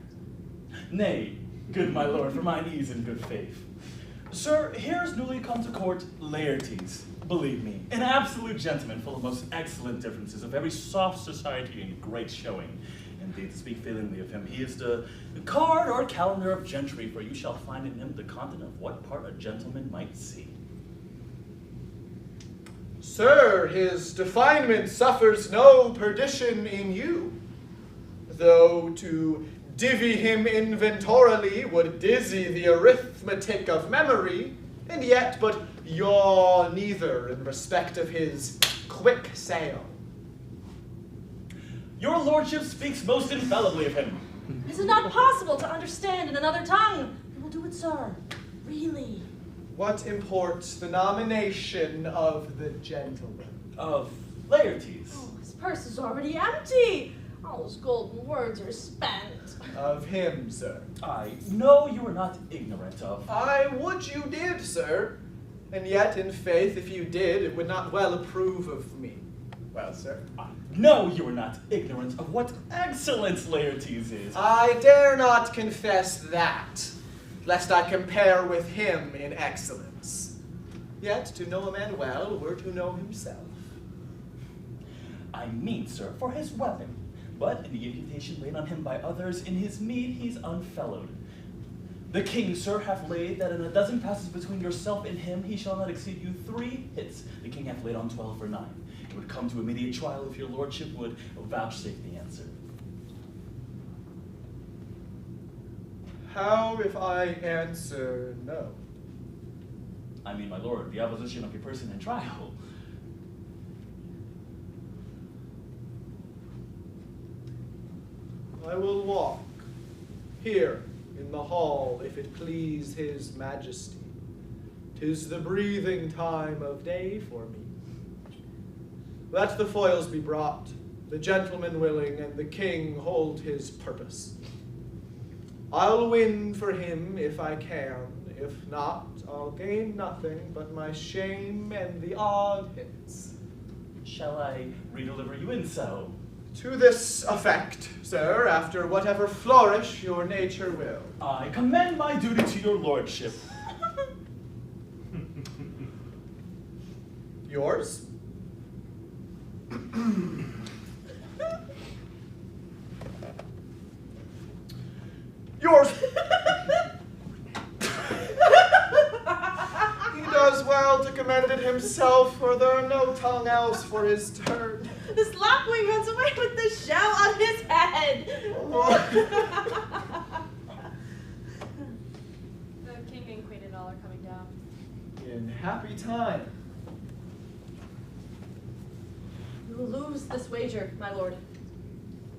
Nay, good my lord, for mine ease and good faith. Sir, here is newly come to court Laertes. Believe me, an absolute gentleman full of most excellent differences, of very soft society and great showing. Indeed, to speak feelingly of him, he is the card or calendar of gentry, for you shall find in him the content of what part a gentleman might see. Sir, his definement suffers no perdition in you, though to divvy him inventorily would dizzy the arithmetic of memory, and yet but yaw neither in respect of his quick sale. Your lordship speaks most infallibly of him. Is it not possible to understand in another tongue? We will do it, sir. Really. What imports the nomination of the gentleman? Of Laertes. Oh, his purse is already empty. All his golden words are spent. Of him, sir. I know you are not ignorant of. I would you did, sir. And yet, in faith, if you did, it would not well approve of me. Well, sir. I know you are not ignorant of what excellence Laertes is. I dare not confess that, lest I compare with him in excellence. Yet, to know a man well were to know himself. I mean, sir, for his weapon. But in the imputation laid on him by others, in his meed he's unfellowed. The king, sir, hath laid that in a dozen passes between yourself and him, he shall not exceed you 3 hits. The king hath laid on 12 for 9. It would come to immediate trial if your lordship would vouchsafe the answer. How if I answer no? I mean, my lord, the opposition of your person in trial. I will walk here in the hall, if it please his majesty. 'Tis the breathing time of day for me. Let the foils be brought, the gentleman willing, and the king hold his purpose. I'll win for him if I can. If not, I'll gain nothing but my shame and the odd hits. Shall I redeliver you in so? To this effect, sir, after whatever flourish your nature will. I commend my duty to your lordship. Yours? Yours. He does well to commend it himself, for there are no tongue else for his turn. This lapwing runs away with the shell on his head. The king and queen and all are coming down. In happy time. You will lose this wager, my lord.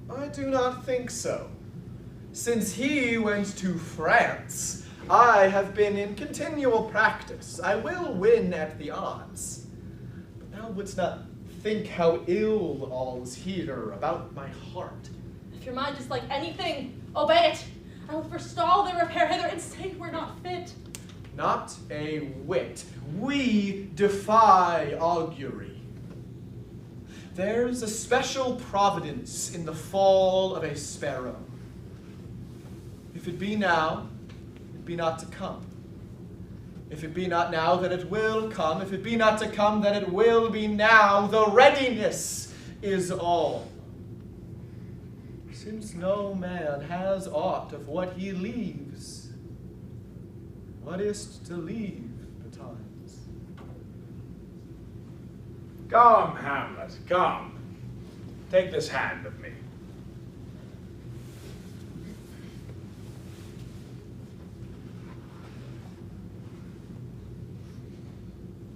I do not think so. Since he went to France, I have been in continual practice. I will win at the odds. But thou wouldst not think how ill all's here about my heart. If your mind is like anything, obey it. I will forestall their repair hither and say we're not fit. Not a whit. We defy augury. There's a special providence in the fall of a sparrow. If it be now, it be not to come. If it be not now, then it will come. If it be not to come, then it will be now. The readiness is all. Since no man has aught of what he leaves, what is't to leave betimes? Come, Hamlet, come. Take this hand of me.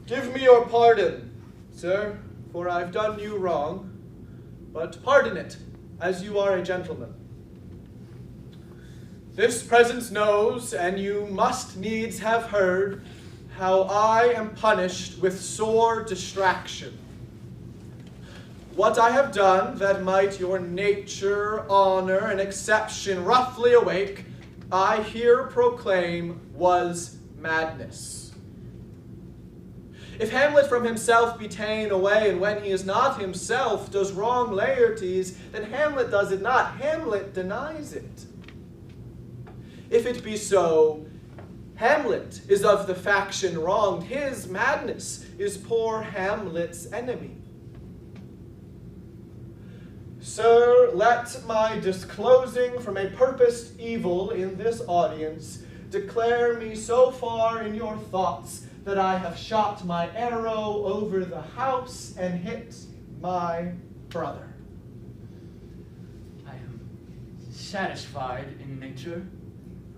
Give me your pardon, sir, for I've done you wrong, but pardon it, as you are a gentleman. This presence knows, and you must needs have heard, how I am punished with sore distraction. What I have done that might your nature, honor, and exception roughly awake, I here proclaim was madness. If Hamlet from himself be ta'en away, and when he is not himself does wrong Laertes, then Hamlet does it not, Hamlet denies it. If it be so, Hamlet is of the faction wronged, his madness is poor Hamlet's enemy. Sir, let my disclosing from a purposed evil in this audience declare me so far in your thoughts that I have shot my arrow over the house and hit my brother. I am satisfied in nature,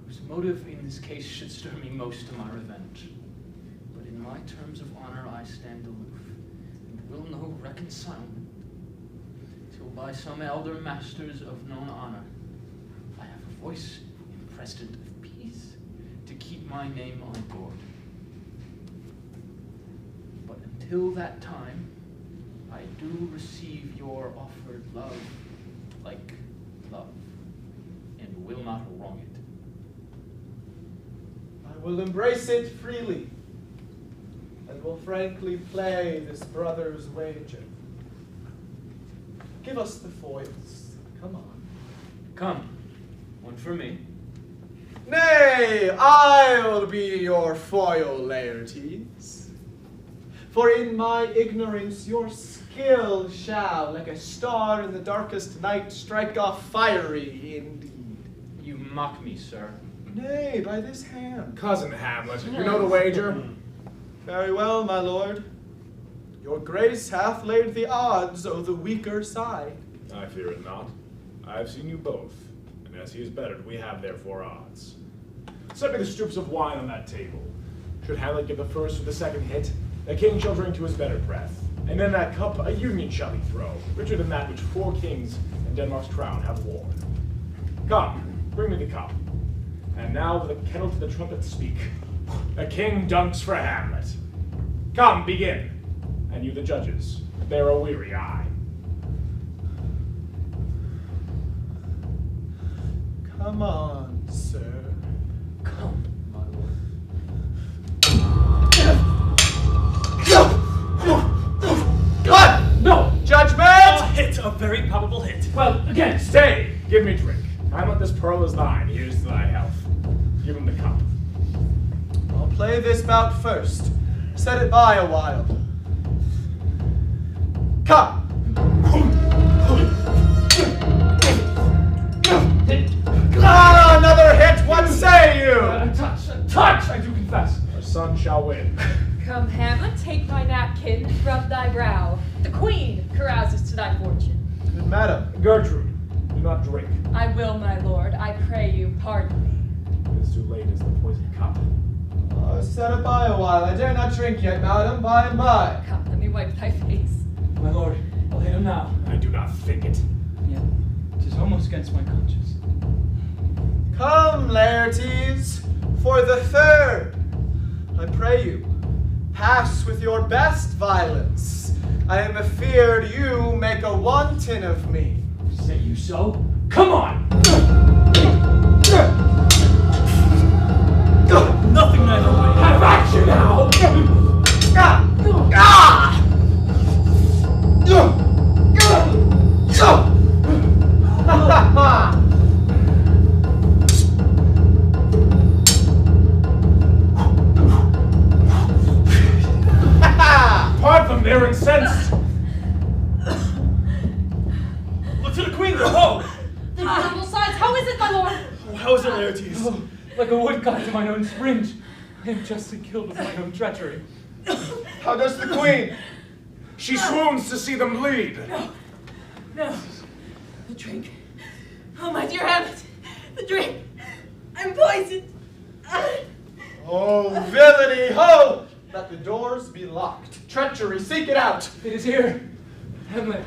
whose motive in this case should stir me most to my revenge. But in my terms of honor I stand aloof, and will no reconcilement, till by some elder masters of known honor I have a voice in precedent of peace to keep my name on board. But until that time, I do receive your offered love like love, and will not wrong it. I will embrace it freely, and will frankly play this brother's wager. Give us the foils. Come on. Come, one for me. Nay, I'll be your foil, Laertes. For in my ignorance your skill shall, like a star in the darkest night, strike off fiery indeed. You mock me, sir. Nay, by this hand. Cousin Hamlet, you know the wager? Very well, my lord. Your grace hath laid the odds o' the weaker side. I fear it not. I have seen you both, and as he is bettered, we have therefore odds. Set me the stoups of wine on that table. Should Hamlet give the first or the second hit, the king shall drink to his better breath, and in that cup a union shall he throw, richer than that which 4 kings and Denmark's crown have worn. Come, bring me the cup. And now with a kettle to the trumpet speak. The king dunks for Hamlet. Come, begin. And you the judges, bear a weary eye. Come on, sir. Come, my lord. What? No! Judgment! A hit a very probable hit. Well, again, stay! Give me drink. Hamlet, this pearl is thine. Here's to thy health. Give him the cup. I'll play this bout first. Set it by a while. Cup! Another hit! What say you? A touch, I do confess. Our son shall win. Come, Hamlet, take my napkin, rub thy brow. The queen carouses to thy fortune. Good madam. Gertrude, do not drink. I will, my lord. I pray you, pardon me. It is too late as the poisoned cup. Set it by a while. I dare not drink yet, madam. By and by. Come, let me wipe thy face. My lord, I'll hit him now. I do not think it. Yet, 'tis almost against my conscience. Come, Laertes, for the third. I pray you, pass with your best violence. I am afeard you make a wanton of me. Say you so? Come on! Nothing neither way. Have at you now! Part them, they're incensed! Look to the queen, go home! The terrible sides, how is it, my lord? Oh, how is it, Laertes? Oh, like a woodcock to mine own springe. I am justly killed with mine own treachery. How does the queen? She swoons to see them bleed. No. The drink. Oh, my dear Hamlet. The drink. I'm poisoned. Oh, villainy, ho! Let the doors be locked. Treachery, seek it out. It is here. Hamlet,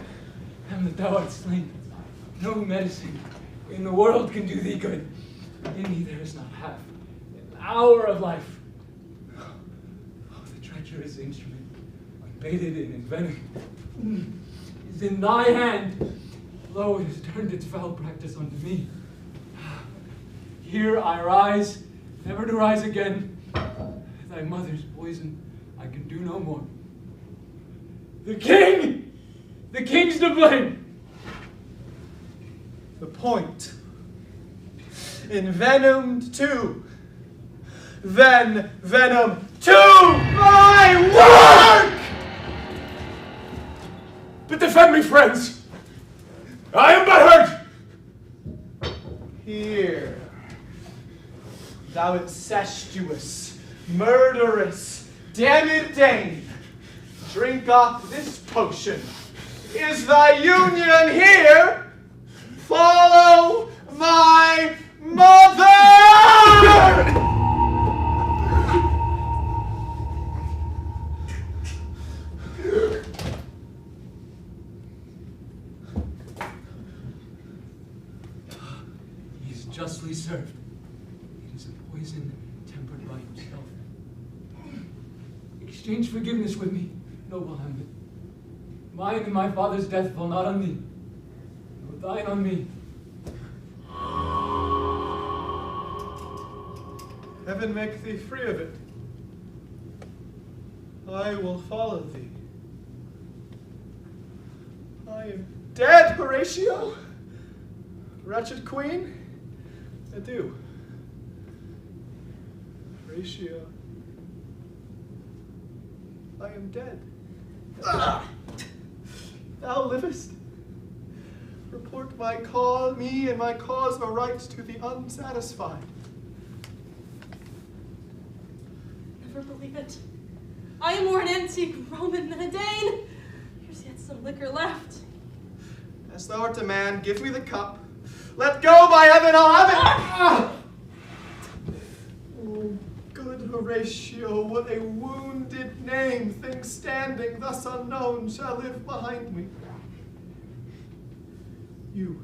thou art slain. No medicine in the world can do thee good. In thee there is not half an hour of life. Oh, the treacherous instrument, unbaited and envenomed, is in thy hand. Lo, it has turned its foul practice unto me. Here I rise, never to rise again. Thy mother's poison, I can do no more. The king! The king's to blame! The point. Envenomed too. Then venom to my work! But defend me, friends! I am but hurt! Here. Thou incestuous, murderous, damned Dane, drink up this potion. Is thy union here? Follow my mother! He is justly served. It is a poison tempered by himself. Exchange forgiveness with me, noble Hamlet. Mine and my father's death fall not on thee, nor thine on me. Heaven make thee free of it. I will follow thee. I am dead, Horatio. Wretched queen, adieu. Horatio, I am dead. Thou livest. Report me and my cause of right to the unsatisfied. Never believe it. I am more an antique Roman than a Dane. Here's yet some liquor left. As thou art a man, give me the cup. Let go, by heaven, I'll have it! Ah! Oh, good Horatio, what a wounded name, things standing thus unknown, shall live behind me. You,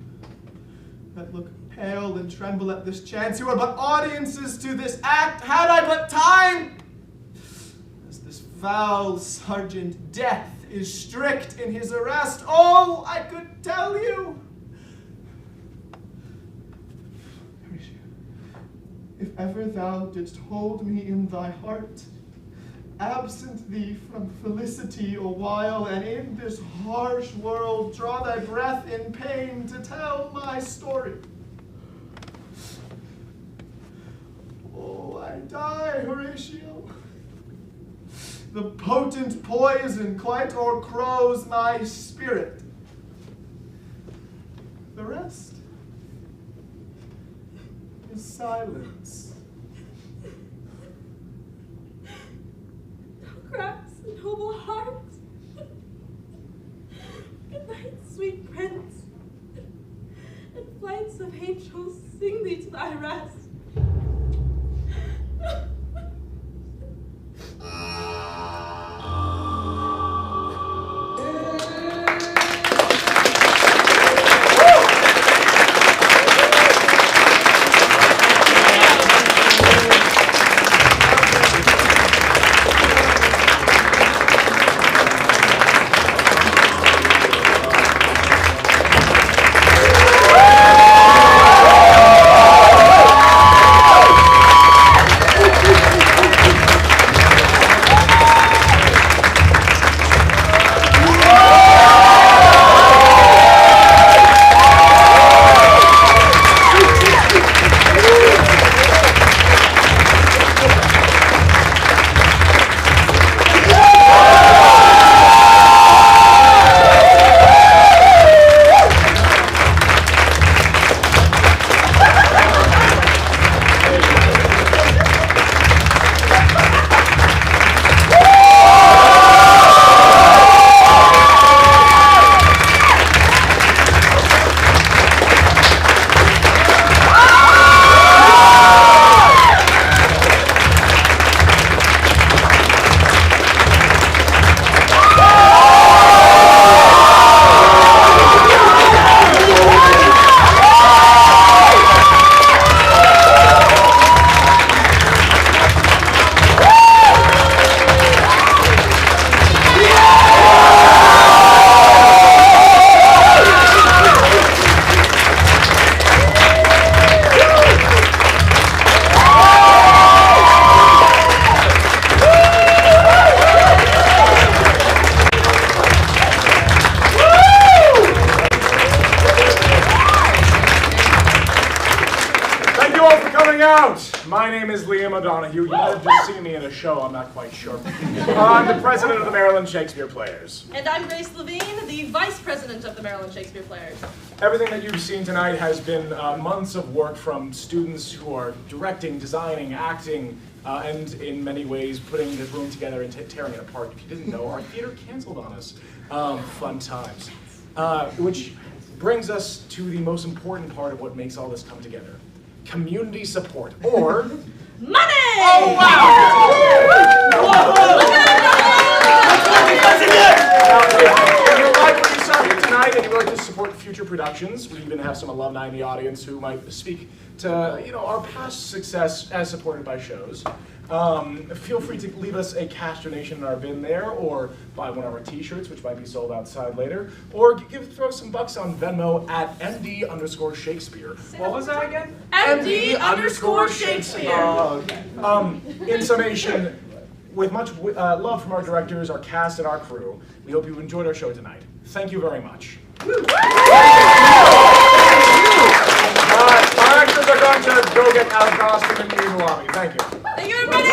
that look pale and tremble at this chance, you are but audiences to this act, had I but time! As this foul sergeant Death is strict in his arrest, oh, I could tell you! If ever thou didst hold me in thy heart, absent thee from felicity a while, and in this harsh world draw thy breath in pain to tell my story. Oh, I die, Horatio. The potent poison quite o'ercrows my spirit. The rest is silence. Crafts and noble heart. Good night, sweet prince. And flights of angels sing thee to thy rest. My name is Liam O'Donoghue. You might have just seen me in a show, I'm not quite sure. I'm the president of the Maryland Shakespeare Players. And I'm Grace Levine, the vice president of the Maryland Shakespeare Players. Everything that you've seen tonight has been months of work from students who are directing, designing, acting, and in many ways putting the room together and tearing it apart. If you didn't know, our theater canceled on us. Fun times. Which brings us to the most important part of what makes all this come together. Community support, or... Money! Oh, wow! If you like what you saw here tonight and you would like to support future productions, we even have some alumni in the audience who might speak to, our past success as supported by shows. Feel free to leave us a cash donation in our bin there, or buy one of our t-shirts, which might be sold outside later, or throw some bucks on Venmo at MD_Shakespeare. What was that again? MD_Shakespeare. In summation, with much love from our directors, our cast, and our crew, we hope you've enjoyed our show tonight. Thank you very much. Our actors are going to go get out of costume and meet in the lobby. Thank you. Thank you, everybody!